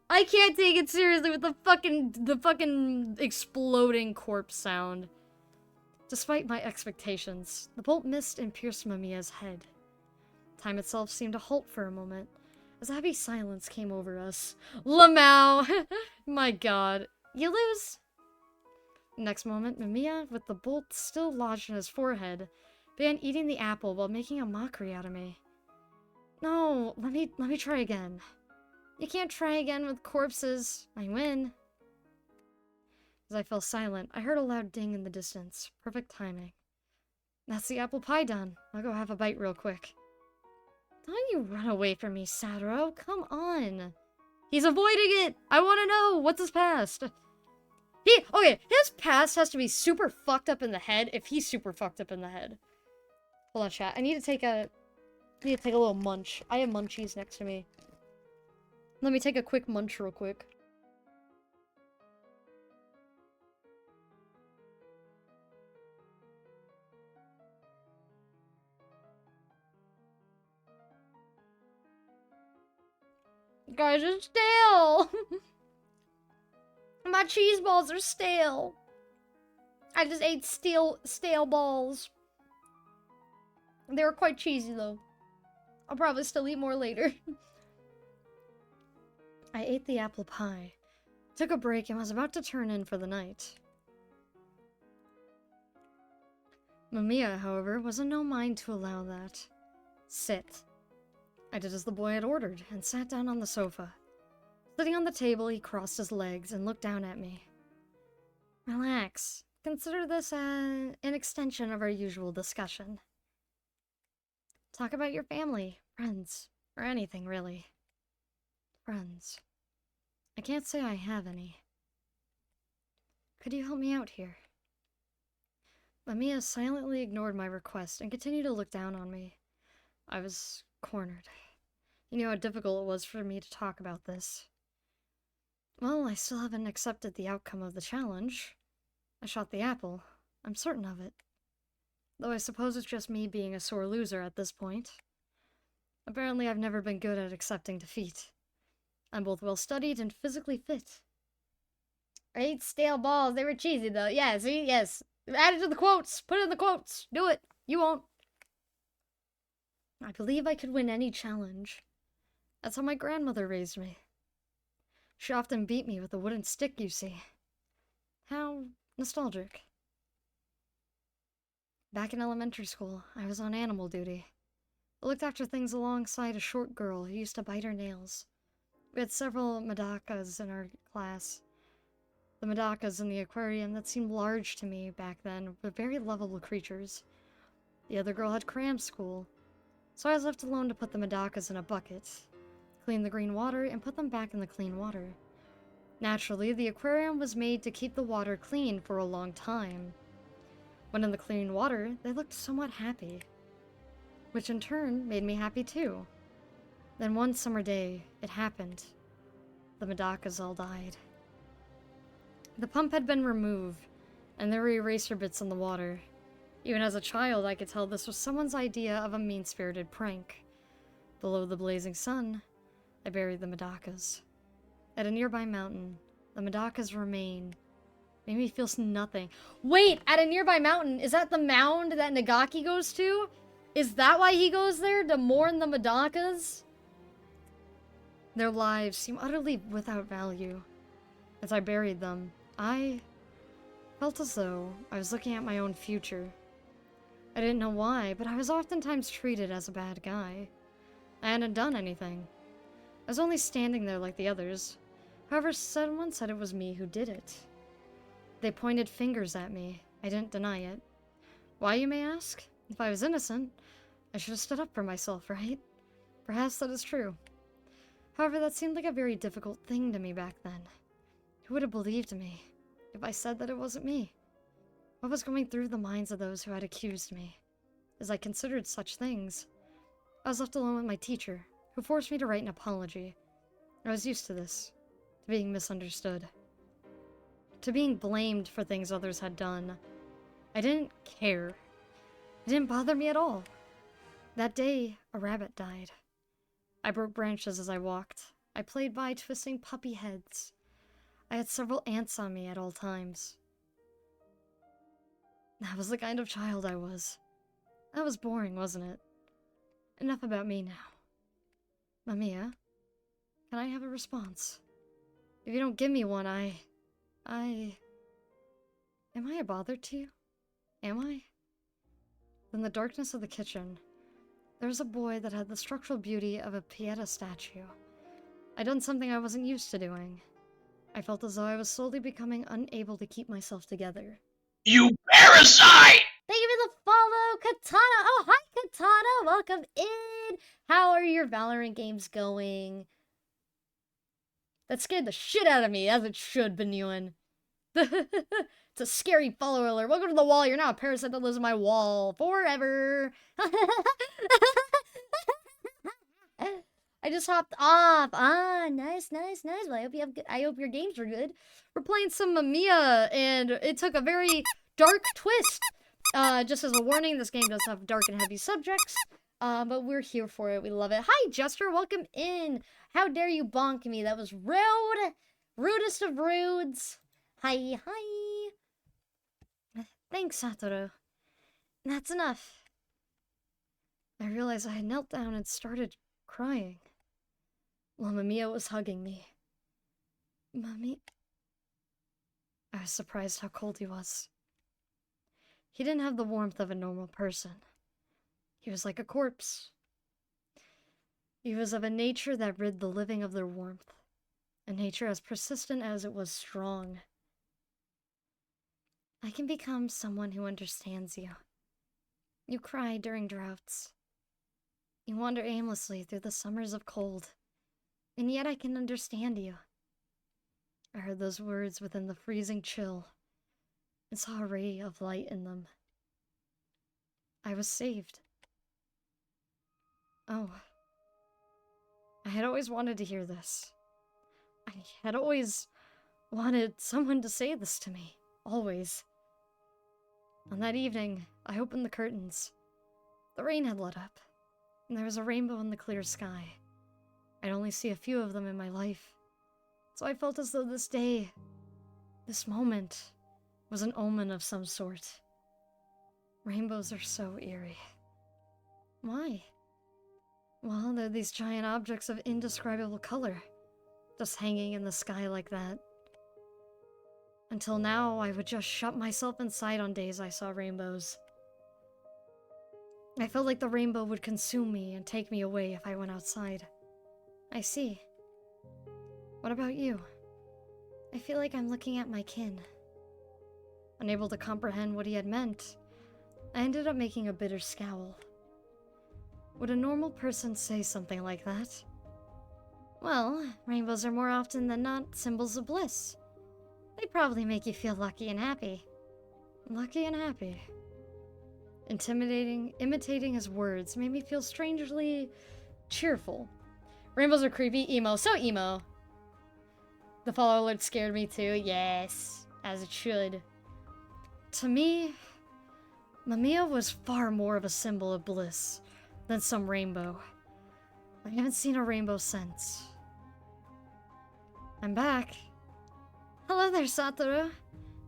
I can't take it seriously with the fucking exploding corpse sound. Despite my expectations, the bolt missed and pierced Mamiya's head. Time itself seemed to halt for a moment, as a heavy silence came over us. Lamau! My god. You lose! Next moment, Mamiya, with the bolt still lodged in his forehead, began eating the apple while making a mockery out of me. No, let me try again. You can't try again with corpses. I win. As I fell silent, I heard a loud ding in the distance. Perfect timing. That's the apple pie done. I'll go have a bite real quick. Don't you run away from me, Satoru. Come on. He's avoiding it. I want to know. What's his past? Okay, his past has to be super fucked up in the head if he's super fucked up in the head. Hold on, chat. I need to take a little munch. I have munchies next to me. Let me take a quick munch real quick. Guys, it's stale! My cheese balls are stale. I just ate stale balls. They were quite cheesy, though. I'll probably still eat more later. I ate the apple pie, took a break, and was about to turn in for the night. Mamiya, however, was in no mind to allow that. Sit. I did as the boy had ordered, and sat down on the sofa. Sitting on the table, he crossed his legs and looked down at me. Relax. Consider this an extension of our usual discussion. Talk about your family, friends, or anything, really. Friends. I can't say I have any. Could you help me out here? Mamiya silently ignored my request and continued to look down on me. I was cornered. He knew how difficult it was for me to talk about this. Well, I still haven't accepted the outcome of the challenge. I shot the apple. I'm certain of it. Though I suppose it's just me being a sore loser at this point. Apparently I've never been good at accepting defeat. I'm both well-studied and physically fit. I ate stale balls. They were cheesy, though. Yeah, see? Yes. Add it to the quotes. Put it in the quotes. Do it. You won't. I believe I could win any challenge. That's how my grandmother raised me. She often beat me with a wooden stick, you see. How nostalgic. Back in elementary school, I was on animal duty. I looked after things alongside a short girl who used to bite her nails. We had several Madakas in our class. The Madakas in the aquarium that seemed large to me back then were very lovable creatures. The other girl had cram school, so I was left alone to put the Madakas in a bucket, clean the green water, and put them back in the clean water. Naturally, the aquarium was made to keep the water clean for a long time. When in the clean water, they looked somewhat happy, which in turn made me happy too. Then one summer day, it happened. The Madakas all died. The pump had been removed, and there were eraser bits in the water. Even as a child, I could tell this was someone's idea of a mean-spirited prank. Below the blazing sun, I buried the Madakas. At a nearby mountain, the Madakas remain. Made me feel nothing. Wait, at a nearby mountain, is that the mound that Nagaki goes to? Is that why he goes there, to mourn the Madakas? Their lives seem utterly without value. As I buried them, I felt as though I was looking at my own future. I didn't know why, but I was oftentimes treated as a bad guy. I hadn't done anything. I was only standing there like the others. However, someone said it was me who did it. They pointed fingers at me. I didn't deny it. Why, you may ask? If I was innocent, I should have stood up for myself, right? Perhaps that is true. However, that seemed like a very difficult thing to me back then. Who would have believed me if I said that it wasn't me? What was going through the minds of those who had accused me? As I considered such things, I was left alone with my teacher, who forced me to write an apology. I was used to this, to being misunderstood, to being blamed for things others had done. I didn't care. It didn't bother me at all. That day, a rabbit died. I broke branches as I walked. I played by twisting puppy heads. I had several ants on me at all times. That was the kind of child I was. That was boring, wasn't it? Enough about me now. Mamiya, can I have a response? If you don't give me one, Am I a bother to you? Am I? In the darkness of the kitchen, there was a boy that had the structural beauty of a Pieta statue. I'd done something I wasn't used to doing. I felt as though I was slowly becoming unable to keep myself together. You parasite! Thank you for the follow, Katana! Oh, hi, Katana! Welcome in! How are your Valorant games going? That scared the shit out of me, as it should, Benuin. It's a scary follower alert. Welcome to the wall. You're now a parasite that lives in my wall forever. I just hopped off. Ah, nice. Well, I hope your games are good. We're playing some MAMIYA, and it took a very dark twist. Just as a warning, this game does have dark and heavy subjects. But we're here for it. We love it. Hi, Jester. Welcome in. How dare you bonk me? That was rude. Rudest of rudes. Hi. Thanks, Satoru. That's enough. I realized I had knelt down and started crying while Mamiya was hugging me. Mami... I was surprised how cold he was. He didn't have the warmth of a normal person. He was like a corpse. He was of a nature that rid the living of their warmth. A nature as persistent as it was strong. I can become someone who understands you. You cry during droughts. You wander aimlessly through the summers of cold. And yet I can understand you. I heard those words within the freezing chill and saw a ray of light in them. I was saved. Oh. I had always wanted to hear this. I had always wanted someone to say this to me. Always. On that evening, I opened the curtains. The rain had let up, and there was a rainbow in the clear sky. I'd only see a few of them in my life, so I felt as though this day, this moment, was an omen of some sort. Rainbows are so eerie. Why? Well, they're these giant objects of indescribable color, just hanging in the sky like that. Until now, I would just shut myself inside on days I saw rainbows. I felt like the rainbow would consume me and take me away if I went outside. I see. What about you? I feel like I'm looking at my kin. Unable to comprehend what he had meant, I ended up making a bitter scowl. Would a normal person say something like that? Well, rainbows are more often than not symbols of bliss. They probably make you feel lucky and happy. Lucky and happy. Imitating his words made me feel strangely cheerful. Rainbows are creepy, emo, so emo. The follow alert scared me too, yes, as it should. To me, MAMIYA was far more of a symbol of bliss than some rainbow. I haven't seen a rainbow since. I'm back. Hello there, Satoru.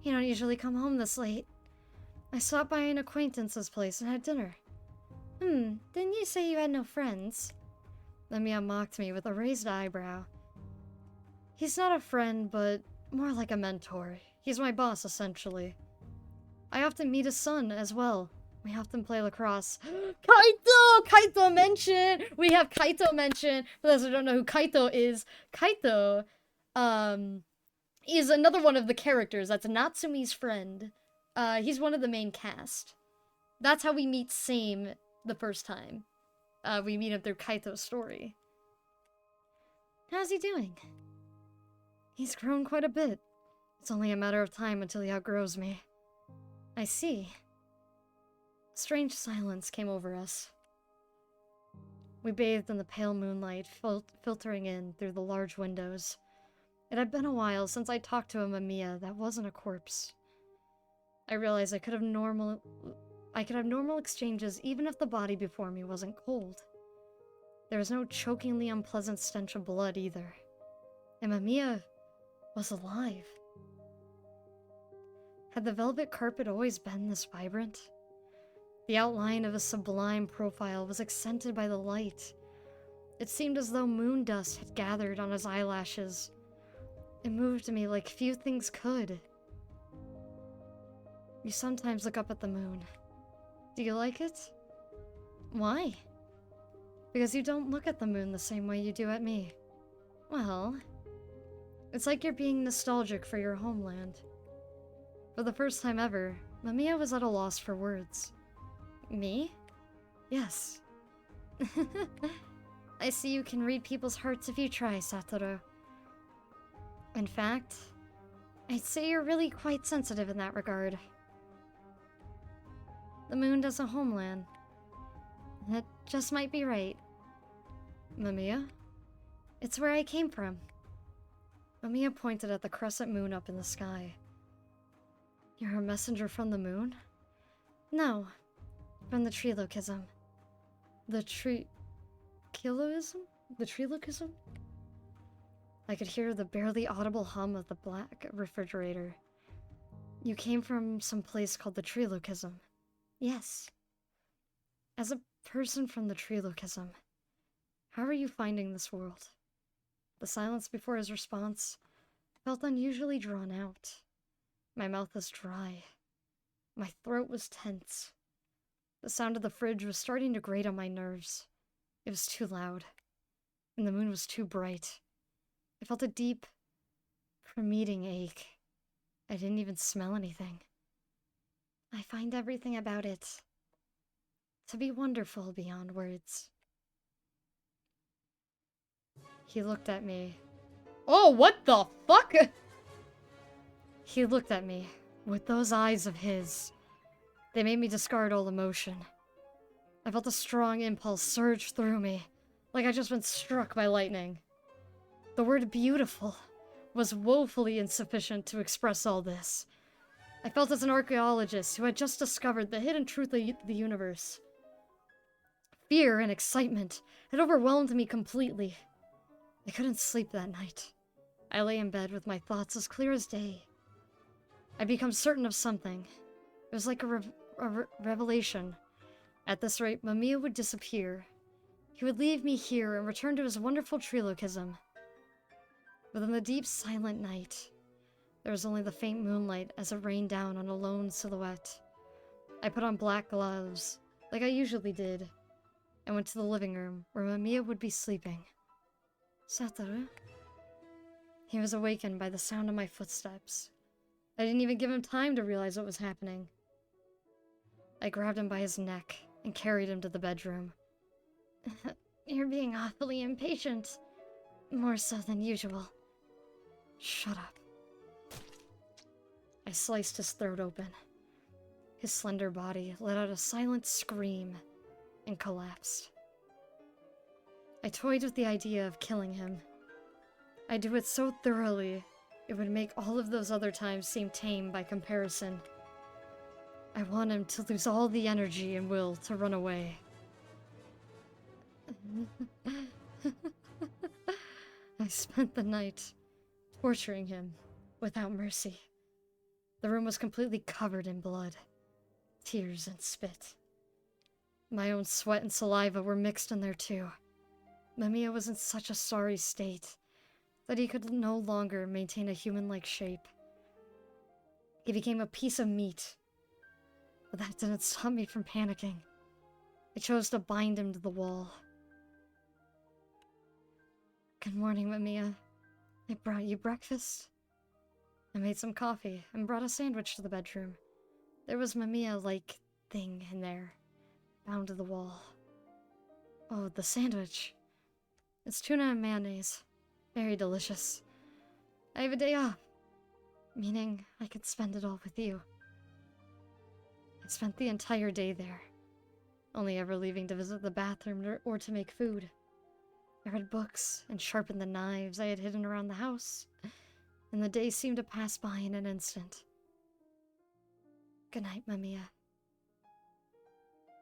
You don't usually come home this late. I stopped by an acquaintance's place and had dinner. Didn't you say you had no friends? MAMIYA mocked me with a raised eyebrow. He's not a friend, but more like a mentor. He's my boss, essentially. I often meet his son as well. We often play lacrosse. Kaito! Kaito mention! We have Kaito mention. For those who don't know who Kaito is, Kaito, is another one of the characters. That's Natsumi's friend. He's one of the main cast. That's how we meet Same the first time. We meet him through Kaito's story. How's he doing? He's grown quite a bit. It's only a matter of time until he outgrows me. I see. A strange silence came over us. We bathed in the pale moonlight, filtering in through the large windows. It had been a while since I talked to a MAMIYA that wasn't a corpse. I realized I could have normal exchanges even if the body before me wasn't cold. There was no chokingly unpleasant stench of blood either. And MAMIYA was alive. Had the velvet carpet always been this vibrant? The outline of his sublime profile was accented by the light. It seemed as though moon dust had gathered on his eyelashes. It moved me like few things could. You sometimes look up at the moon. Do you like it? Why? Because you don't look at the moon the same way you do at me. Well, it's like you're being nostalgic for your homeland. For the first time ever, MAMIYA was at a loss for words. Me? Yes. I see you can read people's hearts if you try, Satoru. In fact, I'd say you're really quite sensitive in that regard. The moon does a homeland. That just might be right. MAMIYA? It's where I came from. MAMIYA pointed at the crescent moon up in the sky. You're a messenger from the moon? No, from the Trilogism. The Trilogism? The Trilogism? I could hear the barely audible hum of the black refrigerator. You came from some place called the Trilogism. Yes. As a person from the Trilogism, how are you finding this world? The silence before his response felt unusually drawn out. My mouth was dry. My throat was tense. The sound of the fridge was starting to grate on my nerves. It was too loud, and the moon was too bright. I felt a deep, permeating ache. I didn't even smell anything. I find everything about it to be wonderful beyond words. He looked at me. Oh, what the fuck? He looked at me with those eyes of his. They made me discard all emotion. I felt a strong impulse surge through me, like I'd just been struck by lightning. The word beautiful was woefully insufficient to express all this. I felt as an archaeologist who had just discovered the hidden truth of the universe. Fear and excitement had overwhelmed me completely. I couldn't sleep that night. I lay in bed with my thoughts as clear as day. I'd become certain of something. It was like a revelation. At this rate, Mamiya would disappear. He would leave me here and return to his wonderful trilogism. Within the deep, silent night, there was only the faint moonlight as it rained down on a lone silhouette. I put on black gloves, like I usually did, and went to the living room, where Mamiya would be sleeping. Satoru? He was awakened by the sound of my footsteps. I didn't even give him time to realize what was happening. I grabbed him by his neck and carried him to the bedroom. You're being awfully impatient. More so than usual. Shut up. I sliced his throat open. His slender body let out a silent scream and collapsed. I toyed with the idea of killing him. I'd do it so thoroughly, it would make all of those other times seem tame by comparison. I want him to lose all the energy and will to run away. I spent the night torturing him without mercy. The room was completely covered in blood, tears, and spit. My own sweat and saliva were mixed in there too. Mamiya was in such a sorry state that he could no longer maintain a human-like shape. He became a piece of meat. But that didn't stop me from panicking. I chose to bind him to the wall. Good morning, Mamiya. I brought you breakfast. I made some coffee and brought a sandwich to the bedroom. There was Mamiya-like thing in there, bound to the wall. Oh, the sandwich. It's tuna and mayonnaise. Very delicious. I have a day off, meaning I could spend it all with you. I spent the entire day there, only ever leaving to visit the bathroom or to make food. I read books and sharpened the knives I had hidden around the house, and the day seemed to pass by in an instant. Good night, Mamiya.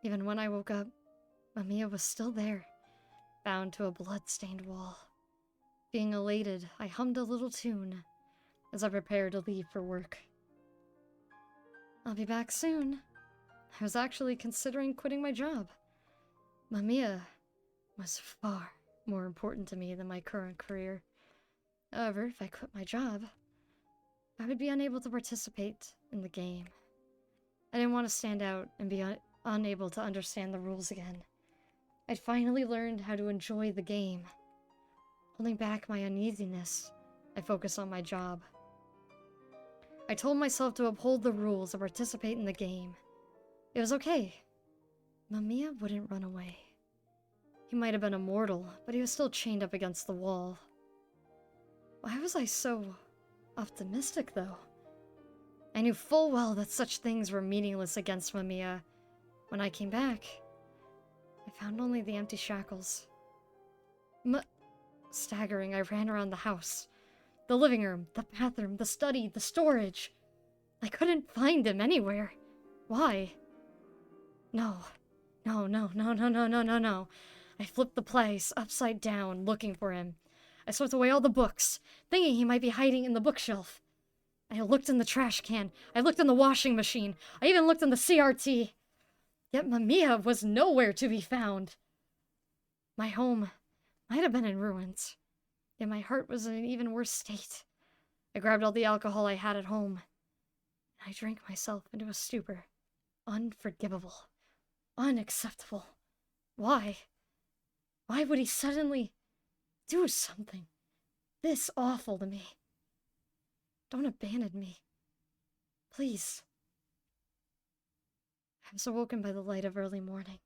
Even when I woke up, Mamiya was still there, bound to a blood-stained wall. Being elated, I hummed a little tune as I prepared to leave for work. I'll be back soon. I was actually considering quitting my job. Mamiya was far more important to me than my current career. However, if I quit my job, I would be unable to participate in the game. I didn't want to stand out and be unable to understand the rules again. I'd finally learned how to enjoy the game. Holding back my uneasiness, I focused on my job. I told myself to uphold the rules and participate in the game. It was okay. Mamiya wouldn't run away. He might have been immortal, but he was still chained up against the wall. Why was I so optimistic, though? I knew full well that such things were meaningless against Mamiya. When I came back, I found only the empty shackles. Staggering, I ran around the house. The living room, the bathroom, the study, the storage. I couldn't find him anywhere. Why? No. No. I flipped the place upside down, looking for him. I swept away all the books, thinking he might be hiding in the bookshelf. I looked in the trash can. I looked in the washing machine. I even looked in the CRT. Yet Mamiya was nowhere to be found. My home might have been in ruins, yet my heart was in an even worse state. I grabbed all the alcohol I had at home, and I drank myself into a stupor. Unforgivable. Unacceptable. Why? Why would he suddenly do something this awful to me? Don't abandon me. Please. I was awoken by the light of early morning.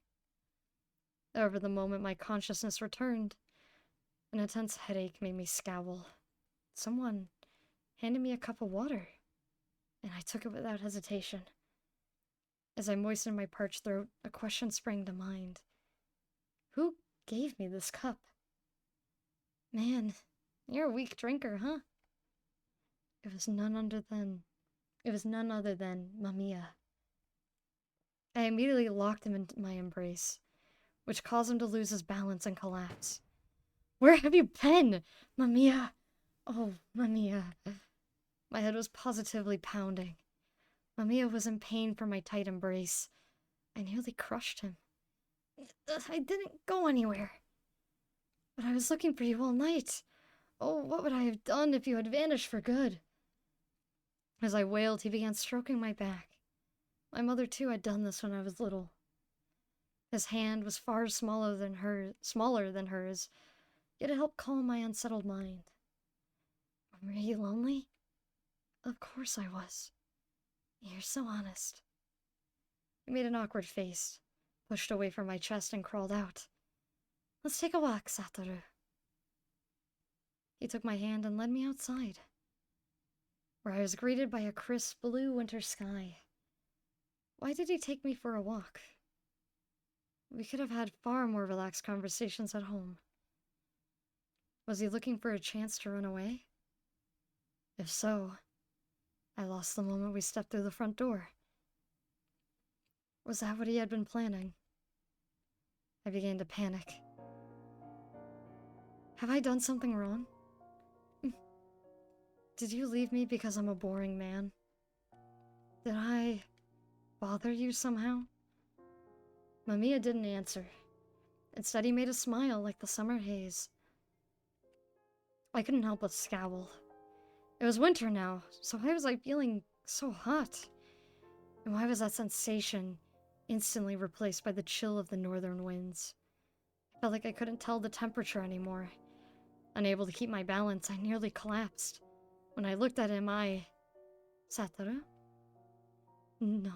However, the moment my consciousness returned, an intense headache made me scowl. Someone handed me a cup of water. and I took it without hesitation. As I moistened my parched throat, a question sprang to mind. Who gave me this cup? Man, you're a weak drinker, huh? It was none other than Mamiya. I immediately locked him into my embrace, which caused him to lose his balance and collapse. Where have you been, Mamiya? Oh, Mamiya. My head was positively pounding. Mamiya was in pain from my tight embrace. I nearly crushed him. I didn't go anywhere. But I was looking for you all night. Oh, what would I have done if you had vanished for good? As I wailed, he began stroking my back. My mother, too, had done this when I was little. His hand was far smaller than hers, yet it helped calm my unsettled mind. Were you lonely? Of course I was. You're so honest. He made an awkward face, pushed away from my chest, and crawled out. Let's take a walk, Satoru. He took my hand and led me outside, where I was greeted by a crisp blue winter sky. Why did he take me for a walk? We could have had far more relaxed conversations at home. Was he looking for a chance to run away? If so, I lost the moment we stepped through the front door. Was that what he had been planning? I began to panic. Have I done something wrong? Did you leave me because I'm a boring man? Did I bother you somehow? Mamiya didn't answer. Instead, he made a smile like the summer haze. I couldn't help but scowl. It was winter now, so why was I feeling so hot? And why was that sensation instantly replaced by the chill of the northern winds? I felt like I couldn't tell the temperature anymore. Unable to keep my balance, I nearly collapsed. When I looked at him, Satoru? No.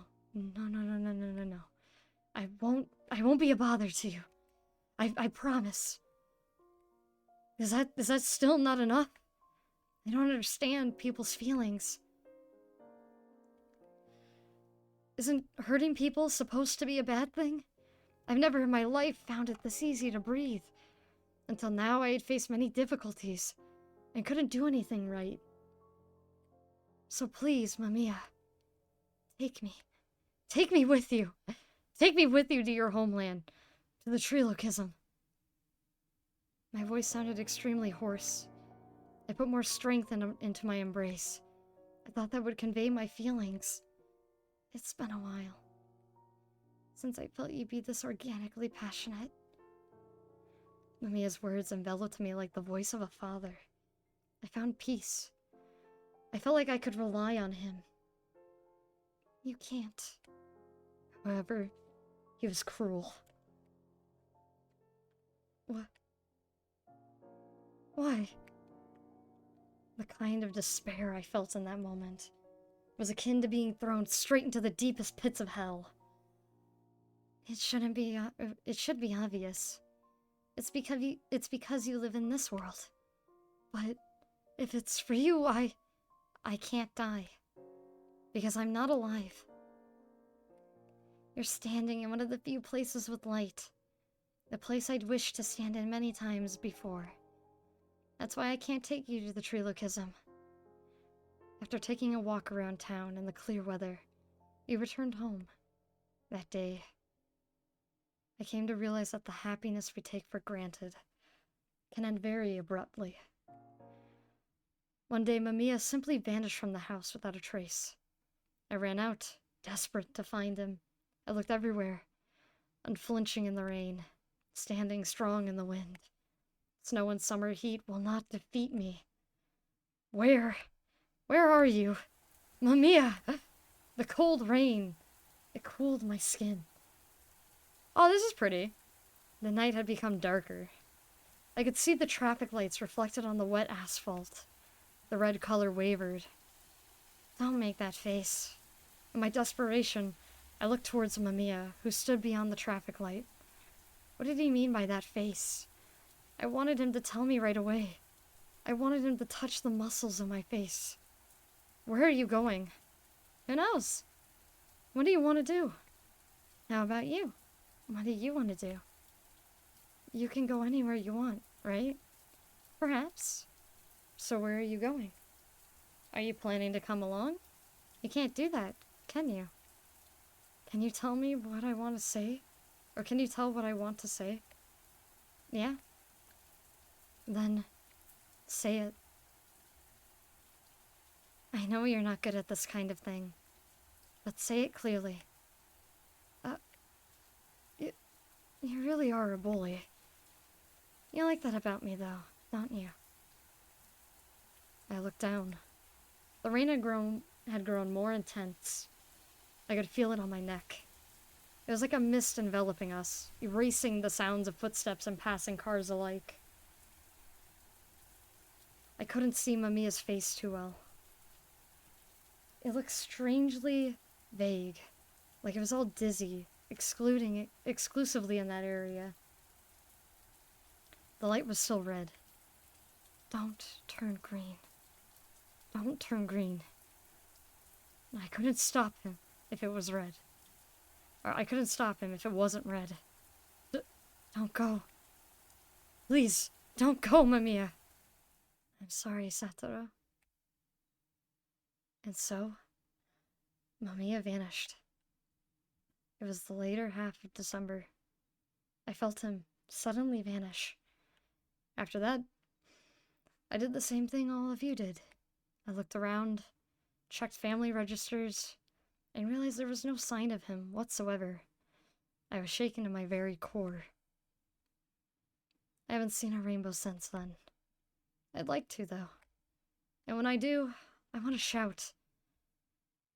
I won't be a bother to you. I promise. Is that still not enough? I don't understand people's feelings. Isn't hurting people supposed to be a bad thing? I've never in my life found it this easy to breathe. Until now, I had faced many difficulties and couldn't do anything right. So please, Mamiya, take me. Take me with you. Take me with you to your homeland, to the Trilokism. My voice sounded extremely hoarse. I put more strength into my embrace. I thought that would convey my feelings. It's been a while since I felt you be this organically passionate. Mamiya's words enveloped me like the voice of a father. I found peace. I felt like I could rely on him. You can't. However, he was cruel. What? Why? The kind of despair I felt in that moment was akin to being thrown straight into the deepest pits of hell. It should be obvious. It's because you live in this world. But if it's for you, I can't die. Because I'm not alive. You're standing in one of the few places with light. A place I'd wished to stand in many times before. That's why I can't take you to the Trilokism. After taking a walk around town in the clear weather, we returned home. That day, I came to realize that the happiness we take for granted can end very abruptly. One day, Mamiya simply vanished from the house without a trace. I ran out, desperate to find him. I looked everywhere, unflinching in the rain, standing strong in the wind. Snow and summer heat will not defeat me. Where are you? Mamiya! The cold rain, it cooled my skin. Oh, this is pretty. The night had become darker. I could see the traffic lights reflected on the wet asphalt. The red color wavered. Don't make that face. In my desperation, I looked towards Mamiya, who stood beyond the traffic light. What did he mean by that face? I wanted him to tell me right away. I wanted him to touch the muscles of my face. Where are you going? Who knows? What do you want to do? How about you? What do you want to do? You can go anywhere you want, right? Perhaps. So where are you going? Are you planning to come along? You can't do that, can you? Can you tell me what I want to say? Or can you tell what I want to say? Yeah? Then, say it. I know you're not good at this kind of thing, but say it clearly. You really are a bully. You like that about me, though, don't you? I looked down. The rain had grown more intense. I could feel it on my neck. It was like a mist enveloping us, erasing the sounds of footsteps and passing cars alike. I couldn't see Mamiya's face too well. It looked strangely vague, like it was all dizzy, exclusively in that area. The light was still red. Don't turn green. Don't turn green. I couldn't stop him if it was red. Or I couldn't stop him if it wasn't red. Don't go. Please, don't go, Mamiya. I'm sorry, Satoru. And so, Mamiya vanished. It was the later half of December. I felt him suddenly vanish. After that, I did the same thing all of you did. I looked around, checked family registers, and realized there was no sign of him whatsoever. I was shaken to my very core. I haven't seen a rainbow since then. I'd like to, though. And when I do, I want to shout.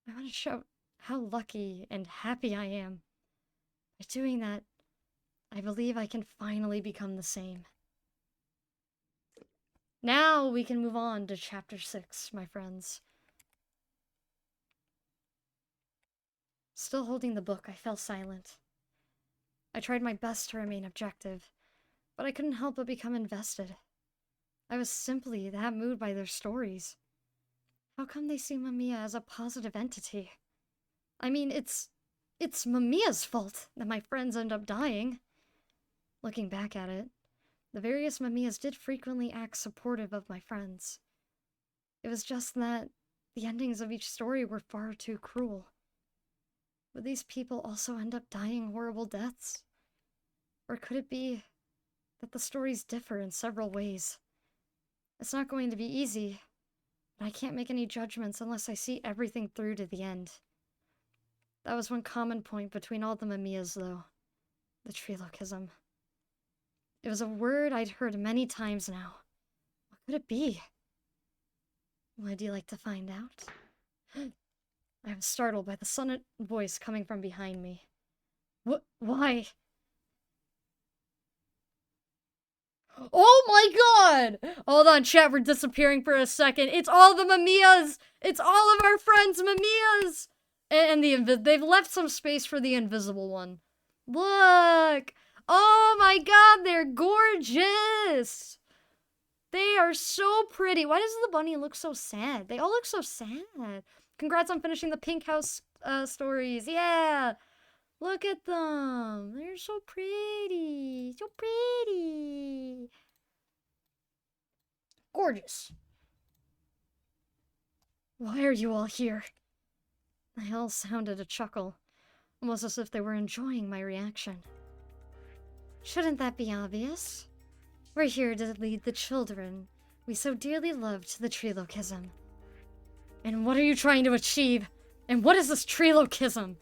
I want to shout how lucky and happy I am. By doing that, I believe I can finally become the same. Now we can move on to chapter 6, my friends. Still holding the book, I fell silent. I tried my best to remain objective, but I couldn't help but become invested. I was simply that moved by their stories. How come they see Mamiya as a positive entity? I mean, it's Mamiya's fault that my friends end up dying. Looking back at it, the various Mamiyas did frequently act supportive of my friends. It was just that the endings of each story were far too cruel. Would these people also end up dying horrible deaths? Or could it be that the stories differ in several ways? It's not going to be easy, but I can't make any judgments unless I see everything through to the end. That was one common point between all the Mamiyas, though. The trilogism. It was a word I'd heard many times now. What could it be? Would you like to find out? I was startled by the sudden voice coming from behind me. Why? Oh my god! Hold on, chat, we're disappearing for a second. It's all the Mamiyas! It's all of our friends' Mamiyas! And they've left some space for the invisible one. Look! Oh my god, they're gorgeous! They are so pretty. Why does the bunny look so sad? They all look so sad. Congrats on finishing the Pink House stories. Yeah! Look at them. They're so pretty. So pretty. Gorgeous. Why are you all here? They all sounded a chuckle, almost as if they were enjoying my reaction. Shouldn't that be obvious? We're here to lead the children we so dearly love to the trilogism. And what are you trying to achieve? And what is this trilogism?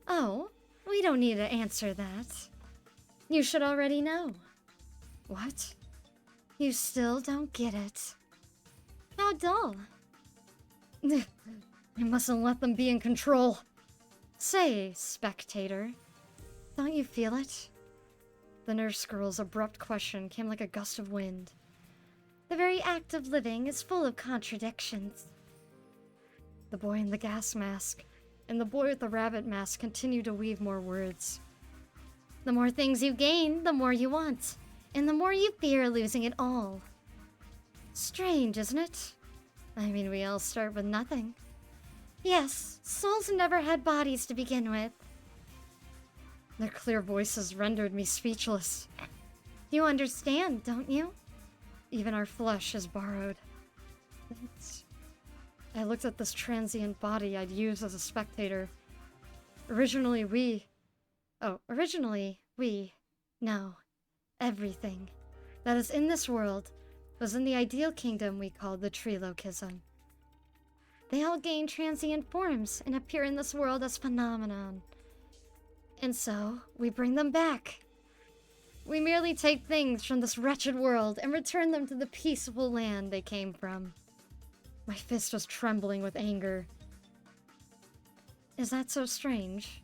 Oh, we don't need to answer that. You should already know. What? You still don't get it. How dull. I mustn't let them be in control. Say, spectator, don't you feel it? The nurse girl's abrupt question came like a gust of wind. The very act of living is full of contradictions. The boy in the gas mask and the boy with the rabbit mask continued to weave more words. The more things you gain, the more you want, and the more you fear losing it all. Strange, isn't it? I mean, we all start with nothing. Yes, souls never had bodies to begin with. Their clear voices rendered me speechless. You understand, don't you? Even our flesh is borrowed. I looked at this transient body I'd used as a spectator. Originally, no, everything that is in this world was in the ideal kingdom we called the Trilogism. They all gain transient forms and appear in this world as phenomenon. And so, we bring them back. We merely take things from this wretched world and return them to the peaceful land they came from. My fist was trembling with anger. Is that so strange?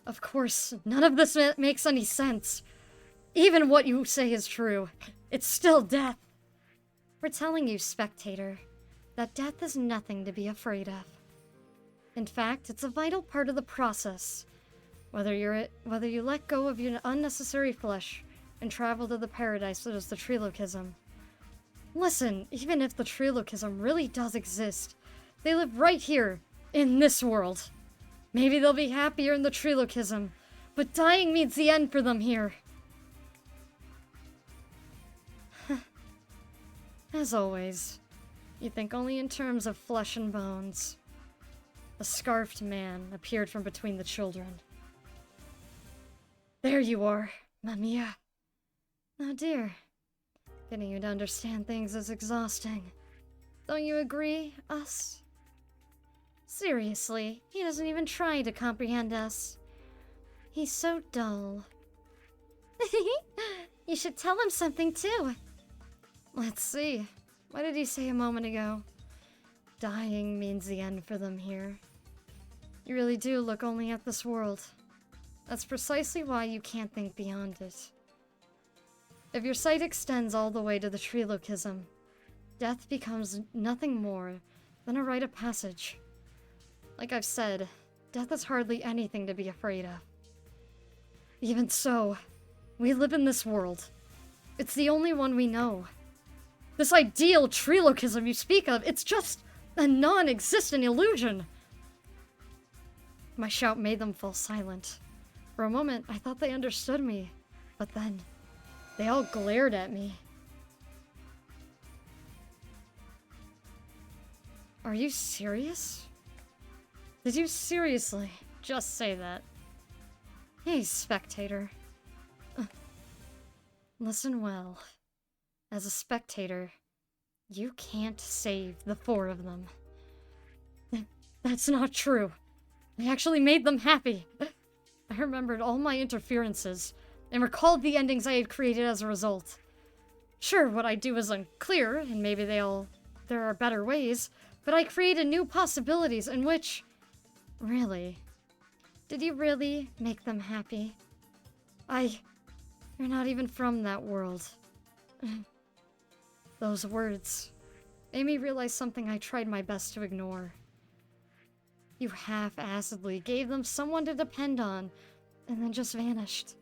Of course, none of this makes any sense. Even what you say is true. It's still death. We're telling you, spectator, that death is nothing to be afraid of. In fact, it's a vital part of the process. Whether you let go of your unnecessary flesh and travel to the paradise that is the Trilogism. Listen, even if the Trilogism really does exist, they live right here, in this world. Maybe they'll be happier in the Trilogism, but dying means the end for them here. As always, you think only in terms of flesh and bones. A scarfed man appeared from between the children. There you are, Mamiya. Oh dear. Getting you to understand things is exhausting. Don't you agree, us? Seriously, he doesn't even try to comprehend us. He's so dull. You should tell him something too. Let's see. What did he say a moment ago? Dying means the end for them here. You really do look only at this world. That's precisely why you can't think beyond it. If your sight extends all the way to the Trilogism, death becomes nothing more than a rite of passage. Like I've said, death is hardly anything to be afraid of. Even so, we live in this world. It's the only one we know. This ideal Trilogism you speak of, it's just a non-existent illusion. My shout made them fall silent. For a moment, I thought they understood me, but then they all glared at me. Are you serious? Did you seriously just say that? Hey, spectator. Listen well. As a spectator, you can't save the four of them. That's not true. I actually made them happy. I remembered all my interferences and recalled the endings I had created as a result. Sure, what I do is unclear, and maybe there are better ways, but I created new possibilities in which... Really? Did you really make them happy? You're not even from that world. Those words made me realize something I tried my best to ignore. You half-assedly gave them someone to depend on, and then just vanished.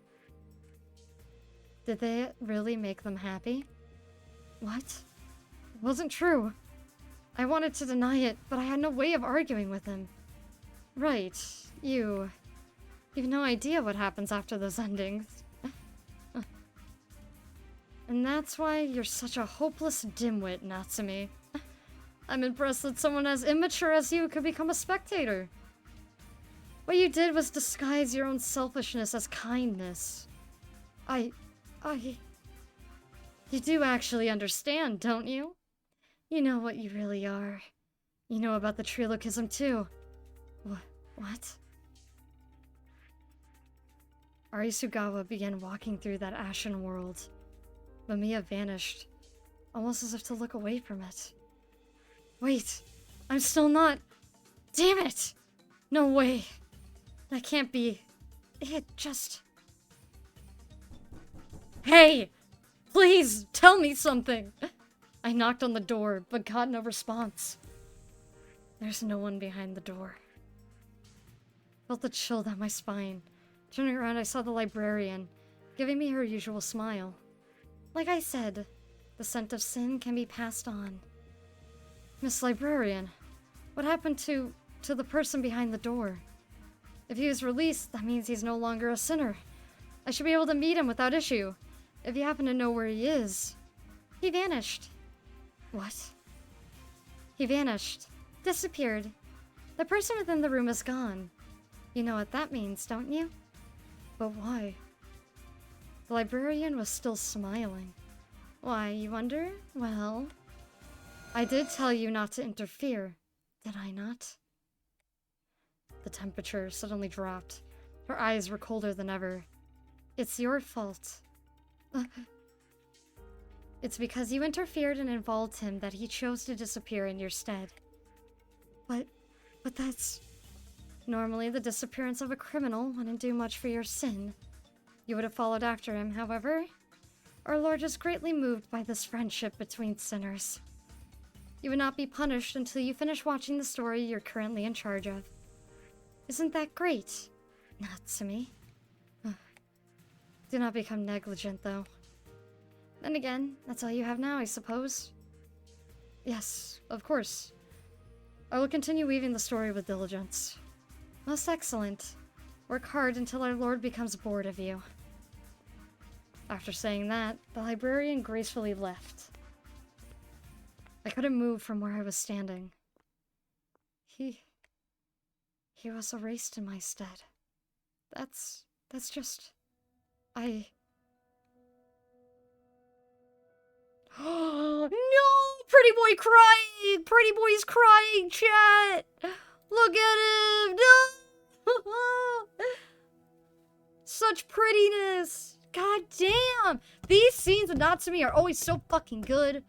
Did they really make them happy? What? It wasn't true. I wanted to deny it, but I had no way of arguing with him. Right, you've no idea what happens after those endings. And that's why you're such a hopeless dimwit, Natsumi. I'm impressed that someone as immature as you could become a spectator. What you did was disguise your own selfishness as kindness. You do actually understand, don't you? You know what you really are. You know about the Trilogism too. What? Arisugawa began walking through that ashen world. Mamiya vanished, almost as if to look away from it. Wait, I'm still not... Damn it! No way. That can't be... It just... Hey! Please, tell me something! I knocked on the door, but got no response. There's no one behind the door. Felt the chill down my spine. Turning around, I saw the librarian, giving me her usual smile. Like I said, the scent of sin can be passed on. Miss Librarian, What happened to the person behind the door? If he was released, that means he's no longer a sinner. I should be able to meet him without issue. If you happen to know where he is. He vanished. What? He vanished. Disappeared. The person within the room is gone. You know what that means, don't you? But why? The librarian was still smiling. Why, you wonder? Well, I did tell you not to interfere, did I not? The temperature suddenly dropped. Her eyes were colder than ever. It's your fault. It's because you interfered and involved him that he chose to disappear in your stead. But that's... Normally, the disappearance of a criminal wouldn't do much for your sin. You would have followed after him, however. Our Lord is greatly moved by this friendship between sinners. You would not be punished until you finish watching the story you're currently in charge of. Isn't that great? Not to me. Do not become negligent, though. Then again, that's all you have now, I suppose. Yes, of course. I will continue weaving the story with diligence. Most excellent. Work hard until our Lord becomes bored of you. After saying that, the librarian gracefully left. I couldn't move from where I was standing. He was erased in my stead. That's just... Oh no! Pretty boy crying! Pretty boy's crying, chat! Look at him! No! Such prettiness! God damn! These scenes of Natsumi are always so fucking good.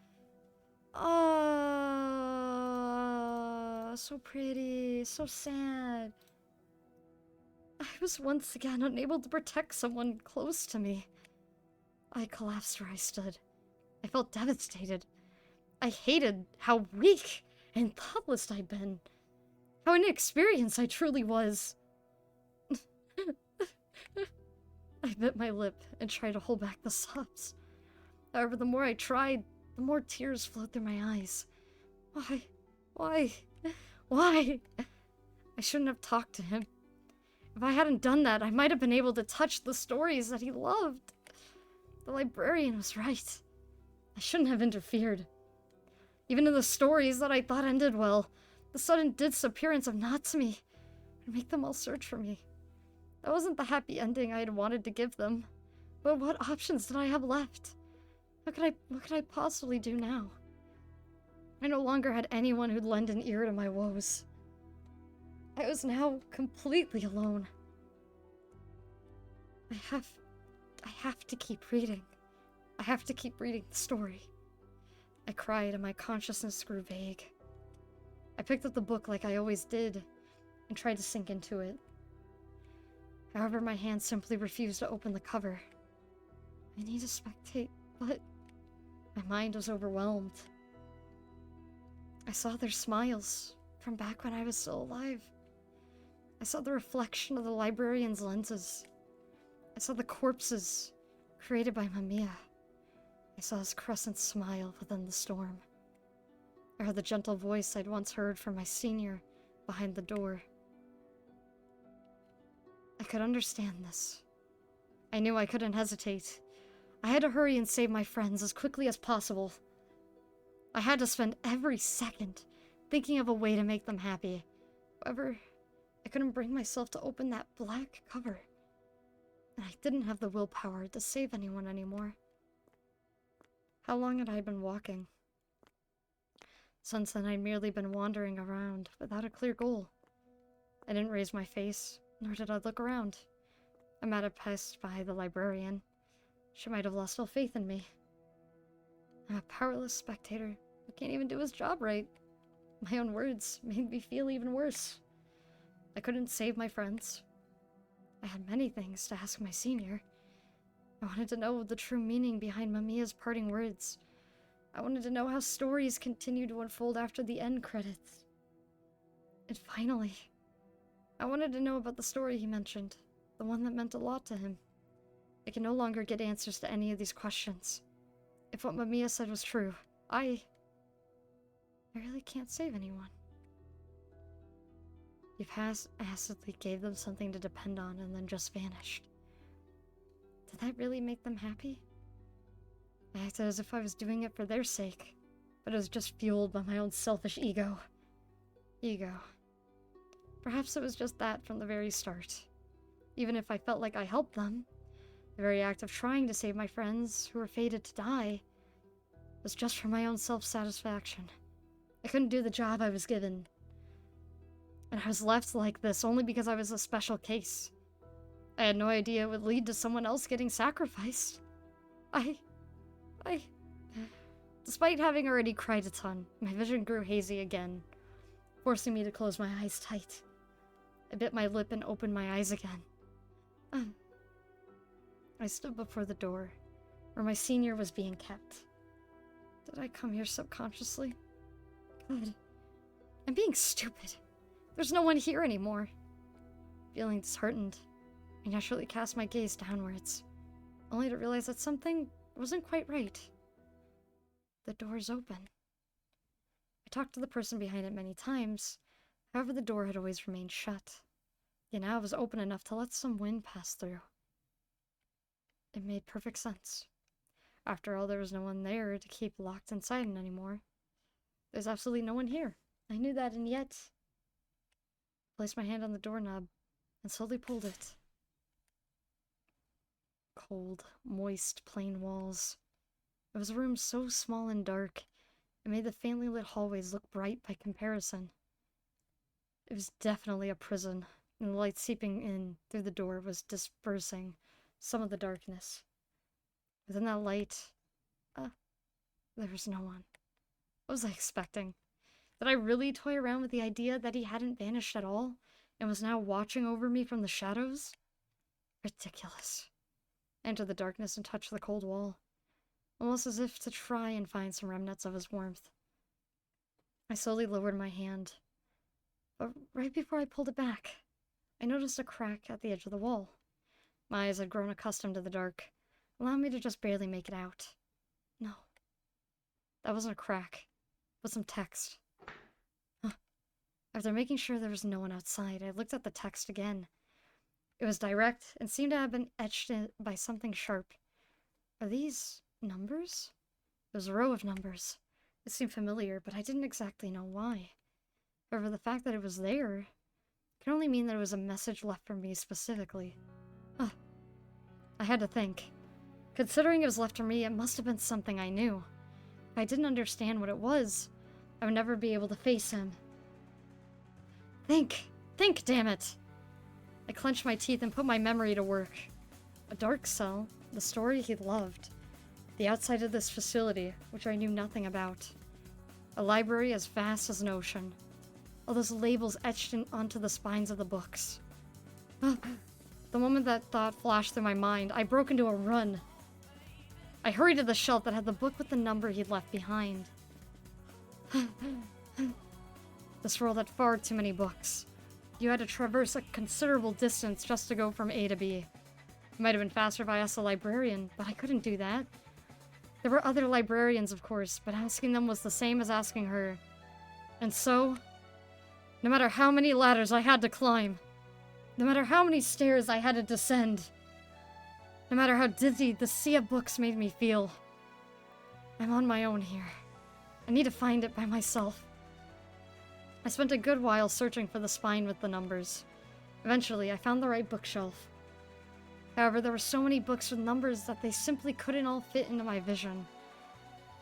So pretty, so sad. I was once again unable to protect someone close to me. I collapsed where I stood. I felt devastated. I hated how weak and thoughtless I'd been. How inexperienced I truly was. I bit my lip and tried to hold back the sobs. However, the more I tried, the more tears flowed through my eyes. Why? I shouldn't have talked to him. If I hadn't done that, I might have been able to touch the stories that he loved. The librarian was right. I shouldn't have interfered. Even in the stories that I thought ended well, the sudden disappearance of Natsumi would make them all search for me. That wasn't the happy ending I had wanted to give them. But what options did I have left? What could I possibly do now? I no longer had anyone who'd lend an ear to my woes. I was now completely alone. I have to keep reading. I have to keep reading the story. I cried and my consciousness grew vague. I picked up the book like I always did and tried to sink into it. However, my hand simply refused to open the cover. I need to spectate, but my mind was overwhelmed. I saw their smiles from back when I was still alive. I saw the reflection of the librarian's lenses. I saw the corpses created by Mamiya. I saw his crescent smile within the storm. I heard the gentle voice I'd once heard from my senior behind the door. I could understand this. I knew I couldn't hesitate. I had to hurry and save my friends as quickly as possible. I had to spend every second thinking of a way to make them happy. However, I couldn't bring myself to open that black cover. And I didn't have the willpower to save anyone anymore. How long had I been walking? Since then, I'd merely been wandering around without a clear goal. I didn't raise my face, nor did I look around. I might have passed by the librarian. She might have lost all faith in me. I'm a powerless spectator who can't even do his job right. My own words made me feel even worse. I couldn't save my friends. I had many things to ask my senior. I wanted to know the true meaning behind Mamiya's parting words. I wanted to know how stories continue to unfold after the end credits. And finally, I wanted to know about the story he mentioned, the one that meant a lot to him. I can no longer get answers to any of these questions. If what Mamiya said was true, I really can't save anyone. You acidly gave them something to depend on and then just vanished. Did that really make them happy? I acted as if I was doing it for their sake, but it was just fueled by my own selfish ego. Perhaps it was just that from the very start. Even if I felt like I helped them, the very act of trying to save my friends who were fated to die was just for my own self-satisfaction. I couldn't do the job I was given. And I was left like this only because I was a special case. I had no idea it would lead to someone else getting sacrificed. Despite having already cried a ton, my vision grew hazy again, forcing me to close my eyes tight. I bit my lip and opened my eyes again. I stood before the door, where my senior was being kept. Did I come here subconsciously? God, I'm being stupid. There's no one here anymore. Feeling disheartened, I naturally cast my gaze downwards, only to realize that something wasn't quite right. The door's open. I talked to the person behind it many times, however the door had always remained shut. Yet now it was open enough to let some wind pass through. It made perfect sense. After all, there was no one there to keep locked inside anymore. There's absolutely no one here. I knew that, and yet... I placed my hand on the doorknob and slowly pulled it. Cold, moist, plain walls. It was a room so small and dark, it made the faintly lit hallways look bright by comparison. It was definitely a prison, and the light seeping in through the door was dispersing some of the darkness. Within that light, there was no one. What was I expecting? Did I really toy around with the idea that he hadn't vanished at all, and was now watching over me from the shadows? Ridiculous. I entered the darkness and touched the cold wall, almost as if to try and find some remnants of his warmth. I slowly lowered my hand, but right before I pulled it back, I noticed a crack at the edge of the wall. My eyes had grown accustomed to the dark, allowing me to just barely make it out. No. That wasn't a crack, but some text. After making sure there was no one outside, I looked at the text again. It was direct and seemed to have been etched in by something sharp. Are these numbers? It was a row of numbers. It seemed familiar, but I didn't exactly know why. However, the fact that it was there could only mean that it was a message left for me specifically. I had to think. Considering it was left for me, it must have been something I knew. If I didn't understand what it was, I would never be able to face him. Think, damn it! I clenched my teeth and put my memory to work. A dark cell, the story he loved, the outside of this facility, which I knew nothing about. A library as vast as an ocean. All those labels etched onto the spines of the books. The moment that thought flashed through my mind, I broke into a run. I hurried to the shelf that had the book with the number he'd left behind. This world had far too many books. You had to traverse a considerable distance just to go from A to B. It might have been faster if I asked a librarian, but I couldn't do that. There were other librarians, of course, but asking them was the same as asking her. And so, no matter how many ladders I had to climb, no matter how many stairs I had to descend, no matter how dizzy the sea of books made me feel, I'm on my own here. I need to find it by myself. I spent a good while searching for the spine with the numbers. Eventually, I found the right bookshelf. However, there were so many books with numbers that they simply couldn't all fit into my vision.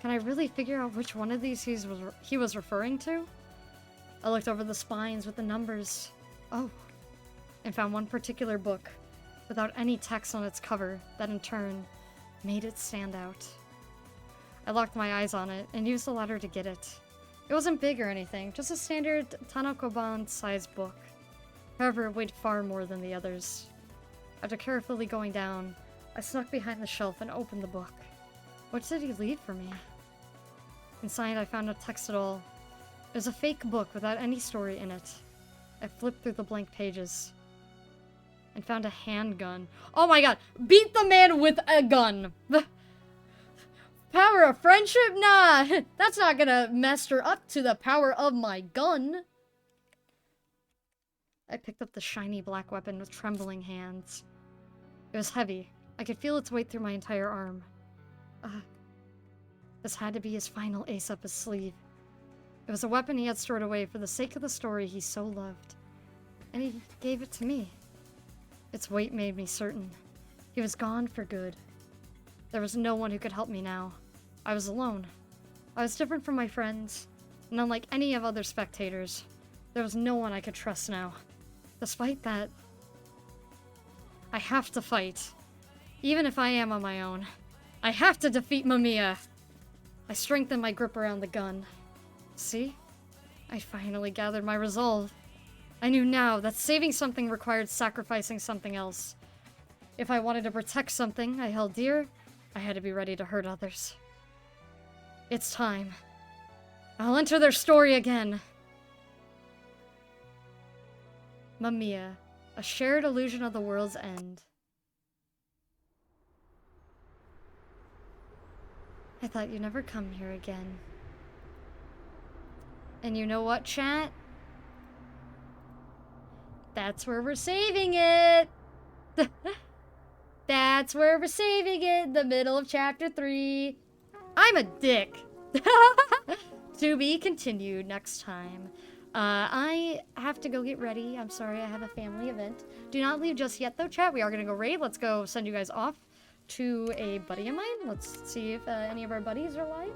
Can I really figure out which one of these he was referring to? I looked over the spines with the numbers. Oh, and found one particular book without any text on its cover that in turn made it stand out. I locked my eyes on it and used the ladder to get it. It wasn't big or anything, just a standard Tanakoban-sized book. However, it weighed far more than the others. After carefully going down, I snuck behind the shelf and opened the book. What did he leave for me? Inside, I found no text at all. It was a fake book without any story in it. I flipped through the blank pages and found a handgun. Oh my god! Beat the man with a gun! Power of friendship? Nah, that's not gonna mess her up to the power of my gun. I picked up the shiny black weapon with trembling hands. It was heavy. I could feel its weight through my entire arm. This had to be his final ace up his sleeve. It was a weapon he had stored away for the sake of the story he so loved. And he gave it to me. Its weight made me certain. He was gone for good. There was no one who could help me now. I was alone. I was different from my friends, and unlike any of other spectators, there was no one I could trust now. Despite that, I have to fight. Even if I am on my own. I have to defeat Mamiya. I strengthened my grip around the gun. See? I finally gathered my resolve. I knew now that saving something required sacrificing something else. If I wanted to protect something I held dear, I had to be ready to hurt others. It's time. I'll enter their story again. Mamiya, a shared illusion of the world's end. I thought you'd never come here again. And you know what, chat? That's where we're saving it! That's where we're saving it, the middle of chapter 3. I'm a dick. To be continued next time. I have to go get ready. I'm sorry, I have a family event. Do not leave just yet, though, chat. We are gonna go raid. Let's go send you guys off to a buddy of mine. Let's see if any of our buddies are live.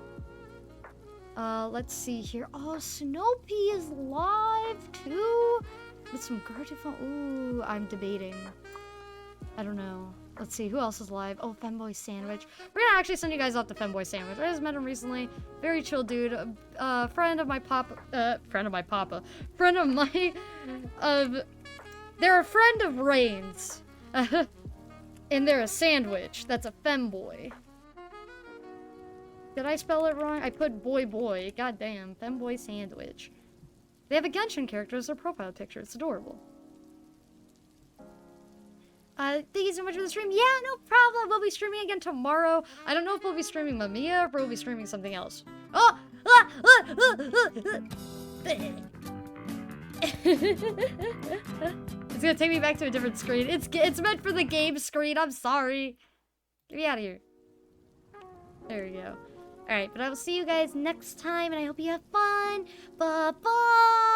Let's see here. Oh, Snoopy is live, too. With some Gardevoir. Ooh, I'm debating. I don't know. Let's see, who else is live? Oh, Femboy Sandwich. We're gonna actually send you guys off to Femboy Sandwich. I just met him recently. Very chill dude. Friend of my papa. Friend of my papa. Friend of my... they're a friend of Rain's. And they're a sandwich. That's a Femboy. Did I spell it wrong? I put boy. Goddamn. Femboy Sandwich. They have a Genshin character as their profile picture. It's adorable. Thank you so much for the stream. Yeah, no problem. We'll be streaming again tomorrow. I don't know if we'll be streaming Mamiya or if we'll be streaming something else. Oh! It's gonna take me back to a different screen. It's meant for the game screen. I'm sorry. Get me out of here. There we go. Alright, but I will see you guys next time, and I hope you have fun. Bye-bye!